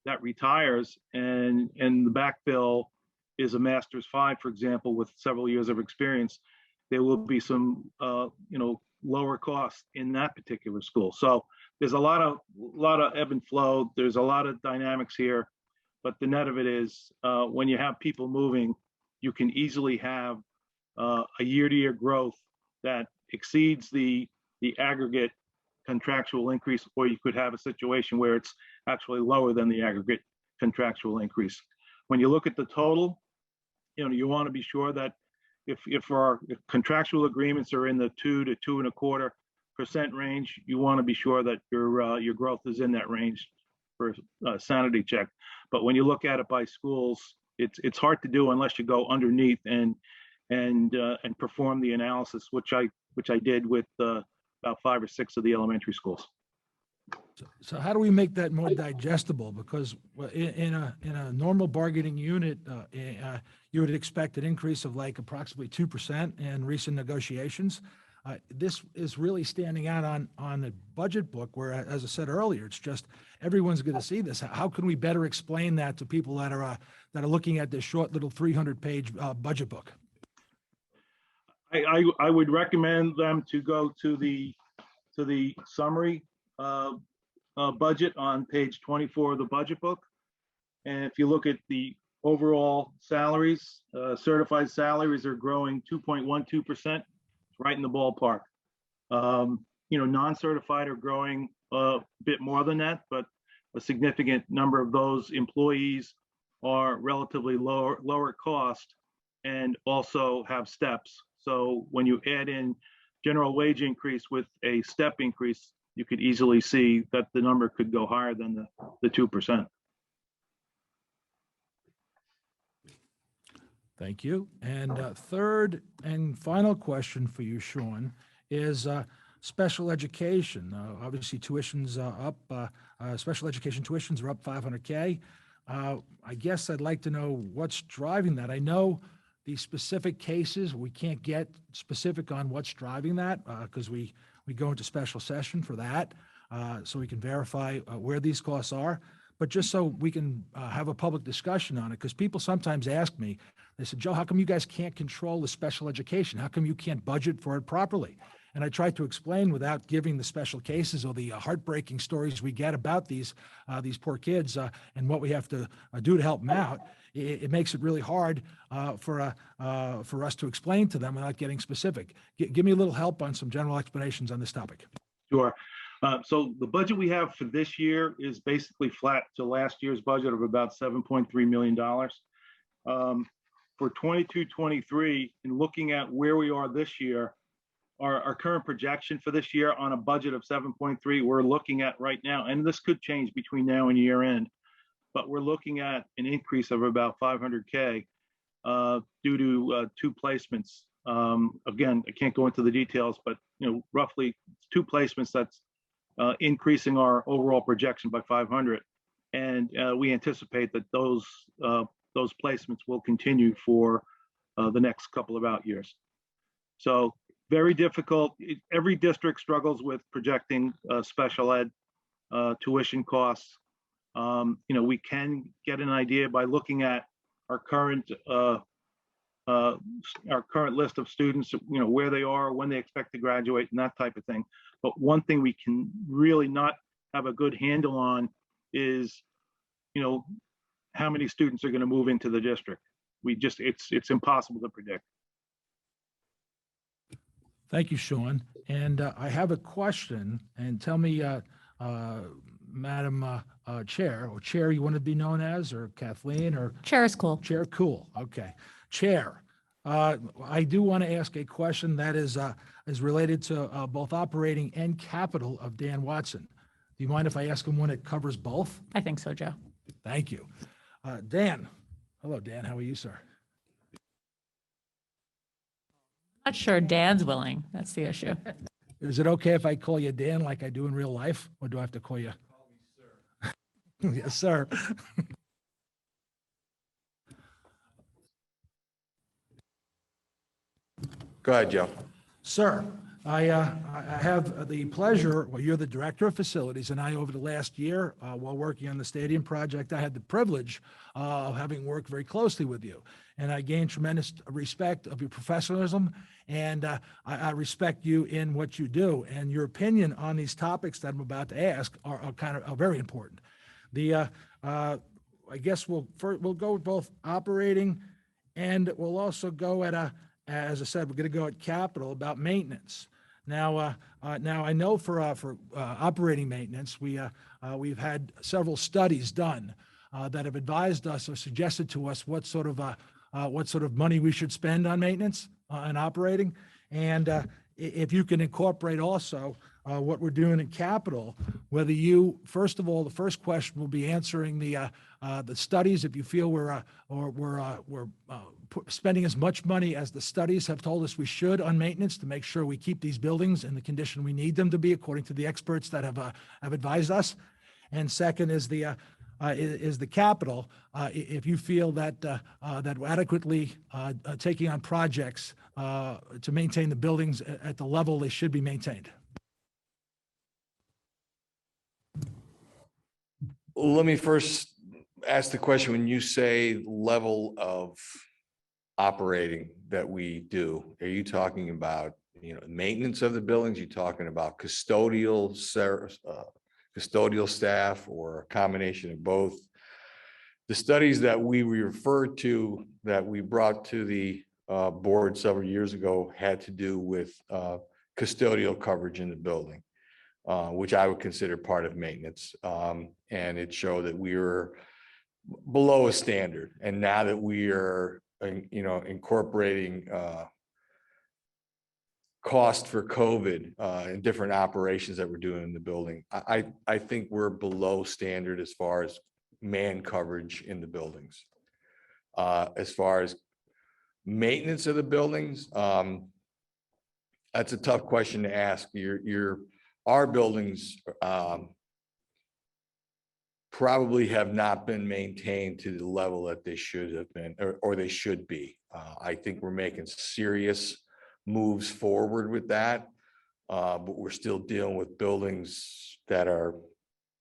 that retires and the backfill is a master's 5, for example, with several years of experience, there will be some lower costs in that particular school. So there's a lot of ebb and flow. There's a lot of dynamics here, but the net of it is when you have people moving, you can easily have a year-to-year growth that exceeds the aggregate contractual increase, or you could have a situation where it's actually lower than the aggregate contractual increase. When you look at the total, you want to be sure that if our contractual agreements are in the 2 to 2.25% range, you want to be sure that your growth is in that range for a sanity check. But when you look at it by schools, it's hard to do unless you go underneath and perform the analysis, which I did with about 5 or 6 of the elementary schools. So how do we make that more digestible? Because in a normal bargaining unit, you would expect an increase of like approximately 2% in recent negotiations. This is really standing out on the budget book where, as I said earlier, it's just everyone's going to see this. How can we better explain that to people that are looking at this short little 300-page budget book? I would recommend them to go to the summary budget on page 24 of the budget book. And if you look at the overall salaries, certified salaries are growing 2.12%, right in the ballpark. Non-certified are growing a bit more than that, but a significant number of those employees are relatively lower cost and also have steps. So when you add in general wage increase with a step increase, you could easily see that the number could go higher than the 2%. Thank you. And third and final question for you, Sean, is special education. Obviously, tuition's up. Special education tuitions are up $500K. I guess I'd like to know what's driving that. I know the specific cases, we can't get specific on what's driving that because we go into special session for that, so we can verify where these costs are. But just so we can have a public discussion on it, because people sometimes ask me, they said, Joe, how come you guys can't control the special education? How come you can't budget for it properly? And I tried to explain without giving the special cases or the heartbreaking stories we get about these poor kids and what we have to do to help them out. It makes it really hard for us to explain to them without getting specific. Give me a little help on some general explanations on this topic. Sure. So the budget we have for this year is basically flat to last year's budget of about $7.3 million. For 22-23, in looking at where we are this year, our current projection for this year on a budget of 7.3, we're looking at right now, and this could change between now and year end, but we're looking at an increase of about $500K due to 2 placements. Again, I can't go into the details, but roughly 2 placements that's increasing our overall projection by 500, and we anticipate that those placements will continue for the next couple of out years. So very difficult. Every district struggles with projecting special ed tuition costs. We can get an idea by looking at our current list of students, where they are, when they expect to graduate, and that type of thing. But one thing we can really not have a good handle on is, how many students are going to move into the district. It's impossible to predict. Thank you, Sean. And I have a question, and tell me, Madam Chair, or Chair you want to be known as, or Kathleen, or? Chair is cool. Chair, cool. Okay. Chair, I do want to ask a question that is related to both operating and capital of Dan Watson. Do you mind if I ask him when it covers both? I think so, Joe. Thank you. Dan. Hello, Dan. How are you, sir? Not sure Dan's willing. That's the issue. Is it okay if I call you Dan like I do in real life, or do I have to call you? Call me sir. Yes, sir. Go ahead, Joe. Sir, I have the pleasure, well, you're the Director of Facilities, and I, over the last year, while working on the stadium project, I had the privilege of having worked very closely with you. And I gained tremendous respect of your professionalism, and I respect you in what you do. And your opinion on these topics that I'm about to ask are very important. I guess we'll go with both operating, and we'll also go at as I said, we're going to go at capital about maintenance. Now I know for operating maintenance, we've had several studies done that have advised us or suggested to us what sort of money we should spend on maintenance and operating. And if you can incorporate also what we're doing in capital, whether you, first of all, the first question will be answering the studies. If you feel we're spending as much money as the studies have told us we should on maintenance to make sure we keep these buildings in the condition we need them to be, according to the experts that have advised us. And second is the capital. If you feel that that we're adequately taking on projects to maintain the buildings at the level they should be maintained. Let me first ask the question, when you say level of operating that we do, are you talking about, maintenance of the buildings? You talking about custodial staff, or a combination of both? The studies that we referred to, that we brought to the board several years ago, had to do with custodial coverage in the building, which I would consider part of maintenance. And it showed that we were below a standard. And now that we are, incorporating cost for COVID and different operations that we're doing in the building, I think we're below standard as far as man coverage in the buildings. As far as maintenance of the buildings, that's a tough question to ask. Our buildings probably have not been maintained to the level that they should have been, or they should be. I think we're making serious moves forward with that, but we're still dealing with buildings that are,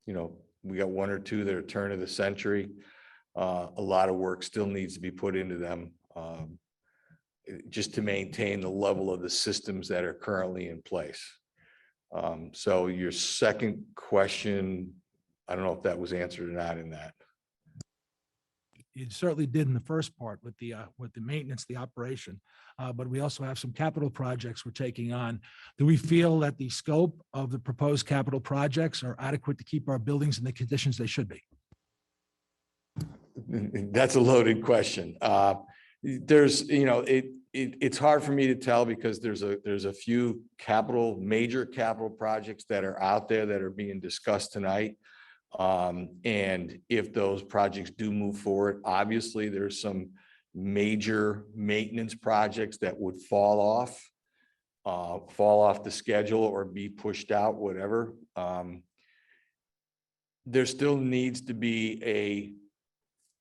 we got one or two that are turn of the century. A lot of work still needs to be put into them, just to maintain the level of the systems that are currently in place. So your second question, I don't know if that was answered or not in that. You certainly did in the first part with the maintenance, the operation, but we also have some capital projects we're taking on. Do we feel that the scope of the proposed capital projects are adequate to keep our buildings in the conditions they should be? That's a loaded question. There's, it's hard for me to tell, because there's a few major capital projects that are out there that are being discussed tonight. And if those projects do move forward, obviously there's some major maintenance projects that would fall off the schedule or be pushed out, whatever. There still needs to be a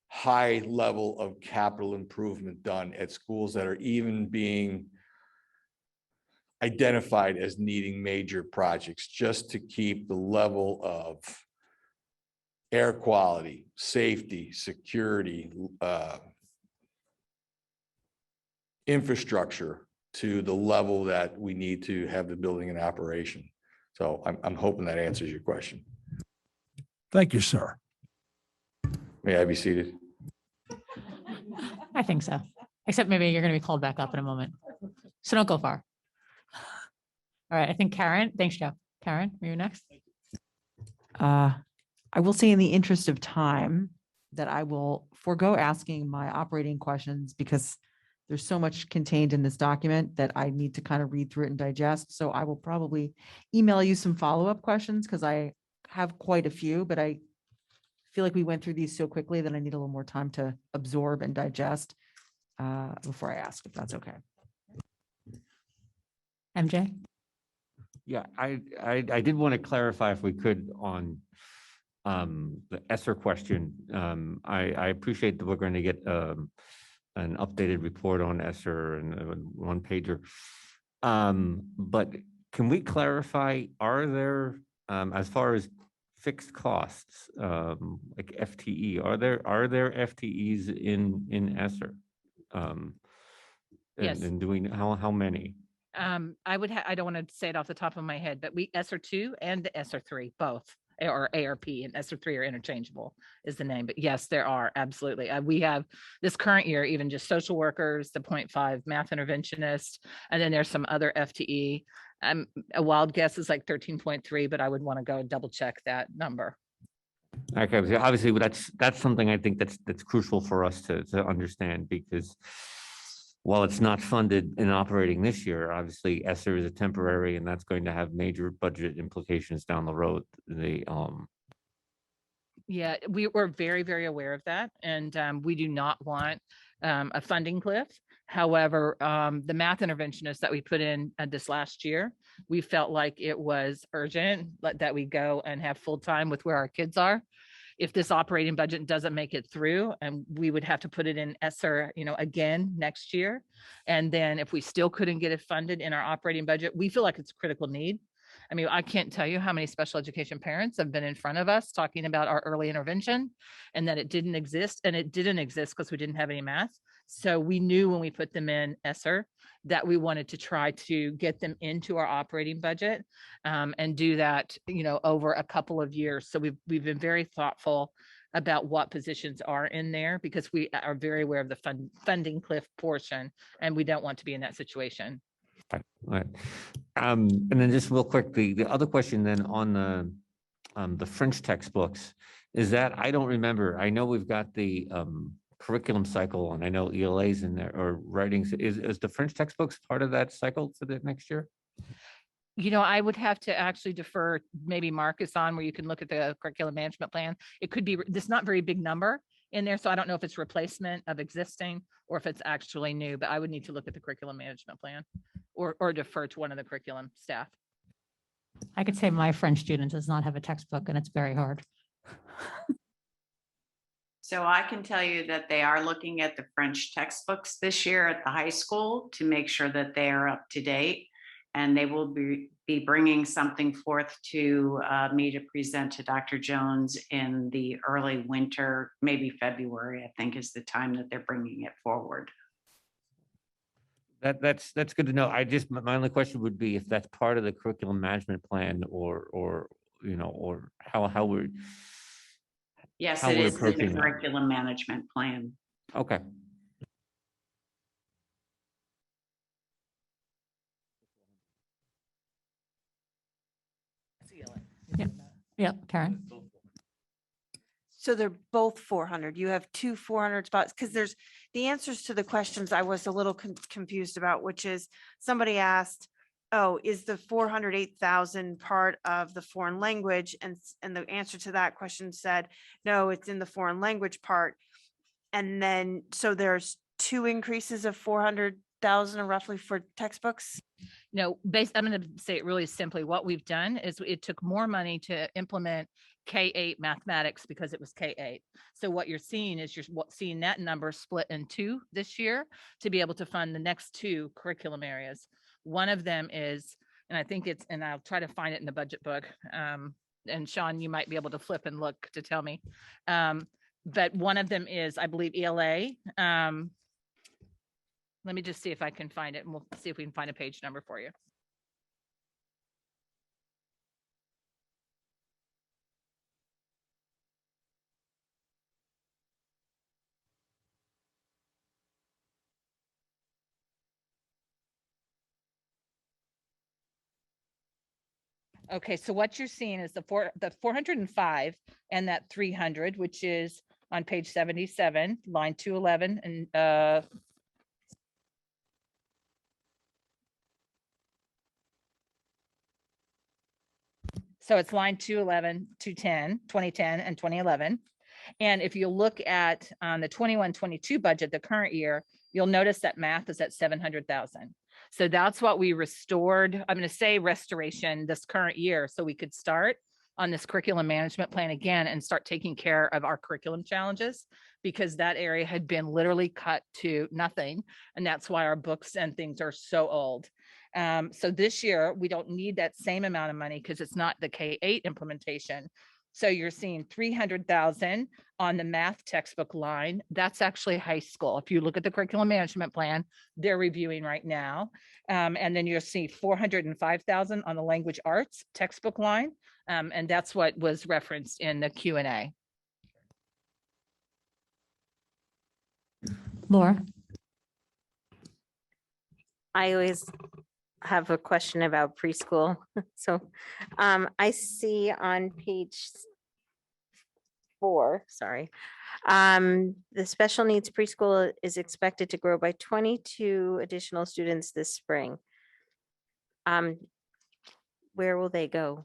high level of capital improvement done at schools that are even being identified as needing major projects, just to keep the level of air quality, safety, security, infrastructure to the level that we need to have the building in operation. So I'm hoping that answers your question. Thank you, sir. May I be seated? I think so, except maybe you're going to be called back up in a moment. So don't go far. All right, I think Karen, thanks, Joe. Karen, are you next? I will say, in the interest of time, that I will forego asking my operating questions, because there's so much contained in this document that I need to kind of read through it and digest. So I will probably email you some follow-up questions, because I have quite a few, but I feel like we went through these so quickly that I need a little more time to absorb and digest before I ask, if that's okay. MJ? Yeah, I did want to clarify, if we could, on the ESSER question. I appreciate that we're going to get an updated report on ESSER and a one pager. But can we clarify, are there, as far as fixed costs, like FTE, are there FTEs in ESSER? Yes. And doing how many? I don't want to say it off the top of my head, but ESSER 2 and ESSER 3, both. or ARP, and ESER 3 are interchangeable is the name. But yes, there are absolutely. We have this current year, even just social workers, the 0.5 math interventionist, and then there's some other FTE. A wild guess is like 13.3, but I would want to go double check that number. Okay, so obviously, that's something I think that's crucial for us to understand, because while it's not funded in operating this year, obviously ESSER is a temporary, and that's going to have major budget implications down the road. Yeah, we're very, very aware of that. And we do not want a funding cliff. However, the math interventionist that we put in this last year, we felt like it was urgent that we go and have full time with where our kids are. If this operating budget doesn't make it through, and we would have to put it in ESSER, again next year. And then if we still couldn't get it funded in our operating budget, we feel like it's a critical need. I mean, I can't tell you how many special education parents have been in front of us talking about our early intervention and that it didn't exist. And it didn't exist because we didn't have any math. So we knew when we put them in ESSER that we wanted to try to get them into our operating budget and do that, over a couple of years. So we've been very thoughtful about what positions are in there, because we are very aware of the funding cliff portion, and we don't want to be in that situation. Right. And then just real quick, the other question then on the French textbooks is that I don't remember. I know we've got the curriculum cycle, and I know ELA's in there, or writings. Is the French textbooks part of that cycle for the next year? I would have to actually defer maybe Marcus on where you can look at the curriculum management plan. It could be this not very big number in there. So I don't know if it's replacement of existing or if it's actually new, but I would need to look at the curriculum management plan or defer to one of the curriculum staff. I could say my French student does not have a textbook, and it's very hard. So I can tell you that they are looking at the French textbooks this year at the high school to make sure that they are up to date. And they will be bringing something forth to me to present to Dr. Jones in the early winter, maybe February, I think is the time that they're bringing it forward. That's good to know. My only question would be if that's part of the curriculum management plan, or how we're. Yes, how it we're is in the approaching that. curriculum management plan. Okay. Yeah, Karen. So they're both 400. You have two 400 spots, because there's the answers to the questions I was a little confused about, which is somebody asked, oh, is the 408,000 part of the foreign language? And the answer to that question said, no, it's in the foreign language part. And then, so there's two increases of 400,000 roughly for textbooks. I'm going to say it really simply. What we've done is it took more money to implement K-8 mathematics because it was K-8. So what you're seeing is you're seeing that number split in two this year to be able to fund the next two curriculum areas. One of them is, and I think it's, and I'll try to find it in the budget book. And Sean, you might be able to flip and look to tell me. But one of them is, I believe, ELA. Let me just see if I can find it, and we'll see if we can find a page number for you. Okay, so what you're seeing is the 405 and that 300, which is on page 77, line 211, and so it's line 211, 210, 2010, and 2011. And if you look at the 21-22 budget, the current year, you'll notice that math is at 700,000. So that's what we restored. I'm going to say restoration this current year, so we could start on this curriculum management plan again and start taking care of our curriculum challenges, because that area had been literally cut to nothing. And that's why our books and things are so old. So this year, we don't need that same amount of money because it's not the K-8 implementation. So you're seeing 300,000 on the math textbook line. That's actually high school. If you look at the curriculum management plan, they're reviewing right now. And then you'll see 405,000 on the language arts textbook line. And that's what was referenced in the Q&A. Laura? I always have a question about preschool. So I see on page 4, sorry, the special needs preschool is expected to grow by 22 additional students this spring. Where will they go?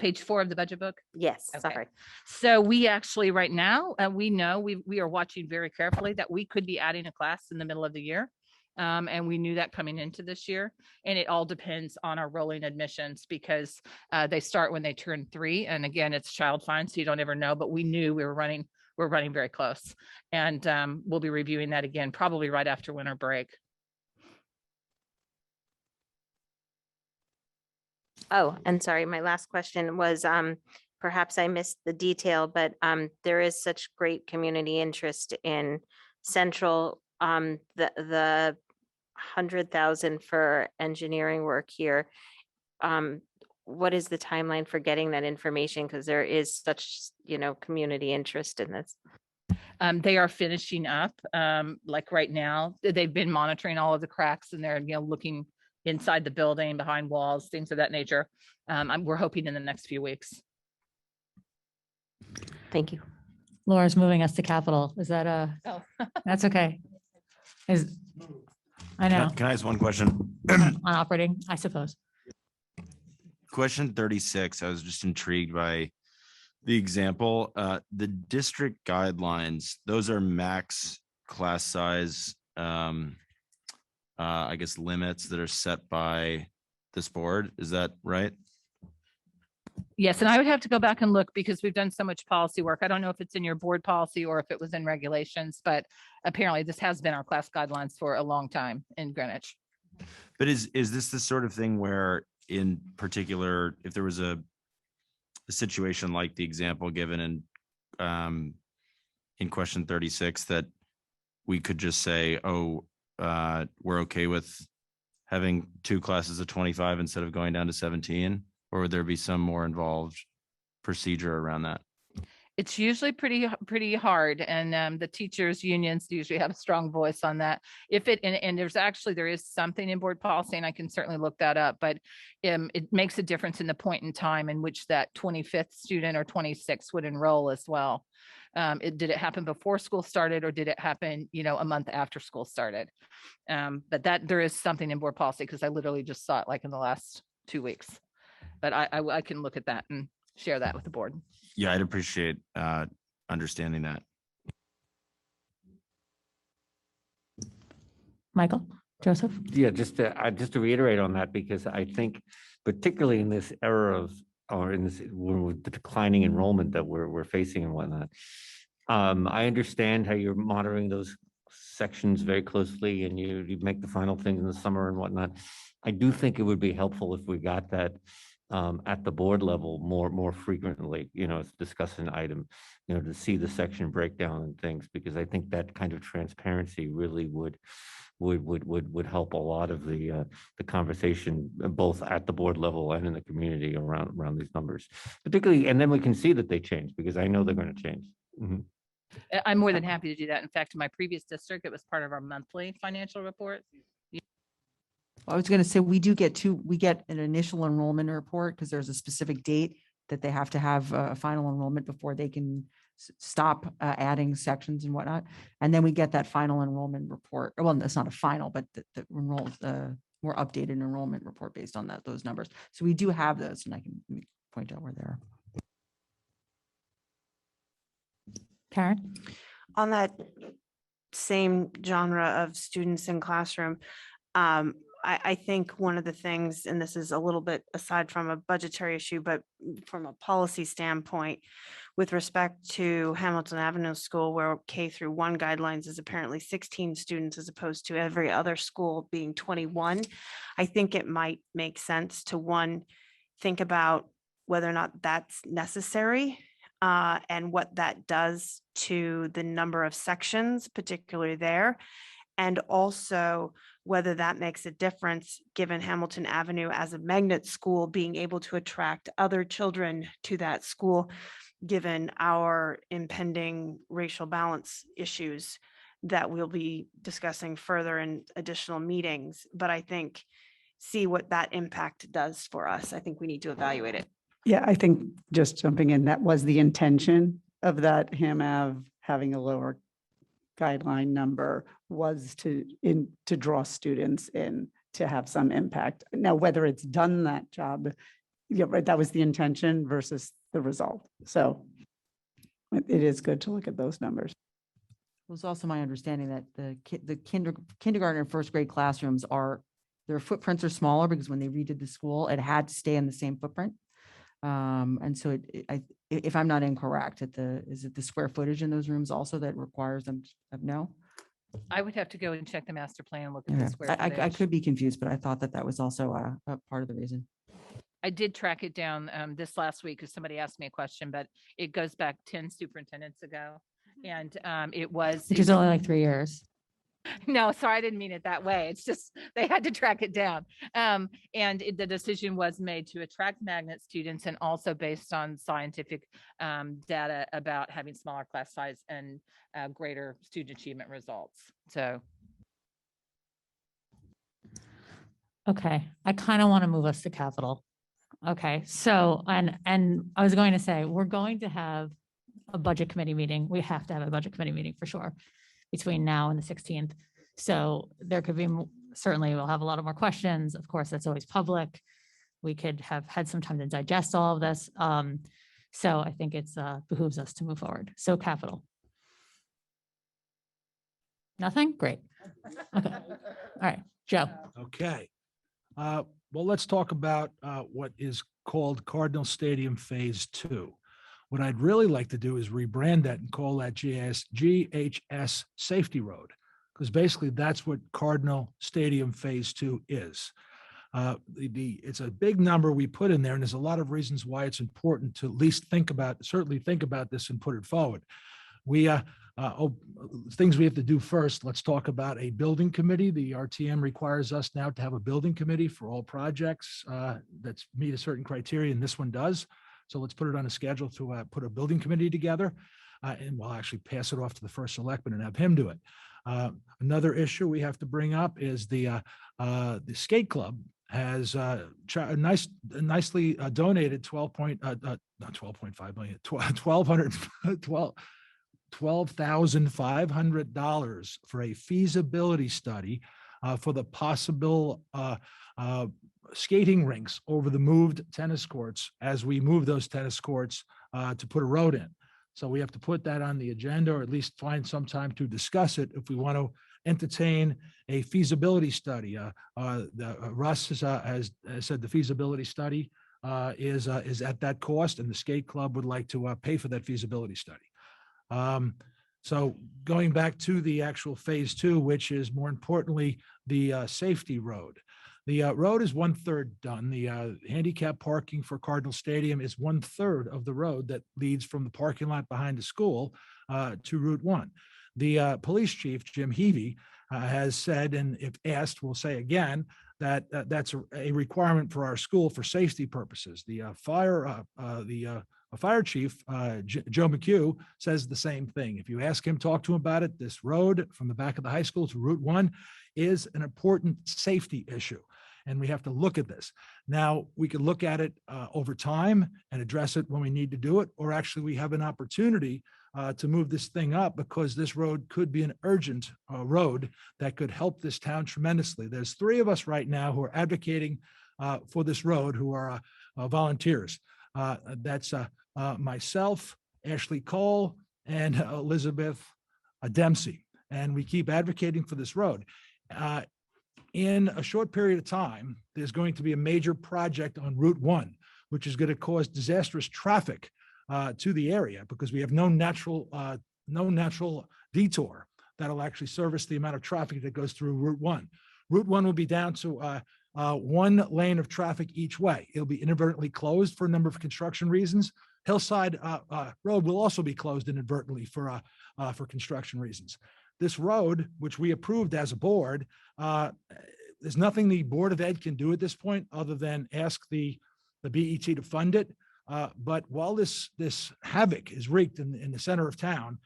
Page 4 of the budget book. Yes, Okay. sorry. So we actually, right now, we know we are watching very carefully that we could be adding a class in the middle of the year. And we knew that coming into this year, and it all depends on our rolling admissions because they start when they turn 3. And again, it's child find, so you don't ever know, but we knew we're running very close. And we'll be reviewing that again, probably right after winter break. Oh, and sorry, my last question was, perhaps I missed the detail, but there is such great community interest in Central, the 100,000 for engineering work here. What is the timeline for getting that information? Because there is such, community interest in this. They are finishing up, like right now. They've been monitoring all of the cracks and they're, looking inside the building, behind walls, things of that nature. We're hoping in the next few weeks. Thank you. Laura's moving us to capital. Is that Oh. that's okay. I know, Can I ask one question? on operating, I suppose. Question 36, I was just intrigued by the example. The district guidelines, those are max class size, I guess, limits that are set by this board. Is that right? Yes, and I would have to go back and look because we've done so much policy work. I don't know if it's in your board policy or if it was in regulations, but apparently this has been our class guidelines for a long time in Greenwich. But is this the sort of thing where, in particular, if there was a situation like the example given in question 36, that we could just say, oh, we're okay with having 2 classes of 25 instead of going down to 17? Or would there be some more involved procedure around that? It's usually pretty hard, and the teachers unions usually have a strong voice on that. If it and there is something in board policy, and I can certainly look that up, but it makes a difference in the point in time in which that 25th student or 26th would enroll as well. Did it happen before school started, or did it happen, a month after school started? But that there is something in board policy because I literally just saw it like in the last 2 weeks. But I can look at that and share that with the board. Yeah, I'd appreciate understanding that. Michael, Joseph? Yeah, just to reiterate on that, because I think particularly in this era of, or in this, with the declining enrollment that we're facing and whatnot, I understand how you're monitoring those sections very closely and you make the final things in the summer and whatnot. I do think it would be helpful if we got that at the board level more frequently, discuss an item, to see the section breakdown and things, because I think that kind of transparency really would help a lot of the conversation, both at the board level and in the community around these numbers, particularly, and then we can see that they change, because I know they're going to change. Mhm. I'm more than happy to do that. In fact, in my previous district, it was part of our monthly financial report. I was going to say, we get an initial enrollment report because there's a specific date that they have to have a final enrollment before they can stop adding sections and whatnot. And then we get that final enrollment report. Well, that's not a final, but the more updated enrollment report based on those numbers. So we do have those, and I can point out where they are. Karen? On that same genre of students in classroom, I think one of the things, and this is a little bit aside from a budgetary issue, but from a policy standpoint, with respect to Hamilton Avenue School, where K-1 guidelines is apparently 16 students as opposed to every other school being 21, I think it might make sense to, think about whether or not that's necessary, and what that does to the number of sections, particularly there. And also whether that makes a difference, given Hamilton Avenue as a magnet school, being able to attract other children to that school, given our impending racial balance issues that we'll be discussing further in additional meetings. But I think see what that impact does for us. I think we need to evaluate it. Yeah, I think just jumping in, that was the intention of that Ham Ave having a lower guideline number was to draw students in to have some impact. Now, whether it's done that job, yeah, right, that was the intention versus the result. So it is good to look at those numbers. It was also my understanding that the kindergarten and first grade classrooms their footprints are smaller because when they redid the school, it had to stay in the same footprint. And so if I'm not incorrect, is it the square footage in those rooms also that requires them to have no? I would have to go and check the master plan, and look at Okay. the square I footage. could be confused, but I thought that was also a part of the reason. I did track it down this last week because somebody asked me a question, but it goes back 10 superintendents ago. And Which is only like 3 years. No, sorry, I didn't mean it that way. It's just they had to track it down. The decision was made to attract magnet students and also based on scientific data about having smaller class size and greater student achievement results. So. Okay, I kind of want to move us to capital. Okay, so, and I was going to say, we're going to have a budget committee meeting. We have to have a budget committee meeting for sure between now and the 16th. So there could be, certainly we'll have a lot of more questions. Of course, that's always public. We could have had some time to digest all of this. So I think it's behooves us to move forward. So capital. Nothing? Great. Okay. All right, Joe. Okay. Well, let's talk about what is called Cardinal Stadium Phase 2. What I'd really like to do is rebrand that and call that GHS Safety Road, because basically that's what Cardinal Stadium Phase 2 is. It's a big number we put in there, and there's a lot of reasons why it's important to at least certainly think about this and put it forward. Things we have to do first, let's talk about a building committee. The RTM requires us now to have a building committee for all projects that meet a certain criteria, and this one does. So let's put it on a schedule to put a building committee together, and we'll actually pass it off to the first selectman and have him do it. Another issue we have to bring up is the skate club has nicely donated $12,500 for a feasibility study for the possible skating rinks over the moved tennis courts as we move those tennis courts to put a road in. So we have to put that on the agenda, or at least find some time to discuss it if we want to entertain a feasibility study. Russ has said the feasibility study is at that cost, and the skate club would like to pay for that feasibility study. So going back to the actual Phase 2, which is more importantly the safety road. The road is 1/3 done. The handicap parking for Cardinal Stadium is 1/3 of the road that leads from the parking lot behind the school to Route 1. The police chief, Jim Heavey, has said, and if asked, will say again, that that's a requirement for our school for safety purposes. The fire chief, Joe McHugh, says the same thing. If you ask him, talk to him about it, this road from the back of the high school to Route 1 is an important safety issue. And we have to look at this. Now, we can look at it over time and address it when we need to do it, or actually we have an opportunity to move this thing up, because this road could be an urgent road that could help this town tremendously. There's 3 of us right now who are advocating for this road, who are volunteers. That's myself, Ashley Cole, and Elizabeth Dempsey. And we keep advocating for this road. In a short period of time, there's going to be a major project on Route 1, which is going to cause disastrous traffic to the area, because we have no natural detour that'll actually service the amount of traffic that goes through Route 1. Route 1 will be down to 1 lane of traffic each way. It'll be inadvertently closed for a number of construction reasons. Hillside Road will also be closed inadvertently for construction reasons. this road, which we approved as a board, there's nothing the Board of Ed can do at this point other than ask the BET to fund it. But while this havoc is wreaked in the center of town,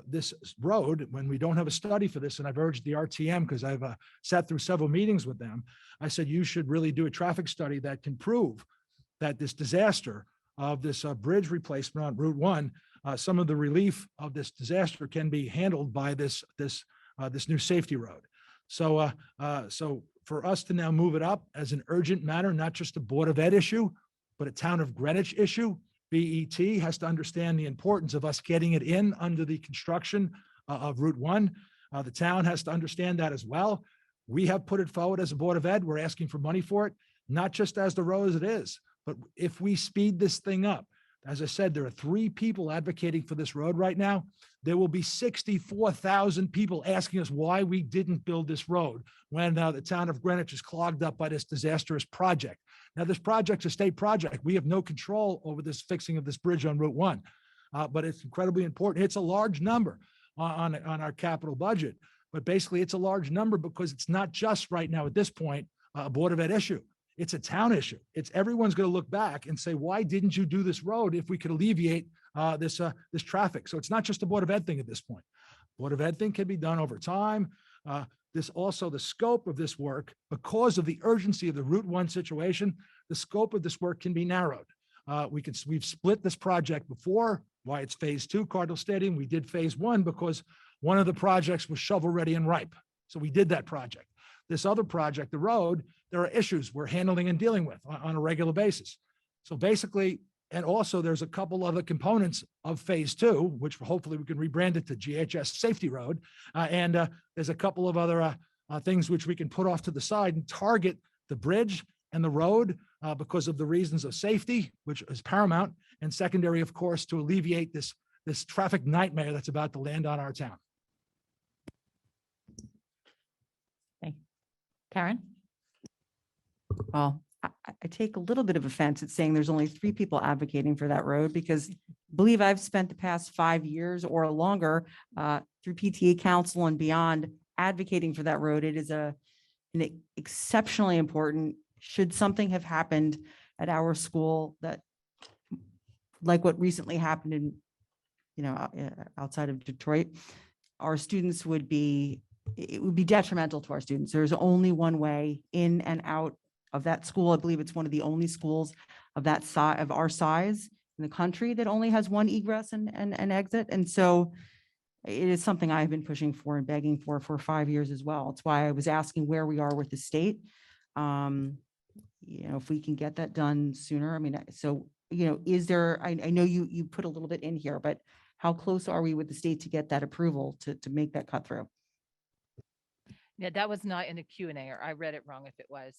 this road, when we don't have a study for this, and I've urged the RTM, because I've sat through several meetings with them, I said, you should really do a traffic study that can prove that this disaster of this bridge replacement on Route 1, some of the relief of this disaster can be handled by this new safety road. So for us to now move it up as an urgent matter, not just a Board of Ed issue, but a town of Greenwich issue, BET has to understand the importance of us getting it in under the construction of Route 1. The town has to understand that as well. We have put it forward as a Board of Ed. We're asking for money for it, not just as the road as it is, but if we speed this thing up. As I said, there are 3 people advocating for this road right now. There will be 64,000 people asking us why we didn't build this road when the town of Greenwich is clogged up by this disastrous project. Now, this project's a state project. We have no control over this fixing of this bridge on Route 1, but it's incredibly important. It's a large number on our capital budget, but basically it's a large number because it's not just right now at this point a Board of Ed issue. It's a town issue. It's everyone's going to look back and say, why didn't you do this road if we could alleviate this traffic? So it's not just a Board of Ed thing at this point. Board of Ed thing can be done over time. This also, the scope of this work, because of the urgency of the Route 1 situation, the scope of this work can be narrowed. We've split this project before, why it's phase 2 Cardinal Stadium. We did phase 1 because one of the projects was shovel ready and ripe. So we did that project. This other project, the road, there are issues we're handling and dealing with on a regular basis. So basically, and also there's a couple other components of phase 2, which hopefully we can rebrand it to GHS Safety Road. And there's a couple of other things which we can put off to the side and target the bridge and the road because of the reasons of safety, which is paramount, and secondary, of course, to alleviate this traffic nightmare that's about to land on our town. Karen? Well, I take a little bit of offense at saying there's only 3 people advocating for that road, because I believe I've spent the past 5 years or longer through PTA council and beyond advocating for that road. It is an exceptionally important, should something have happened at our school that, like what recently happened in, outside of Detroit, our students would be, it would be detrimental to our students. There's only one way in and out of that school. I believe it's one of the only schools of that size, of our size in the country, that only has one egress and exit. And so it is something I've been pushing for and begging for 5 years as well. It's why I was asking where we are with the state. If we can get that done sooner. I mean, so, is there, I know you put a little bit in here, but how close are we with the state to get that approval to make that cut through? Yeah, that was not in the Q&A, or I read it wrong if it was.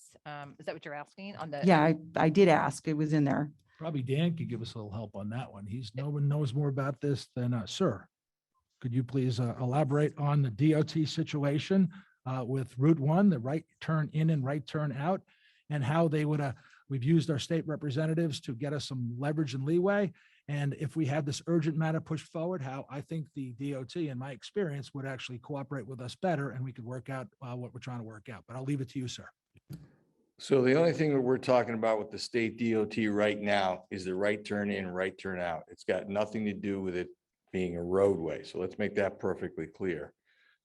Is that what you're asking on the? Yeah, I did ask. It was in there. Probably Dan could give us a little help on that one. No one knows more about this than sir. Could you please elaborate on the DOT situation with Route 1, the right turn in and right turn out, and how they would, we've used our state representatives to get us some leverage and leeway. And if we had this urgent matter pushed forward, how I think the DOT, in my experience, would actually cooperate with us better, and we could work out what we're trying to work out. But I'll leave it to you, sir. So the only thing that we're talking about with the state DOT right now is the right turn in, right turn out. It's got nothing to do with it being a roadway. So let's make that perfectly clear.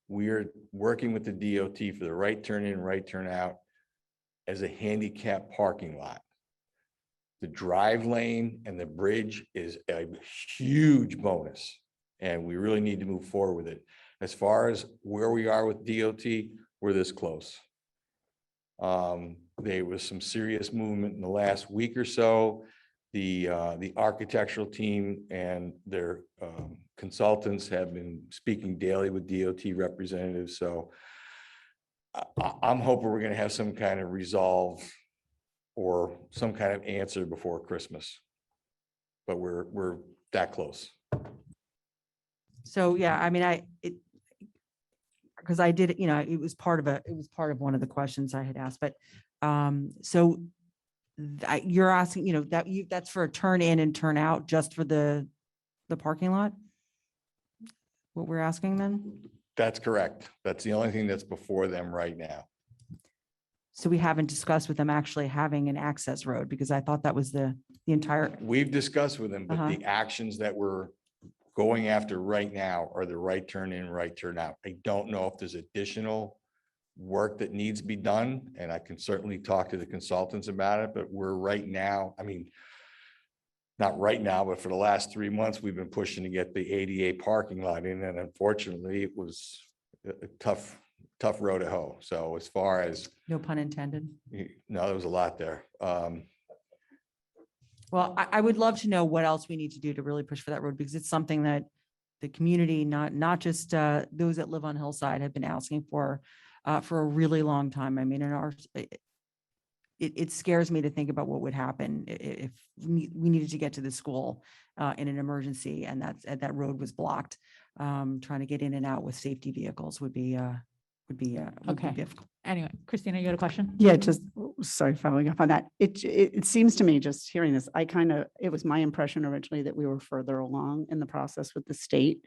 We are working with the DOT for the right turn in, right turn out as a handicap parking lot. The drive lane and the bridge is a huge bonus, and we really need to move forward with it. As far as where we are with DOT, we're this close. There was some serious movement in the last week or so. The architectural team and their consultants have been speaking daily with DOT representatives. So I'm hoping we're going to have some kind of resolve or some kind of answer before Christmas, but we're that close. So, yeah, I mean, because I did, it was part of one of the questions I had asked, but so you're asking, that's for a turn in and turn out just for the parking lot? What we're asking then? That's correct. That's the only thing that's before them right now. So we haven't discussed with them actually having an access road, because I thought that was the entire, We've discussed with them, but Uh-huh. the actions that we're going after right now are the right turn in, right turn out. I don't know if there's additional work that needs to be done, and I can certainly talk to the consultants about it, but we're right now, I mean, not right now, but for the last 3 months, we've been pushing to get the ADA parking lot in, and unfortunately, it was a tough road to hoe. So as far as, no pun intended. no, there was a lot there. Well, I would love to know what else we need to do to really push for that road, because it's something that the community, not just those that live on Hillside, have been asking for a really long time. I mean, it scares me to think about what would happen if we needed to get to the school in an emergency, and that road was blocked. Trying to get in and out with safety vehicles would be Okay. difficult. Anyway, Christina, you had a question? Yeah, just, sorry, following up on that. It seems to me, just hearing this, it was my impression originally that we were further along in the process with the state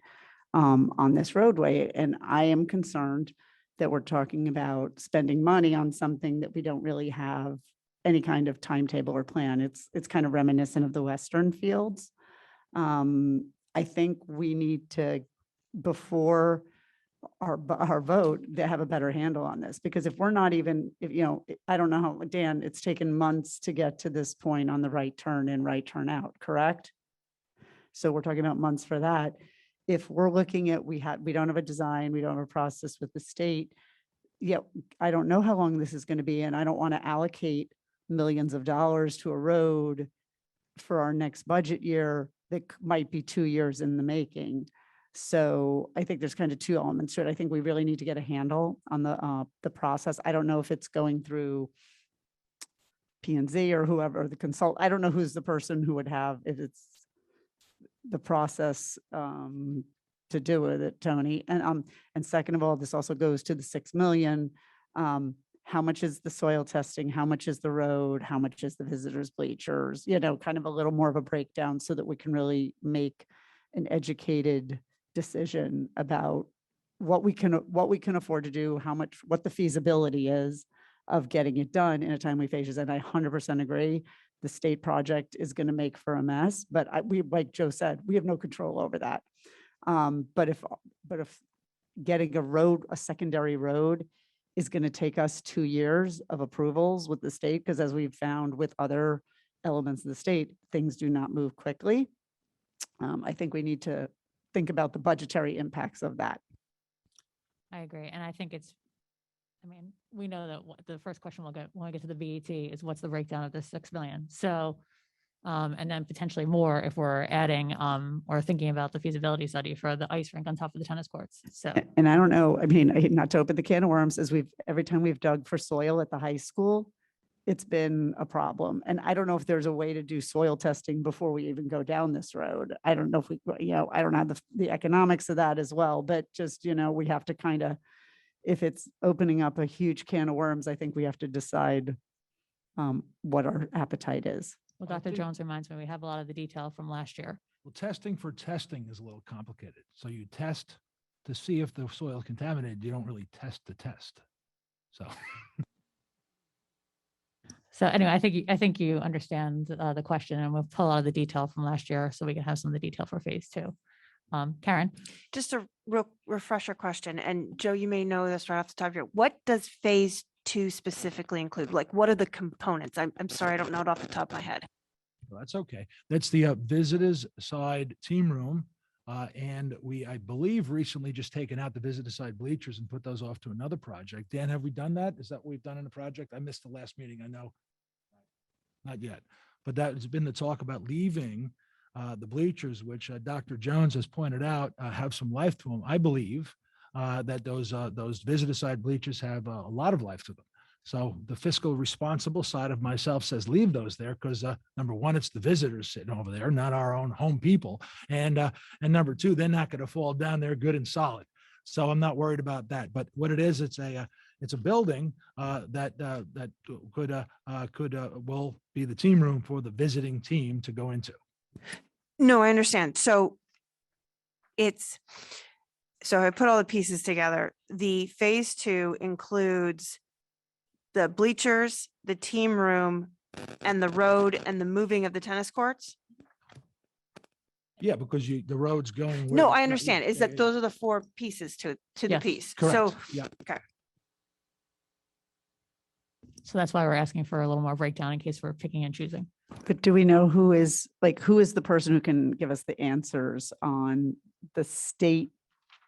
on this roadway. And I am concerned that we're talking about spending money on something that we don't really have any kind of timetable or plan. It's kind of reminiscent of the Western fields. I think we need to, before our vote, to have a better handle on this, because if we're not even, I don't know how, Dan, it's taken months to get to this point on the right turn in, right turn out, correct? So we're talking about months for that. If we're looking at, we don't have a design, we don't have a process with the state. Yeah, I don't know how long this is going to be, and I don't want to allocate millions of dollars to a road for our next budget year that might be 2 years in the making. So I think there's kind of two elements to it. I think we really need to get a handle on the process. I don't know if it's going through P&Z or whoever, the consult. I don't know who's the person who would have, if it's the process to do with it, Tony. And second of all, this also goes to the 6 million. How much is the soil testing? How much is the road? How much is the visitors bleachers? Kind of a little more of a breakdown so that we can really make an educated decision about what we can afford to do, what the feasibility is of getting it done in a timely fashion. And I 100% agree. The state project is going to make for a mess, but like Joe said, we have no control over that. But if getting a secondary road is going to take us 2 years of approvals with the state, because as we've found with other elements of the state, things do not move quickly. I think we need to think about the budgetary impacts of that. I agree. And I think we know that the first question we'll get when we get to the BET is what's the breakdown of the 6 million. So, and then potentially more if we're adding or thinking about the feasibility study for the ice rink on top of the tennis courts. So, And I don't know, I mean, not to open the can of worms, every time we've dug for soil at the high school, it's been a problem. And I don't know if there's a way to do soil testing before we even go down this road. I don't know if I don't have the economics of that as well, but just, we have to kind of, if it's opening up a huge can of worms, I think we have to decide what our appetite is. well, Dr. Jones reminds me, we have a lot of the detail from last year. Well, testing for testing is a little complicated. So you test to see if the soil is contaminated. You don't really test to test. So. So anyway, I think you understand the question, and we'll pull out of the detail from last year so we can have some of the detail for phase 2. Karen? Just a real refresher question, and Joe, you may know this right off the top of your, what does phase 2 specifically include? Like, what are the components? I'm sorry, I don't know it off the top of my head. Well, that's okay. That's the visitors side team room. And I believe, recently just taken out the visitor side bleachers and put those off to another project. Dan, have we done that? Is that what we've done in the project? I missed the last meeting, I know. Not yet, but that has been the talk about leaving the bleachers, which Dr. Jones has pointed out have some life to them. I believe that those visitor side bleachers have a lot of life to them. So the fiscal responsible side of myself says leave those there because number one, it's the visitors sitting over there, not our own home people, and number two, they're not going to fall down there good and solid. So I'm not worried about that. But what it is, it's a building that will be the team room for the visiting team to go into. No, I understand. So so I put all the pieces together. The phase 2 includes the bleachers, the team room, and the road and the moving of the tennis courts. Yeah, because the road's going. where No, the- I yeah, understand. yeah, Is yeah, that yeah. those are the 4 pieces to the Yes, piece. Correct. So, Yeah. okay. So that's why we're asking for a little more breakdown in case we're picking and choosing. But do we know who is the person who can give us the answers on the state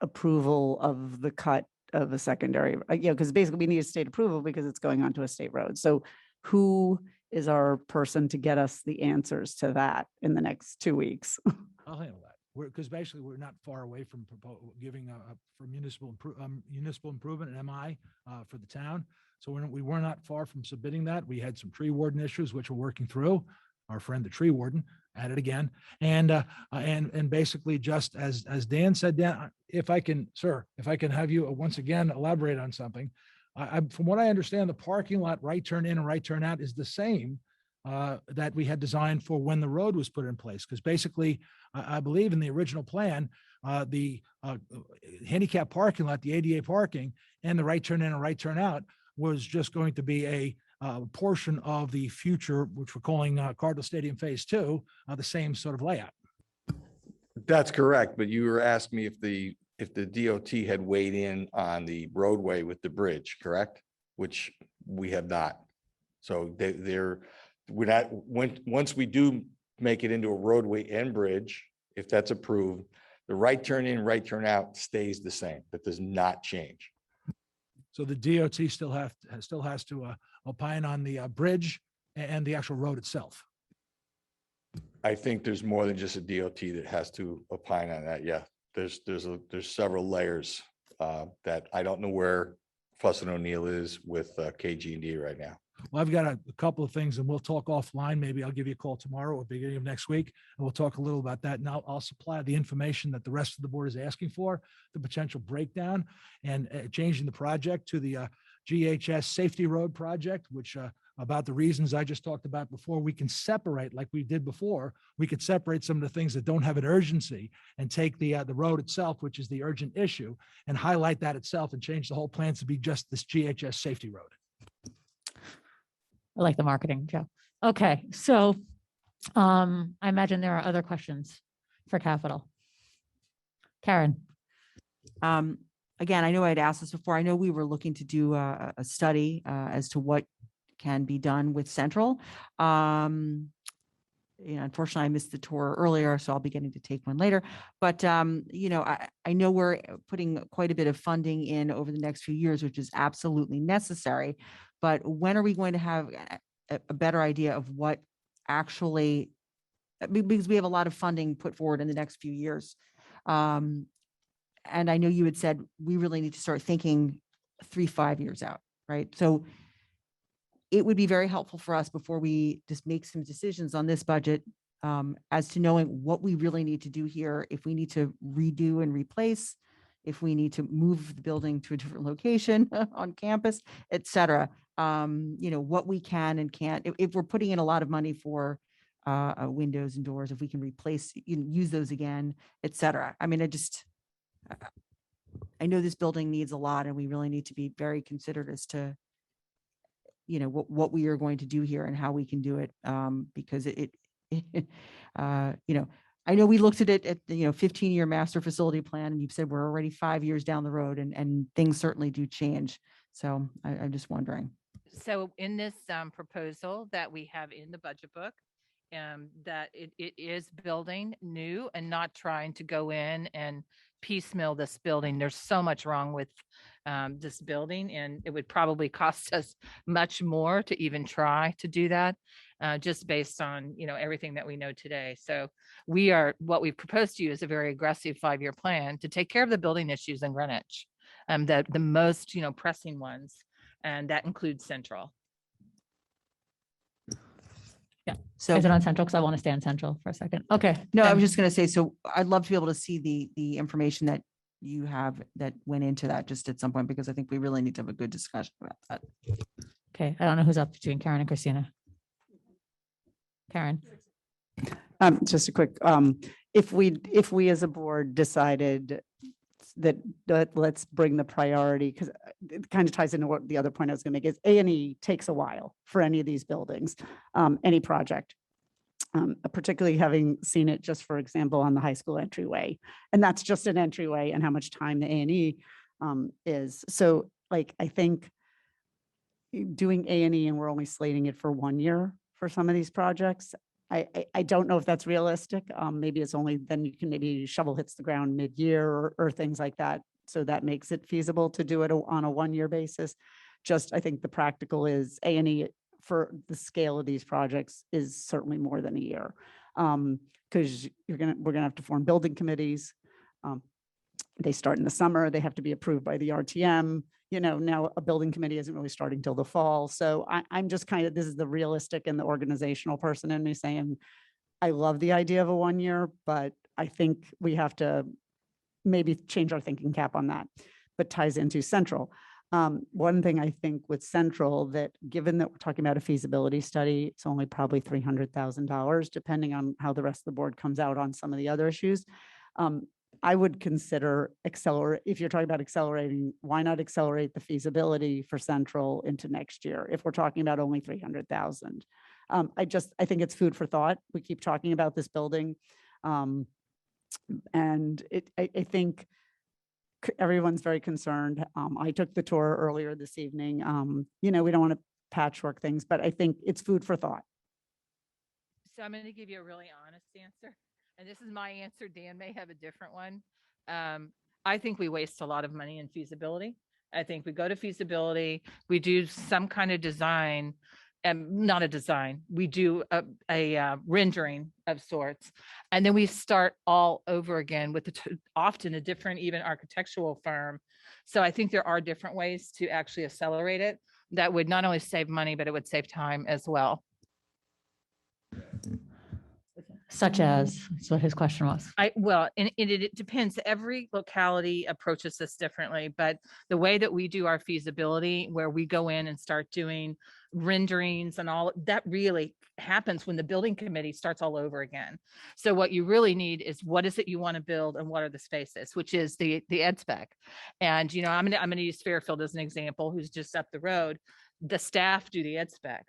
approval of the cut of the secondary? Because basically we need a state approval because it's going onto a state road. So who is our person to get us the answers to that in the next 2 weeks? I'll handle that. Because basically we're not far away from giving for municipal improvement and MI for the town. So we were not far from submitting that. We had some tree warden issues, which we're working through. Our friend, the tree warden, at it again. And basically just as Dan said, Dan, if I can have you once again elaborate on something. From what I understand, the parking lot right turn in and right turn out is the same that we had designed for when the road was put in place. Because basically, I believe in the original plan, the handicap parking lot, the ADA parking, and the right turn in and right turn out was just going to be a portion of the future, which we're calling Cardinal Stadium Phase 2, the same sort of layout. That's correct, but you were asking me if the DOT had weighed in on the roadway with the bridge, correct? Which we have not. So we're not, once we do make it into a roadway and bridge, if that's approved, the right turn in, right turn out stays the same. That does not change. So the DOT still has to opine on the bridge and the actual road itself. I think there's more than just a DOT that has to opine on that. Yeah, there's several layers that I don't know where Fuss and O'Neill is with KG&D right now. Well, I've got a couple of things and we'll talk offline. Maybe I'll give you a call tomorrow or beginning of next week. And we'll talk a little about that. And I'll supply the information that the rest of the board is asking for, the potential breakdown and changing the project to the GHS Safety Road project, which about the reasons I just talked about before, we can separate like we did before. We could separate some of the things that don't have an urgency and take the road itself, which is the urgent issue, and highlight that itself and change the whole plan to be just this GHS Safety Road. I like the marketing, Joe. Okay, so I imagine there are other questions for capital. Karen. Again, I know I'd asked this before. I know we were looking to do a study as to what can be done with Central. Unfortunately, I missed the tour earlier, so I'll be getting to take one later. But, I know we're putting quite a bit of funding in over the next few years, which is absolutely necessary. But when are we going to have a better idea of what actually, because we have a lot of funding put forward in the next few years. And I know you had said we really need to start thinking 3-5 years out, right? So it would be very helpful for us before we just make some decisions on this budget as to knowing what we really need to do here, if we need to redo and replace, if we need to move the building to a different location on campus, et cetera. What we can and can't, if we're putting in a lot of money for windows and doors, if we can replace, use those again, et cetera. I mean, I know this building needs a lot and we really need to be very considerate as to, what we are going to do here and how we can do it. Because I know we looked at it at the 15-year master facility plan and you've said we're already 5 years down the road and things certainly do change. So I'm just wondering. So in this proposal that we have in the budget book, that it is building new and not trying to go in and piecemeal this building. There's so much wrong with this building, and it would probably cost us much more to even try to do that, just based on everything that we know today. So what we've proposed to you is a very aggressive 5-year plan to take care of the building issues in Greenwich, the most pressing ones, and that includes Central. Yeah. So is it on Central? Because I want to stay on Central for a second. Okay. No, I was just going to say, so I'd love to be able to see the information that you have that went into that just at some point, because I think we really need to have a good discussion about that. Okay. I don't know who's up between Karen and Christina. Karen. Just a quick, if we as a board decided that let's bring the priority, because it kind of ties into what the other point I was going to make is A&E takes a while for any of these buildings, any project. Particularly having seen it just, for example, on the high school entryway. And that's just an entryway and how much time the A&E is. So like, I think doing A&E and we're only slating it for 1 year for some of these projects. I don't know if that's realistic. Maybe it's only, then you can maybe shovel hits the ground mid-year or things like that. So that makes it feasible to do it on a 1 year basis. Just, I think the practical is A&E for the scale of these projects is certainly more than a year. Because we're gonna have to form building committees. They start in the summer, they have to be approved by the RTM. You know, now a building committee isn't really starting till the fall. So I'm just kind of, this is the realistic and the organizational person in me saying, I love the idea of a 1 year, but I think we have to maybe change our thinking cap on that, but ties into Central. One thing I think with Central, that given that we're talking about a feasibility study, it's only probably $300,000, depending on how the rest of the board comes out on some of the other issues. I would consider if you're talking about accelerating, why not accelerate the feasibility for Central into next year if we're talking about only 300,000? I think it's food for thought. We keep talking about this building. And I think everyone's very concerned. I took the tour earlier this evening. You know, we don't want to patchwork things, but I think it's food for thought. So I'm going to give you a really honest answer. And this is my answer. Dan may have a different one. I think we waste a lot of money in feasibility. I think we go to feasibility, we do some kind of design, and not a design, we do a rendering of sorts. And then we start all over again with often a different, even architectural firm. So I think there are different ways to actually accelerate it that would not only save money, but it would save time as well. Such as, that's what his question was. Well, and it depends. Every locality approaches this differently, but the way that we do our feasibility, where we go in and start doing renderings and all that, really happens when the building committee starts all over again. So what you really need is, what is it you want to build and what are the spaces, which is the ed spec. And, you know, I'm gonna use Fairfield as an example, who's just up the road. The staff do the ed spec.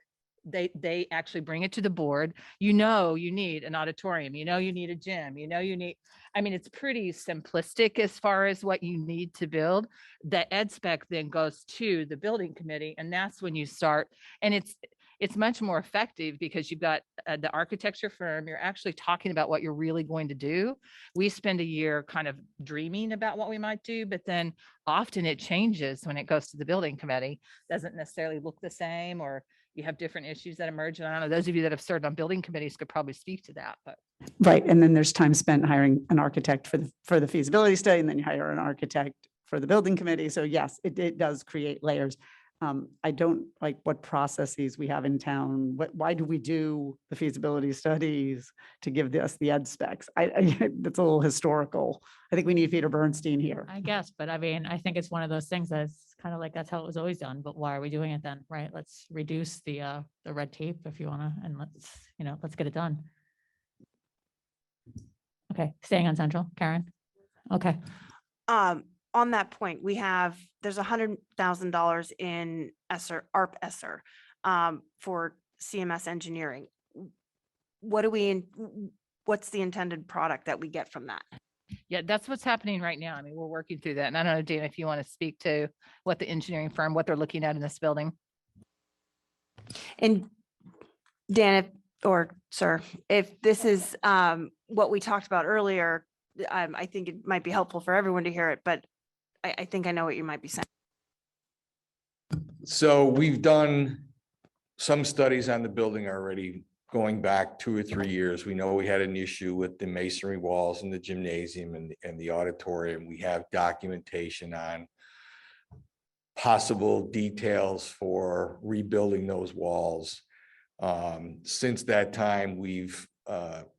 They actually bring it to the board. You know, you need an auditorium, you know, you need a gym, you know, you need, I mean, it's pretty simplistic as far as what you need to build. The ed spec then goes to the building committee, and that's when you start. And it's much more effective because you've got the architecture firm. You're actually talking about what you're really going to do. We spend a year kind of dreaming about what we might do, but then often it changes when it goes to the building committee. Doesn't necessarily look the same, or you have different issues that emerge. And I don't know, those of you that have served on building committees could probably speak to that, but. Right. And then there's time spent hiring an architect for the feasibility study, and then you hire an architect for the building committee. So yes, it does create layers. I don't like what processes we have in town. Why do we do the feasibility studies to give us the ed specs? That's a little historical. I think we need Peter Bernstein here. I guess, but I mean, I think it's one of those things that's kind of like, that's how it was always done, but why are we doing it then, right? Let's reduce the red tape if you want to, and let's get it done. Okay, staying on Central, Karen. Okay. On that point, there's $100,000 in ARP ESSER for CMS engineering. What's the intended product that we get from that? Yeah, that's what's happening right now. I mean, we're working through that. And I don't know, Dan, if you want to speak to what the engineering firm, what they're looking at in this building. And Dan, sir, if this is what we talked about earlier, I think it might be helpful for everyone to hear it, but I think I know what you might be saying. So we've done some studies on the building already, going back 2 or 3 years. We know we had an issue with the masonry walls in the gymnasium and the auditorium. We have documentation on possible details for rebuilding those walls. Since that time, we've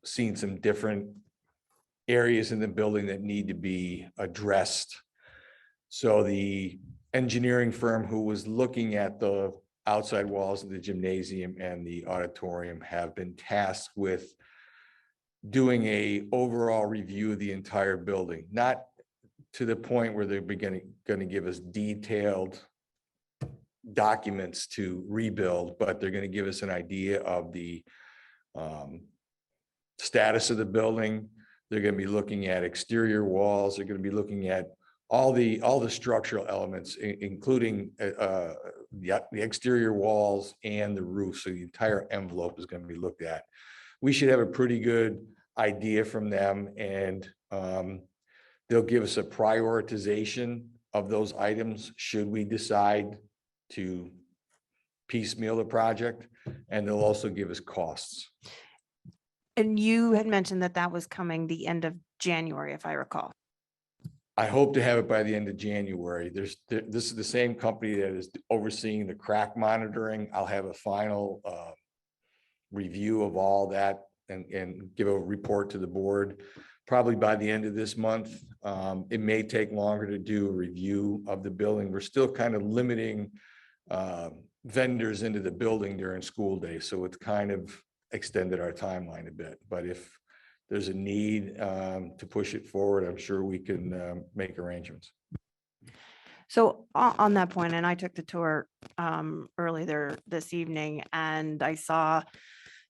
seen some different areas in the building that need to be addressed. So the engineering firm who was looking at the outside walls of the gymnasium and the auditorium have been tasked with doing a overall review of the entire building, not to the point where they're going to give us detailed documents to rebuild, but they're going to give us an idea of the status of the building. They're going to be looking at exterior walls. They're going to be looking at all the structural elements, including the exterior walls and the roof. So the entire envelope is going to be looked at. We should have a pretty good idea from them, and they'll give us a prioritization of those items should we decide to piecemeal the project, and they'll also give us costs. And you had mentioned that that was coming the end of January, if I recall. I hope to have it by the end of January. This is the same company that is overseeing the crack monitoring. I'll have a final review of all that and give a report to the board probably by the end of this month. It may take longer to do a review of the building. We're still kind of limiting vendors into the building during school days, so it's kind of extended our timeline a bit. But if there's a need to push it forward, I'm sure we can make arrangements. So on that point, and I took the tour earlier this evening, and I saw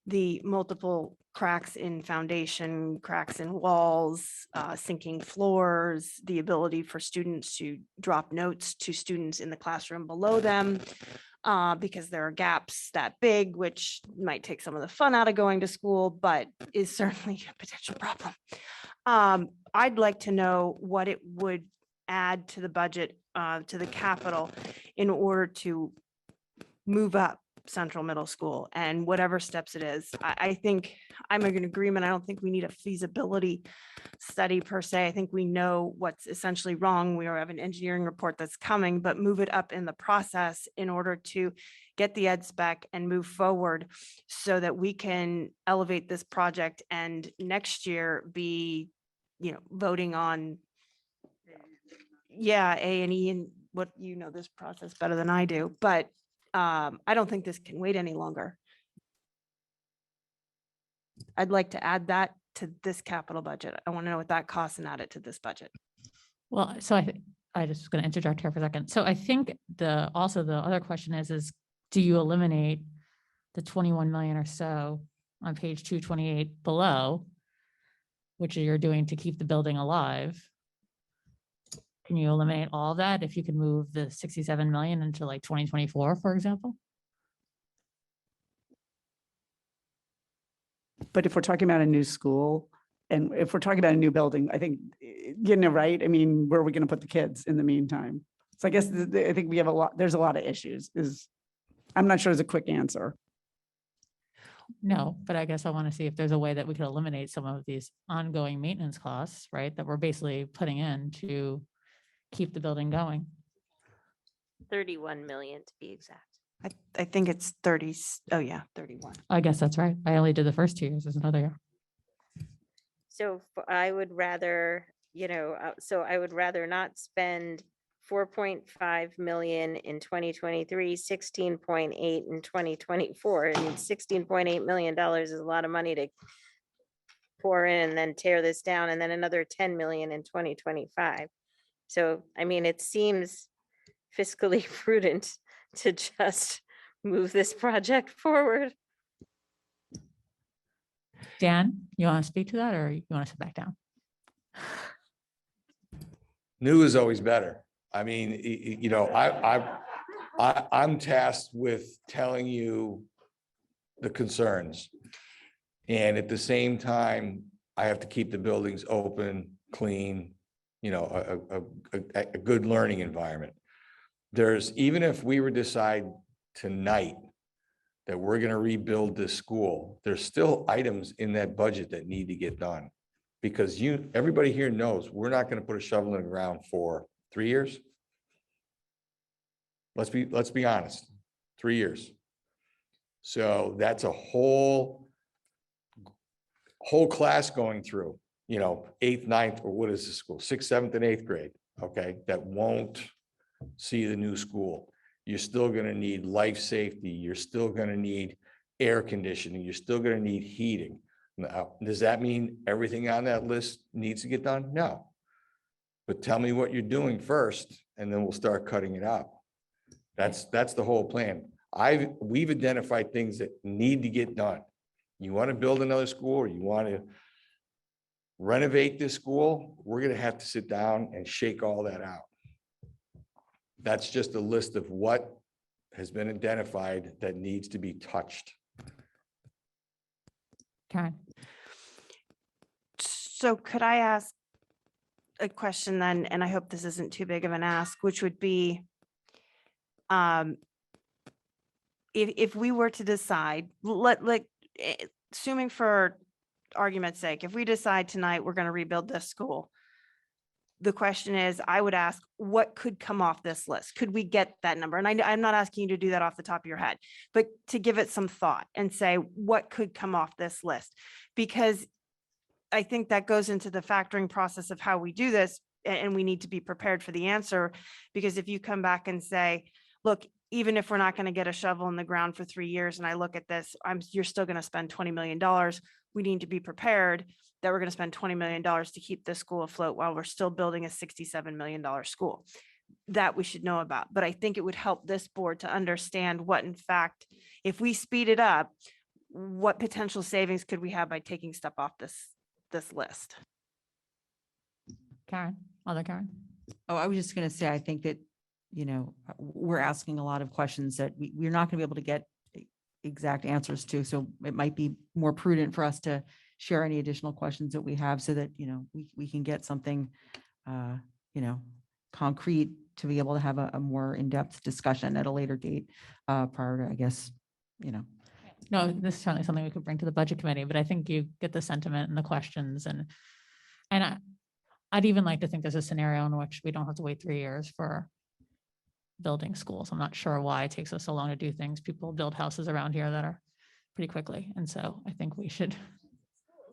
the multiple cracks in foundation, cracks in walls, sinking floors, the ability for students to drop notes to students in the classroom below them, because there are gaps that big, which might take some of the fun out of going to school, but is certainly a potential problem. I'd like to know what it would add to the budget, to the capital, in order to move up Central Middle School and whatever steps it is. I think I'm in agreement. I don't think we need a feasibility study per se. I think we know what's essentially wrong. We have an engineering report that's coming, but move it up in the process in order to get the ed spec and move forward so that we can elevate this project and next year be, voting on, A&E, and what, this process better than I do, but I don't think this can wait any longer. I'd like to add that to this capital budget. I want to know what that costs and add it to this budget. Well, so I just going to interject here for a second. So I think also the other question is do you eliminate the 21 million or so on page 228 below, which you're doing to keep the building alive? Can you eliminate all of that if you can move the 67 million into like 2024, for example? But if we're talking about a new school and if we're talking about a new building, I think, right? I mean, where are we going to put the kids in the meantime? So I guess I think we have there's a lot of issues. I'm not sure there's a quick answer. No, but I guess I want to see if there's a way that we could eliminate some of these ongoing maintenance costs, right? That we're basically putting in to keep the building going. 31 million to be exact. I think it's 30. Oh yeah, 31. I guess that's right. I only did the first 2 years. There's another year. So I would rather, I would rather not spend 4.5 million in 2023, 16.8 in 2024, and $16.8 million is a lot of money to pour in and then tear this down, and then another 10 million in 2025. So, I mean, it seems fiscally prudent to just move this project forward. Dan, you want to speak to that or you want to sit back down? New is always better. I mean, I'm tasked with telling you the concerns. And at the same time, I have to keep the buildings open, clean, a good learning environment. Even if we were to decide tonight that we're going to rebuild this school, there's still items in that budget that need to get done. Because everybody here knows we're not going to put a shovel in the ground for 3 years. Let's be honest, 3 years. So that's a whole class going through, 8th, 9th, or what is the school? 6th, 7th, and 8th grade. Okay, that won't see the new school. You're still going to need life safety. You're still going to need air conditioning. You're still going to need heating. Now, does that mean everything on that list needs to get done? No. But tell me what you're doing first, and then we'll start cutting it out. That's the whole plan. We've identified things that need to get done. You want to build another school, or you want to renovate this school, we're going to have to sit down and shake all that out. That's just a list of what has been identified that needs to be touched. Karen. So could I ask a question then, and I hope this isn't too big of an ask, which would be, if we were to decide, assuming for argument's sake, if we decide tonight we're going to rebuild this school, the question is, I would ask, what could come off this list? Could we get that number? And I'm not asking you to do that off the top of your head, but to give it some thought and say, what could come off this list? Because I think that goes into the factoring process of how we do this, and we need to be prepared for the answer. Because if you come back and say, look, even if we're not going to get a shovel in the ground for 3 years, and I look at this, you're still going to spend $20 million. We need to be prepared that we're going to spend $20 million to keep this school afloat while we're still building a $67 million school. That we should know about. But I think it would help this board to understand what, in fact, if we speed it up, what potential savings could we have by taking stuff off this list? Karen, other Karen. Oh, I was just going to say, I think that, we're asking a lot of questions that we're not going to be able to get exact answers to. So it might be more prudent for us to share any additional questions that we have so that, we can get something, concrete to be able to have a more in-depth discussion at a later date prior to, I guess, No, this is certainly something we could bring to the budget committee, but I think you get the sentiment and the questions, and I'd even like to think there's a scenario in which we don't have to wait 3 years for building schools. I'm not sure why it takes us so long to do things. People build houses around here that are pretty quickly. And so I think we should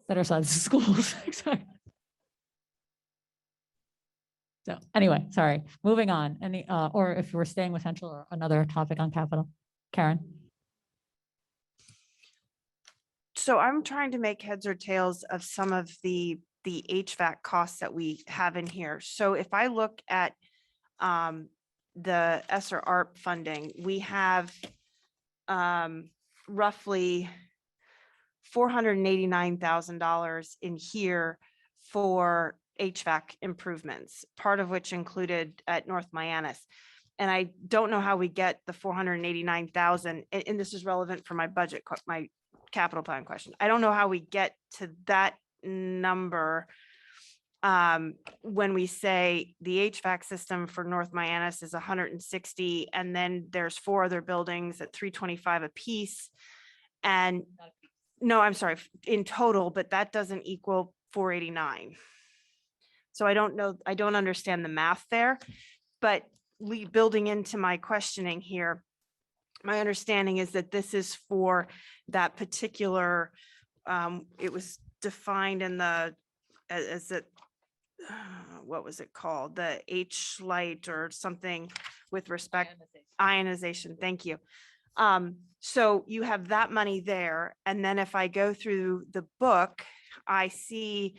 better size the schools. Sorry. So anyway, sorry, moving on. Any, or if we're staying with central or another topic on capital, Karen. So I'm trying to make heads or tails of some of the HVAC costs that we have in here. So if I look at the ESSER ARP funding, we have roughly $489,000 in here for HVAC improvements, part of which included at North Miamis. And I don't know how we get the 489,000, and this is relevant for my budget, my capital plan question. I don't know how we get to that number when we say the HVAC system for North Miamis is 160, and then there's 4 other buildings at 325 a piece. And no, I'm sorry, in total, but that doesn't equal 489. So I don't know, I don't understand the math there, but building into my questioning here, my understanding is that this is for that particular, it was defined in the, as it, what was it called? The H light or something with respect, ionization. Thank you. So you have that money there. And then if I go through the book, I see,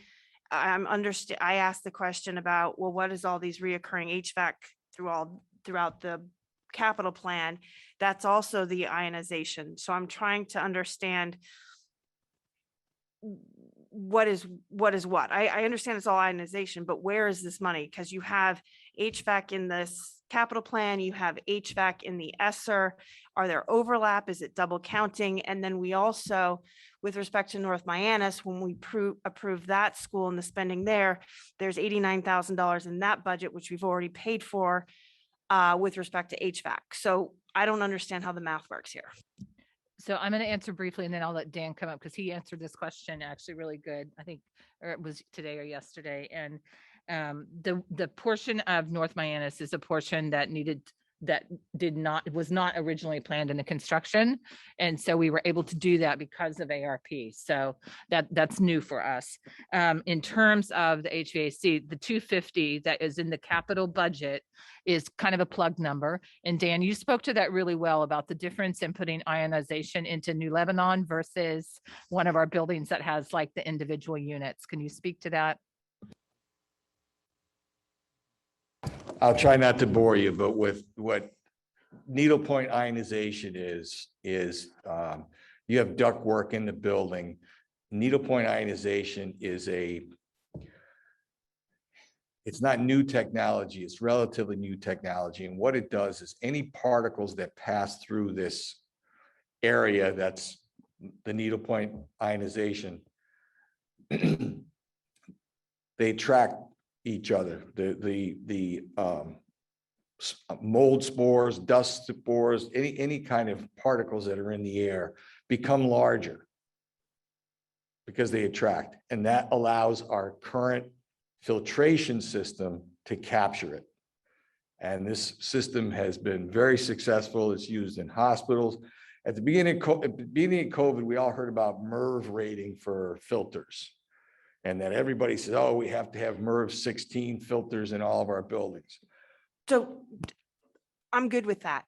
I asked the question about, well, what is all these reoccurring HVAC throughout the capital plan? That's also the ionization. So I'm trying to understand what is what. I understand it's all ionization, but where is this money? Because you have HVAC in this capital plan, you have HVAC in the ESSER. Are there overlap? Is it double counting? And then we also, with respect to North Miamis, when we approve that school and the spending there, there's $89,000 in that budget, which we've already paid for with respect to HVAC. So I don't understand how the math works here. So I'm going to answer briefly, and then I'll let Dan come up because he answered this question actually really good. I think, or it was today or yesterday. And the portion of North Miamis is a portion that was not originally planned in the construction. And so we were able to do that because of ARP. So that's new for us. In terms of the HVAC, the 250 that is in the capital budget is kind of a plug number. And Dan, you spoke to that really well about the difference in putting ionization into New Lebanon versus one of our buildings that has like the individual units. Can you speak to that? I'll try not to bore you, but with what needlepoint ionization is you have ductwork in the building. Needlepoint ionization is it's not new technology, it's relatively new technology. And what it does is any particles that pass through this area, that's the needlepoint ionization, they attract each other. The mold spores, dust spores, any kind of particles that are in the air become larger because they attract. And that allows our current filtration system to capture it. And this system has been very successful. It's used in hospitals. At the beginning of COVID, we all heard about MERV rating for filters. And that everybody says, oh, we have to have MERV 16 filters in all of our buildings. So I'm good with that.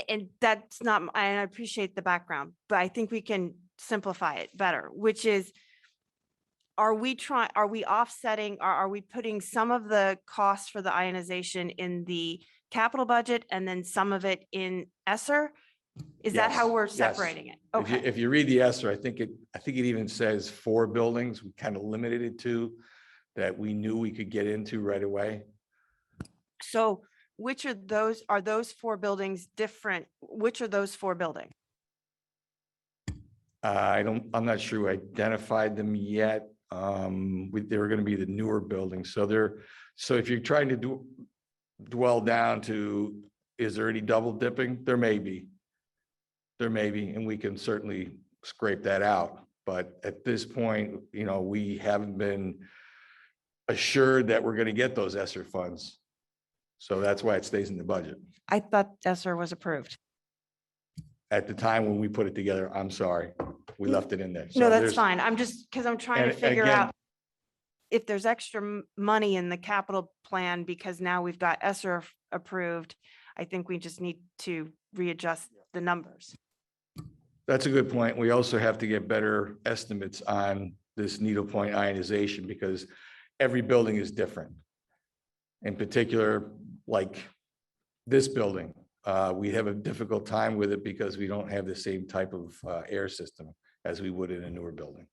And that's not, and I appreciate the background, but I think we can simplify it better, which is, are we offsetting, are we putting some of the costs for the ionization in the capital budget and then some of it in ESSER? Is that how we're Yes. separating it? Okay. If you read the ESSER, I think it even says 4 buildings. We kind of limited it to that we knew we could get into right away. So which are those 4 buildings different? Which are those 4 buildings? I'm not sure we identified them yet. They were going to be the newer buildings. So if you're trying to dwell down to, is there any double dipping? There may be, and we can certainly scrape that out. But at this point, we haven't been assured that we're going to get those ESSER funds. So that's why it stays in the budget. I thought ESSER was approved. At the time when we put it together, I'm sorry, we left it in there. No, So that's there's- fine. I'm just, because I'm trying to and figure again- out if there's extra money in the capital plan, because now we've got ESSER approved. I think we just need to readjust the numbers. That's a good point. We also have to get better estimates on this needlepoint ionization because every building is different. In particular, like this building, we have a difficult time with it because we don't have the same type of air system as we would in a newer building.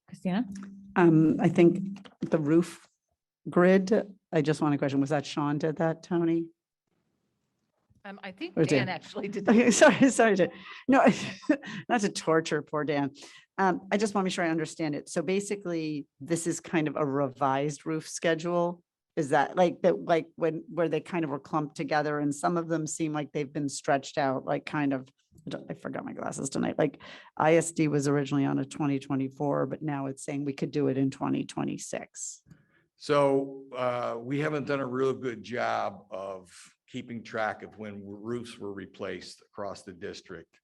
Christina? I think the roof grid, I just want to question, was that Sean did that, Tony? I think Or Dan Dan? actually did. Okay, sorry. No, not to torture poor Dan. I just want to be sure I understand it. So basically, this is kind of a revised roof schedule. Is that where they kind of were clumped together and some of them seem like they've been stretched out, like kind of, I forgot my glasses tonight. Like ISD was originally on a 2024, but now it's saying we could do it in 2026. So we haven't done a real good job of keeping track of when roofs were replaced across the district.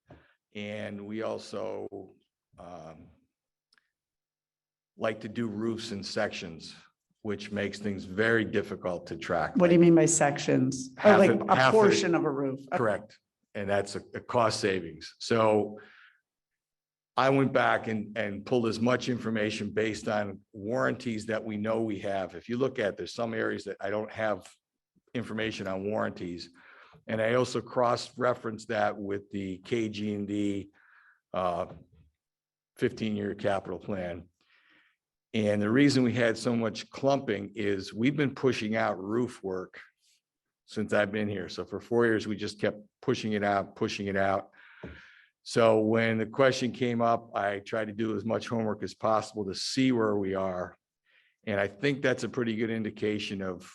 And we also like to do roofs in sections, which makes things very difficult to track. What do you mean by sections? Or half like it- a half of it- portion of a roof? Correct. And that's a cost savings. So I went back and pulled as much information based on warranties that we know we have. If you look at, there's some areas that I don't have information on warranties. And I also cross-referenced that with the KG&D 15-year capital plan. And the reason we had so much clumping is we've been pushing out roof work since I've been here. So for 4 years, we just kept pushing it out. So when the question came up, I tried to do as much homework as possible to see where we are. And I think that's a pretty good indication of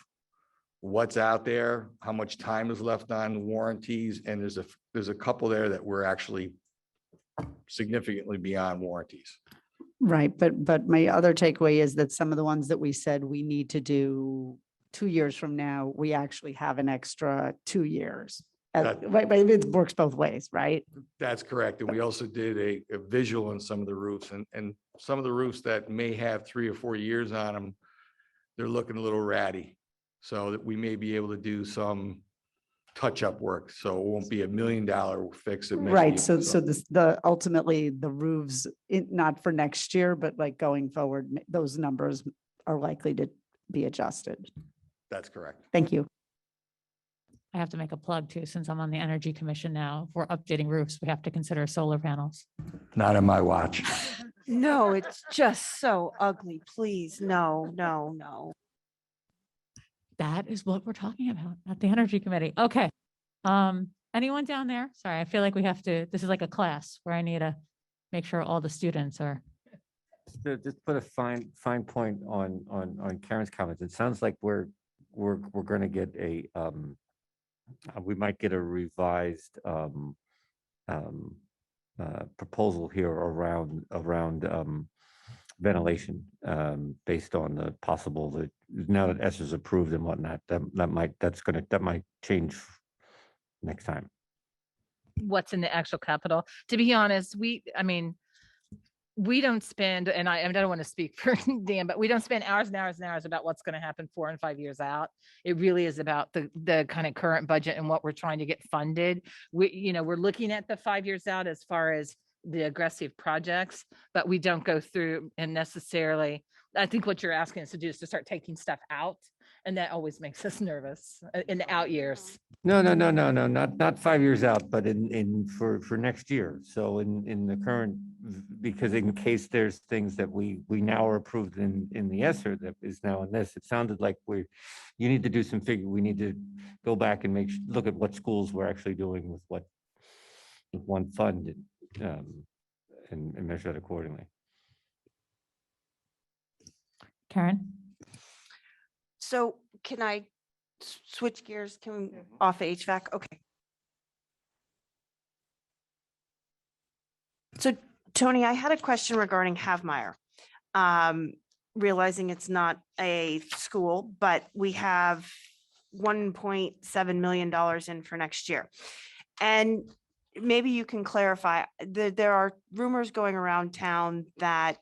what's out there, how much time is left on the warranties. And there's a couple there that we're actually significantly beyond warranties. Right, but my other takeaway is that some of the ones that we said we need to do 2 years from now, we actually have an extra 2 years. Right, but it works both ways, right? That's correct. And we also did a visual on some of the roofs and some of the roofs that may have 3 or 4 years on them, they're looking a little ratty. So that we may be able to do some touch-up work, so it won't be $1 million fix. It may Right, be so some- ultimately the roofs, not for next year, but like going forward, those numbers are likely to be adjusted. That's correct. Thank you. I have to make a plug too, since I'm on the Energy Commission now. If we're updating roofs, we have to consider solar panels. Not on my watch. No, it's just so ugly. Please, no, no, no. That is what we're talking about at the Energy Committee. Okay. Anyone down there? Sorry, I feel like we have to, this is like a class where I need to make sure all the students are. Just put a fine point on Karen's comments. It sounds like we're going to get we might get a revised proposal here around ventilation based on the possible that now that Esther's approved and whatnot, that might change next time. What's in the actual capital? To be honest, I mean, we don't spend, and I don't want to speak for Dan, but we don't spend hours and hours and hours about what's going to happen 4 and 5 years out. It really is about the kind of current budget and what we're trying to get funded. We're looking at the 5 years out as far as the aggressive projects, but we don't go through and necessarily, I think what you're asking us to do is to start taking stuff out. And that always makes us nervous in the out years. No, not 5 years out, but for next year. So in the current, because in case there's things that we now are approved in the ESSER that is now in this, it sounded like you need to do some we need to go back and look at what schools we're actually doing with one fund and measure that accordingly. Karen? So can I switch gears? Can we off HVAC? Okay. So Tony, I had a question regarding Havmeyer. Realizing it's not a school, but we have $1.7 million in for next year. And maybe you can clarify, there are rumors going around town that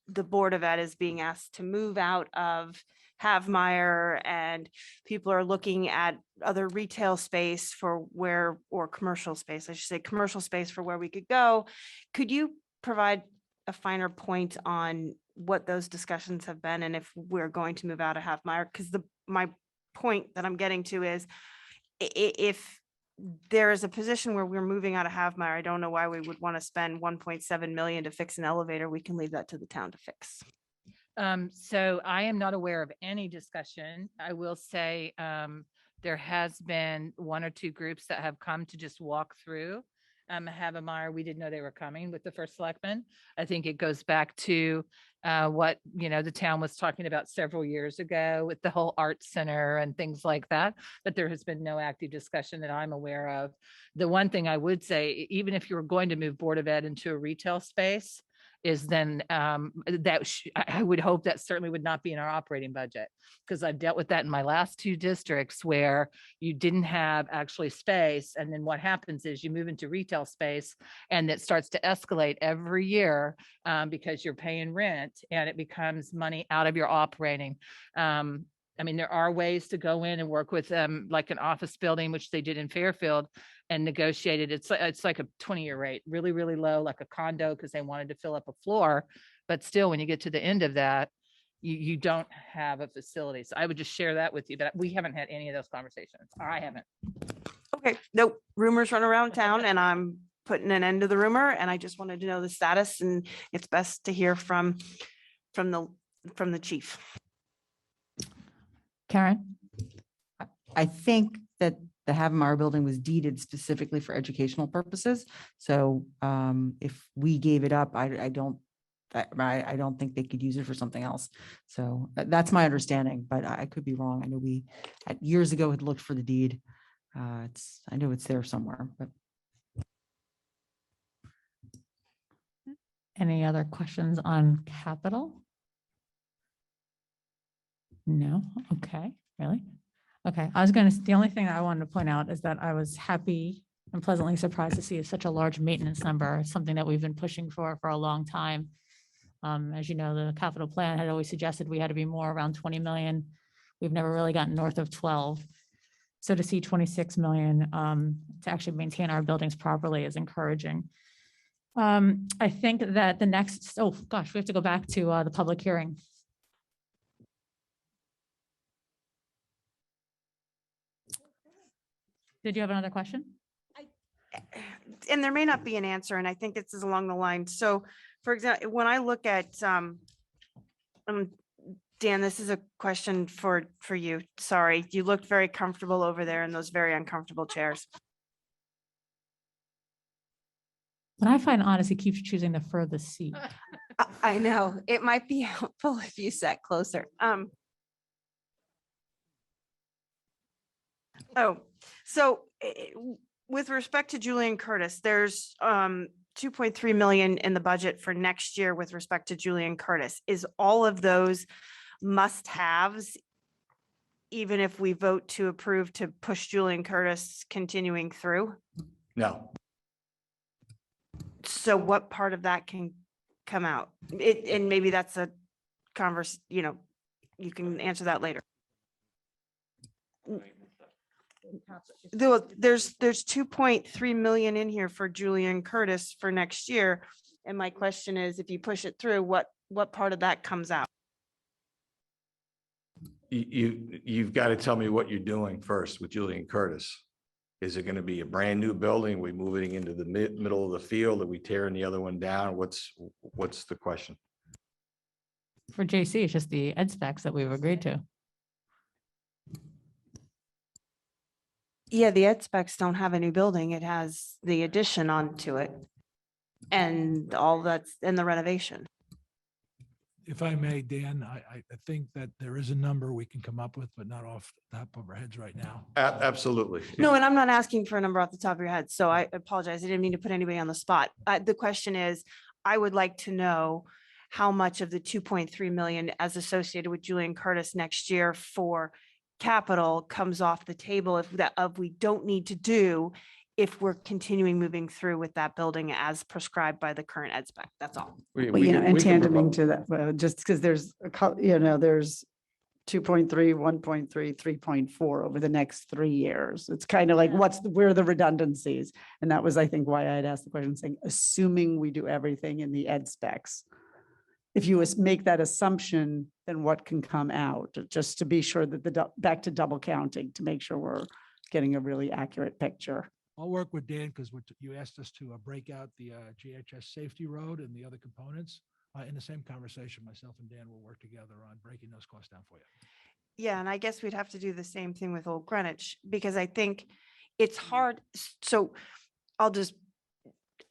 the Board of Ed is being asked to move out of Havmeyer, and people are looking at other retail space or commercial space, I should say, commercial space for where we could go. Could you provide a finer point on what those discussions have been and if we're going to move out of Havmeyer? Because my point that I'm getting to is if there is a position where we're moving out of Havmeyer, I don't know why we would want to spend 1.7 million to fix an elevator. We can leave that to the town to fix. So I am not aware of any discussion. I will say there has been 1 or 2 groups that have come to just walk through Havmeyer. We didn't know they were coming with the first selectman. I think it goes back to what the town was talking about several years ago with the whole art center and things like that. But there has been no active discussion that I'm aware of. The one thing I would say, even if you were going to move Board of Ed into a retail space, is then I would hope that certainly would not be in our operating budget, because I've dealt with that in my last 2 districts where you didn't have actually space. And then what happens is you move into retail space and it starts to escalate every year because you're paying rent and it becomes money out of your operating. I mean, there are ways to go in and work with them, like an office building, which they did in Fairfield, and negotiated. It's like a 20-year rate, really, really low, like a condo, because they wanted to fill up a floor. But still, when you get to the end of that, you don't have a facility. So I would just share that with you, but we haven't had any of those conversations, or I haven't. Okay, nope. Rumors run around town and I'm putting an end to the rumor, and I just wanted to know the status, and it's best to hear from the chief. Karen? I think that the Havmeyer building was deeded specifically for educational purposes. So if we gave it up, I don't think they could use it for something else. So that's my understanding, but I could be wrong. I know we years ago had looked for the deed. I know it's there somewhere, but. Any other questions on capital? No. Okay. Really? Okay. The only thing that I wanted to point out is that I was happy and pleasantly surprised to see such a large maintenance number, something that we've been pushing for a long time. As you know, the capital plan had always suggested we had to be more around 20 million. We've never really gotten north of 12. So to see 26 million to actually maintain our buildings properly is encouraging. I think that the next, oh gosh, we have to go back to the public hearing. Did you have another question? And there may not be an answer, and I think this is along the line. So, for example, when I look at, Dan, this is a question for you. Sorry, you looked very comfortable over there in those very uncomfortable chairs. But I find honestly keeps choosing the furthest seat. I know, it might be helpful if you sat closer. Oh, so with respect to Julian Curtis, there's 2.3 million in the budget for next year with respect to Julian Curtis. Is all of those must-haves, even if we vote to approve to push Julian Curtis continuing through? No, So what part of that can come out? And maybe that's a you can answer that later. There's 2.3 million in here for Julian Curtis for next year. And my question is, if you push it through, what part of that comes out? you've got to tell me what you're doing first with Julian Curtis. Is it going to be a brand new building? We moving into the middle of the field? Are we tearing the other one down? What's the question? For JC, it's just the ed specs that we've agreed to. Yeah, the ed specs don't have a new building. It has the addition onto it. And all that's in the renovation. If I may, Dan, I think that there is a number we can come up with, but not off the top of our heads right now. Absolutely. No, and I'm not asking for a number off the top of your head, so I apologize. I didn't mean to put anybody on the spot. The question is, I would like to know how much of the 2.3 million as associated with Julian Curtis next year for capital comes off the table if we don't need to do if we're continuing moving through with that building as prescribed by the current ed spec. That's all. Well, and tandeming to that, well, just because there's there's 2.3, 1.3, 3.4 over the next 3 years. It's kind of like, where are the redundancies? And that was, I think, why I had asked the question, saying, assuming we do everything in the ed specs. If you make that assumption, then what can come out? Just to be sure that back to double counting, to make sure we're getting a really accurate picture. I'll work with Dan because you asked us to break out the GHS safety road and the other components. In the same conversation, myself and Dan will work together on breaking those costs down for you. Yeah, and I guess we'd have to do the same thing with Old Greenwich because I think it's hard. So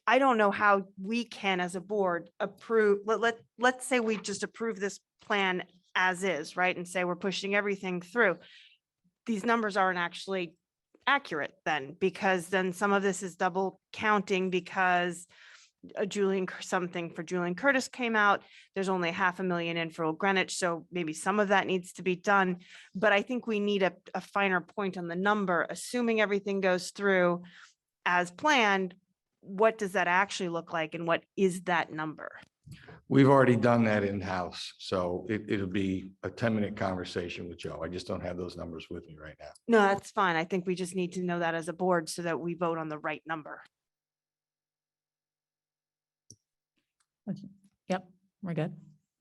I don't know how we can, as a board, approve. Let's say we just approve this plan as is, right? And say we're pushing everything through. These numbers aren't actually accurate then, because then some of this is double counting because something for Julian Curtis came out. There's only $500,000 in for Old Greenwich. So maybe some of that needs to be done. But I think we need a finer point on the number, assuming everything goes through as planned. What does that actually look like? And what is that number? We've already done that in-house, so it'll be a 10-minute conversation with Joe. I just don't have those numbers with me right now. No, that's fine. I think we just need to know that as a board so that we vote on the right number. Okay. Yep, we're good.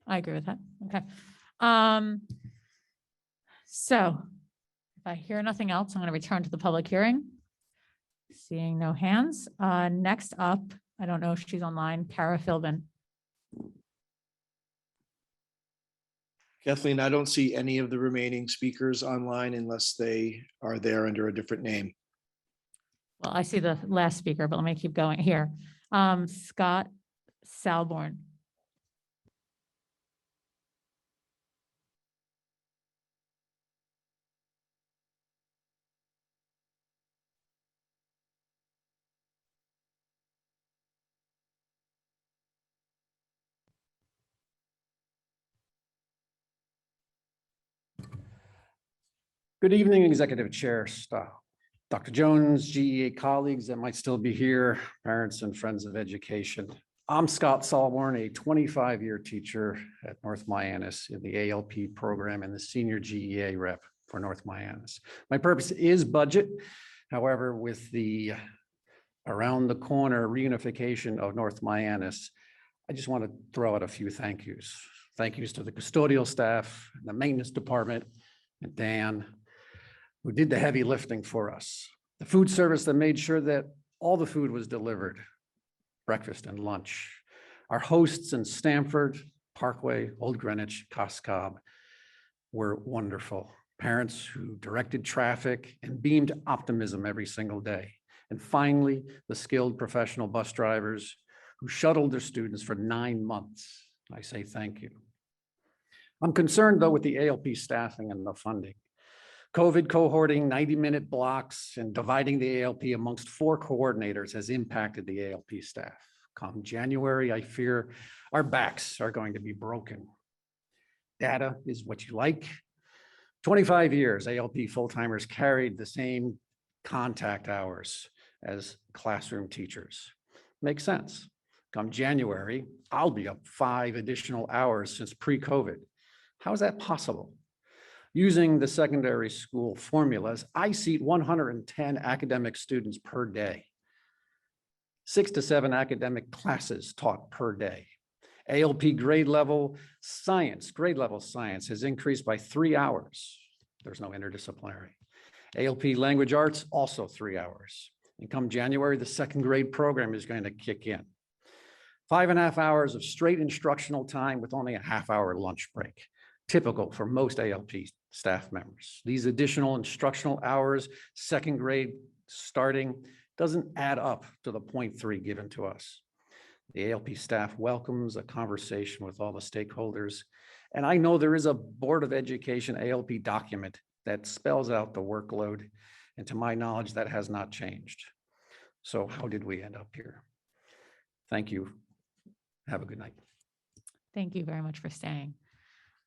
I agree with that. Okay. So if I hear nothing else, I'm going to return to the public hearing. Seeing no hands. Next up, I don't know if she's online, Kara Philbin. Kathleen, I don't see any of the remaining speakers online unless they are there under a different name. Well, I see the last speaker, but let me keep going here. Scott Salborn. Good evening, Executive Chair, Dr. Jones, GEA colleagues that might still be here, parents and friends of education. I'm Scott Salborn, a 25-year teacher at North Mianus in the ALP program and the senior GEA rep for North Miamis. My purpose is budget. However, with the around the corner reunification of North Miamis, I just want to throw out a few thank yous. Thank yous to the custodial staff, the maintenance department, and Dan, who did the heavy lifting for us. The food service that made sure that all the food was delivered, breakfast and lunch. Our hosts in Stamford, Parkway, Old Greenwich, Coscob were wonderful. Parents who directed traffic and beamed optimism every single day. And finally, the skilled professional bus drivers who shuttled their students for 9 months. I say thank you. I'm concerned though with the ALP staffing and the funding. COVID cohorting, 90-minute blocks, and dividing the ALP amongst 4 coordinators has impacted the ALP staff. Come January, I fear our backs are going to be broken. Data is what you like. 25 years, ALP full-timers carried the same contact hours as classroom teachers. Makes sense. Come January, I'll be up 5 additional hours since pre-COVID. How is that possible? Using the secondary school formulas, I seat 110 academic students per day. 6 to 7 academic classes taught per day. ALP grade level science has increased by 3 hours. There's no interdisciplinary. ALP language arts, also 3 hours. And come January, the second grade program is going to kick in. 5.5 hours of straight instructional time with only a half-hour lunch break, typical for most ALP staff members. These additional instructional hours, second grade starting, doesn't add up to the 0.3 given to us. The ALP staff welcomes a conversation with all the stakeholders. And I know there is a Board of Education ALP document that spells out the workload. And to my knowledge, that has not changed. So how did we end up here? Thank you. Have a good night. Thank you very much for staying.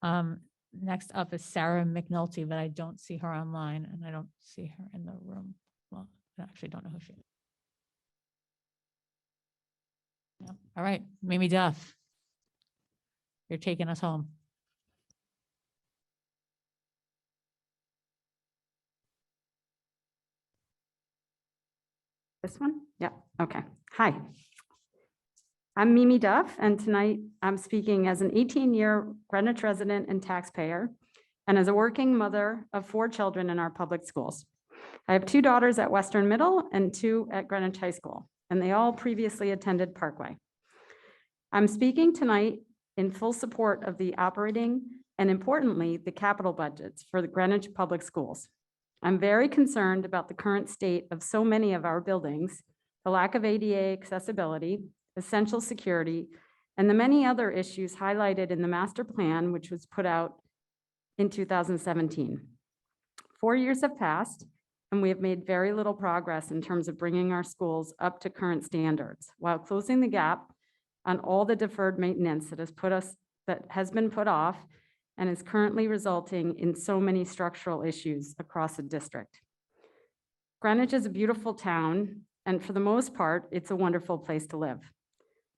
Next up is Sarah McNulty, but I don't see her online and I don't see her in the room. Well, I actually don't know who she is. No. All right, Mimi Duff. You're taking us home. This one? Yeah, okay. Hi. I'm Mimi Duff, and tonight I'm speaking as an 18-year Greenwich resident and taxpayer, and as a working mother of 4 children in our public schools. I have 2 daughters at Western Middle and 2 at Greenwich High School, and they all previously attended Parkway. I'm speaking tonight in full support of the operating and, importantly, the capital budgets for the Greenwich Public Schools. I'm very concerned about the current state of so many of our buildings, the lack of ADA accessibility, essential security, and the many other issues highlighted in the master plan, which was put out in 2017. 4 years have passed, and we have made very little progress in terms of bringing our schools up to current standards, while closing the gap on all the deferred maintenance that has been put off and is currently resulting in so many structural issues across the district. Greenwich is a beautiful town, and for the most part, it's a wonderful place to live.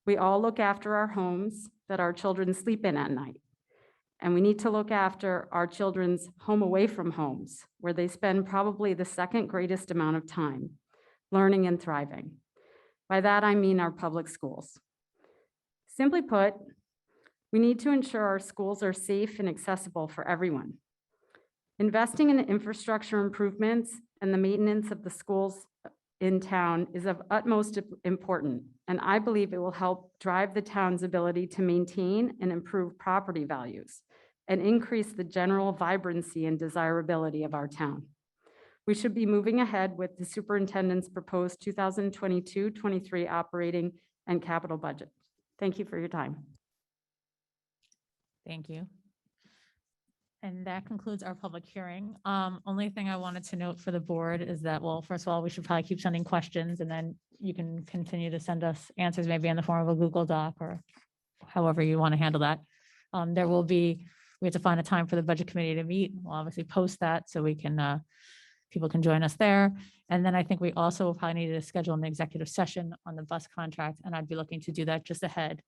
We all look after our homes that our children sleep in at night. And we need to look after our children's home away from homes, where they spend probably the second greatest amount of time learning and thriving. By that, I mean our public schools. Simply put, we need to ensure our schools are safe and accessible for everyone. Investing in infrastructure improvements and the maintenance of the schools in town is of utmost importance, and I believe it will help drive the town's ability to maintain and improve property values and increase the general vibrancy and desirability of our town. We should be moving ahead with the superintendent's proposed 2022-23 operating and capital budget. Thank you for your time. Thank you. And that concludes our public hearing. Only thing I wanted to note for the board is that, well, first of all, we should probably keep sending questions, and then you can continue to send us answers maybe in the form of a Google Doc or however you want to handle that. We have to find a time for the budget committee to meet. We'll obviously post that so we can, people can join us there. And then I think we also will probably need to schedule an executive session on the bus contract, and I'd be looking to do that just ahead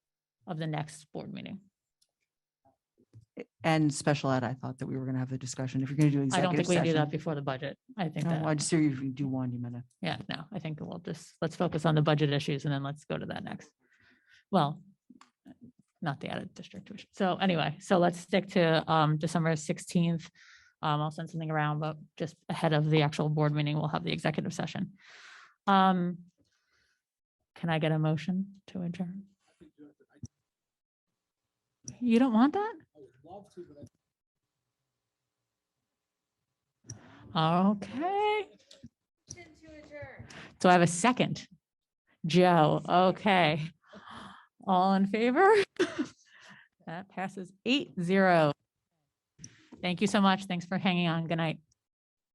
of the next board meeting. and special ed, I thought that we were going to have the discussion. If you're going to do I don't executive think we do that session. before the budget. I think Oh, that, I just hear you do one, you meant to. yeah, no, I think we'll just, let's focus on the budget issues and then let's go to that next. Well, not the added district tuition. So anyway, so let's stick to December 16th. I'll send something around, but just ahead of the actual board meeting, we'll have the executive session. Can I get a motion to adjourn? You don't want that? Okay. So I have a second. Joe, okay. All in favor? That passes 8-0. Thank you so much. Thanks for hanging on. Good night.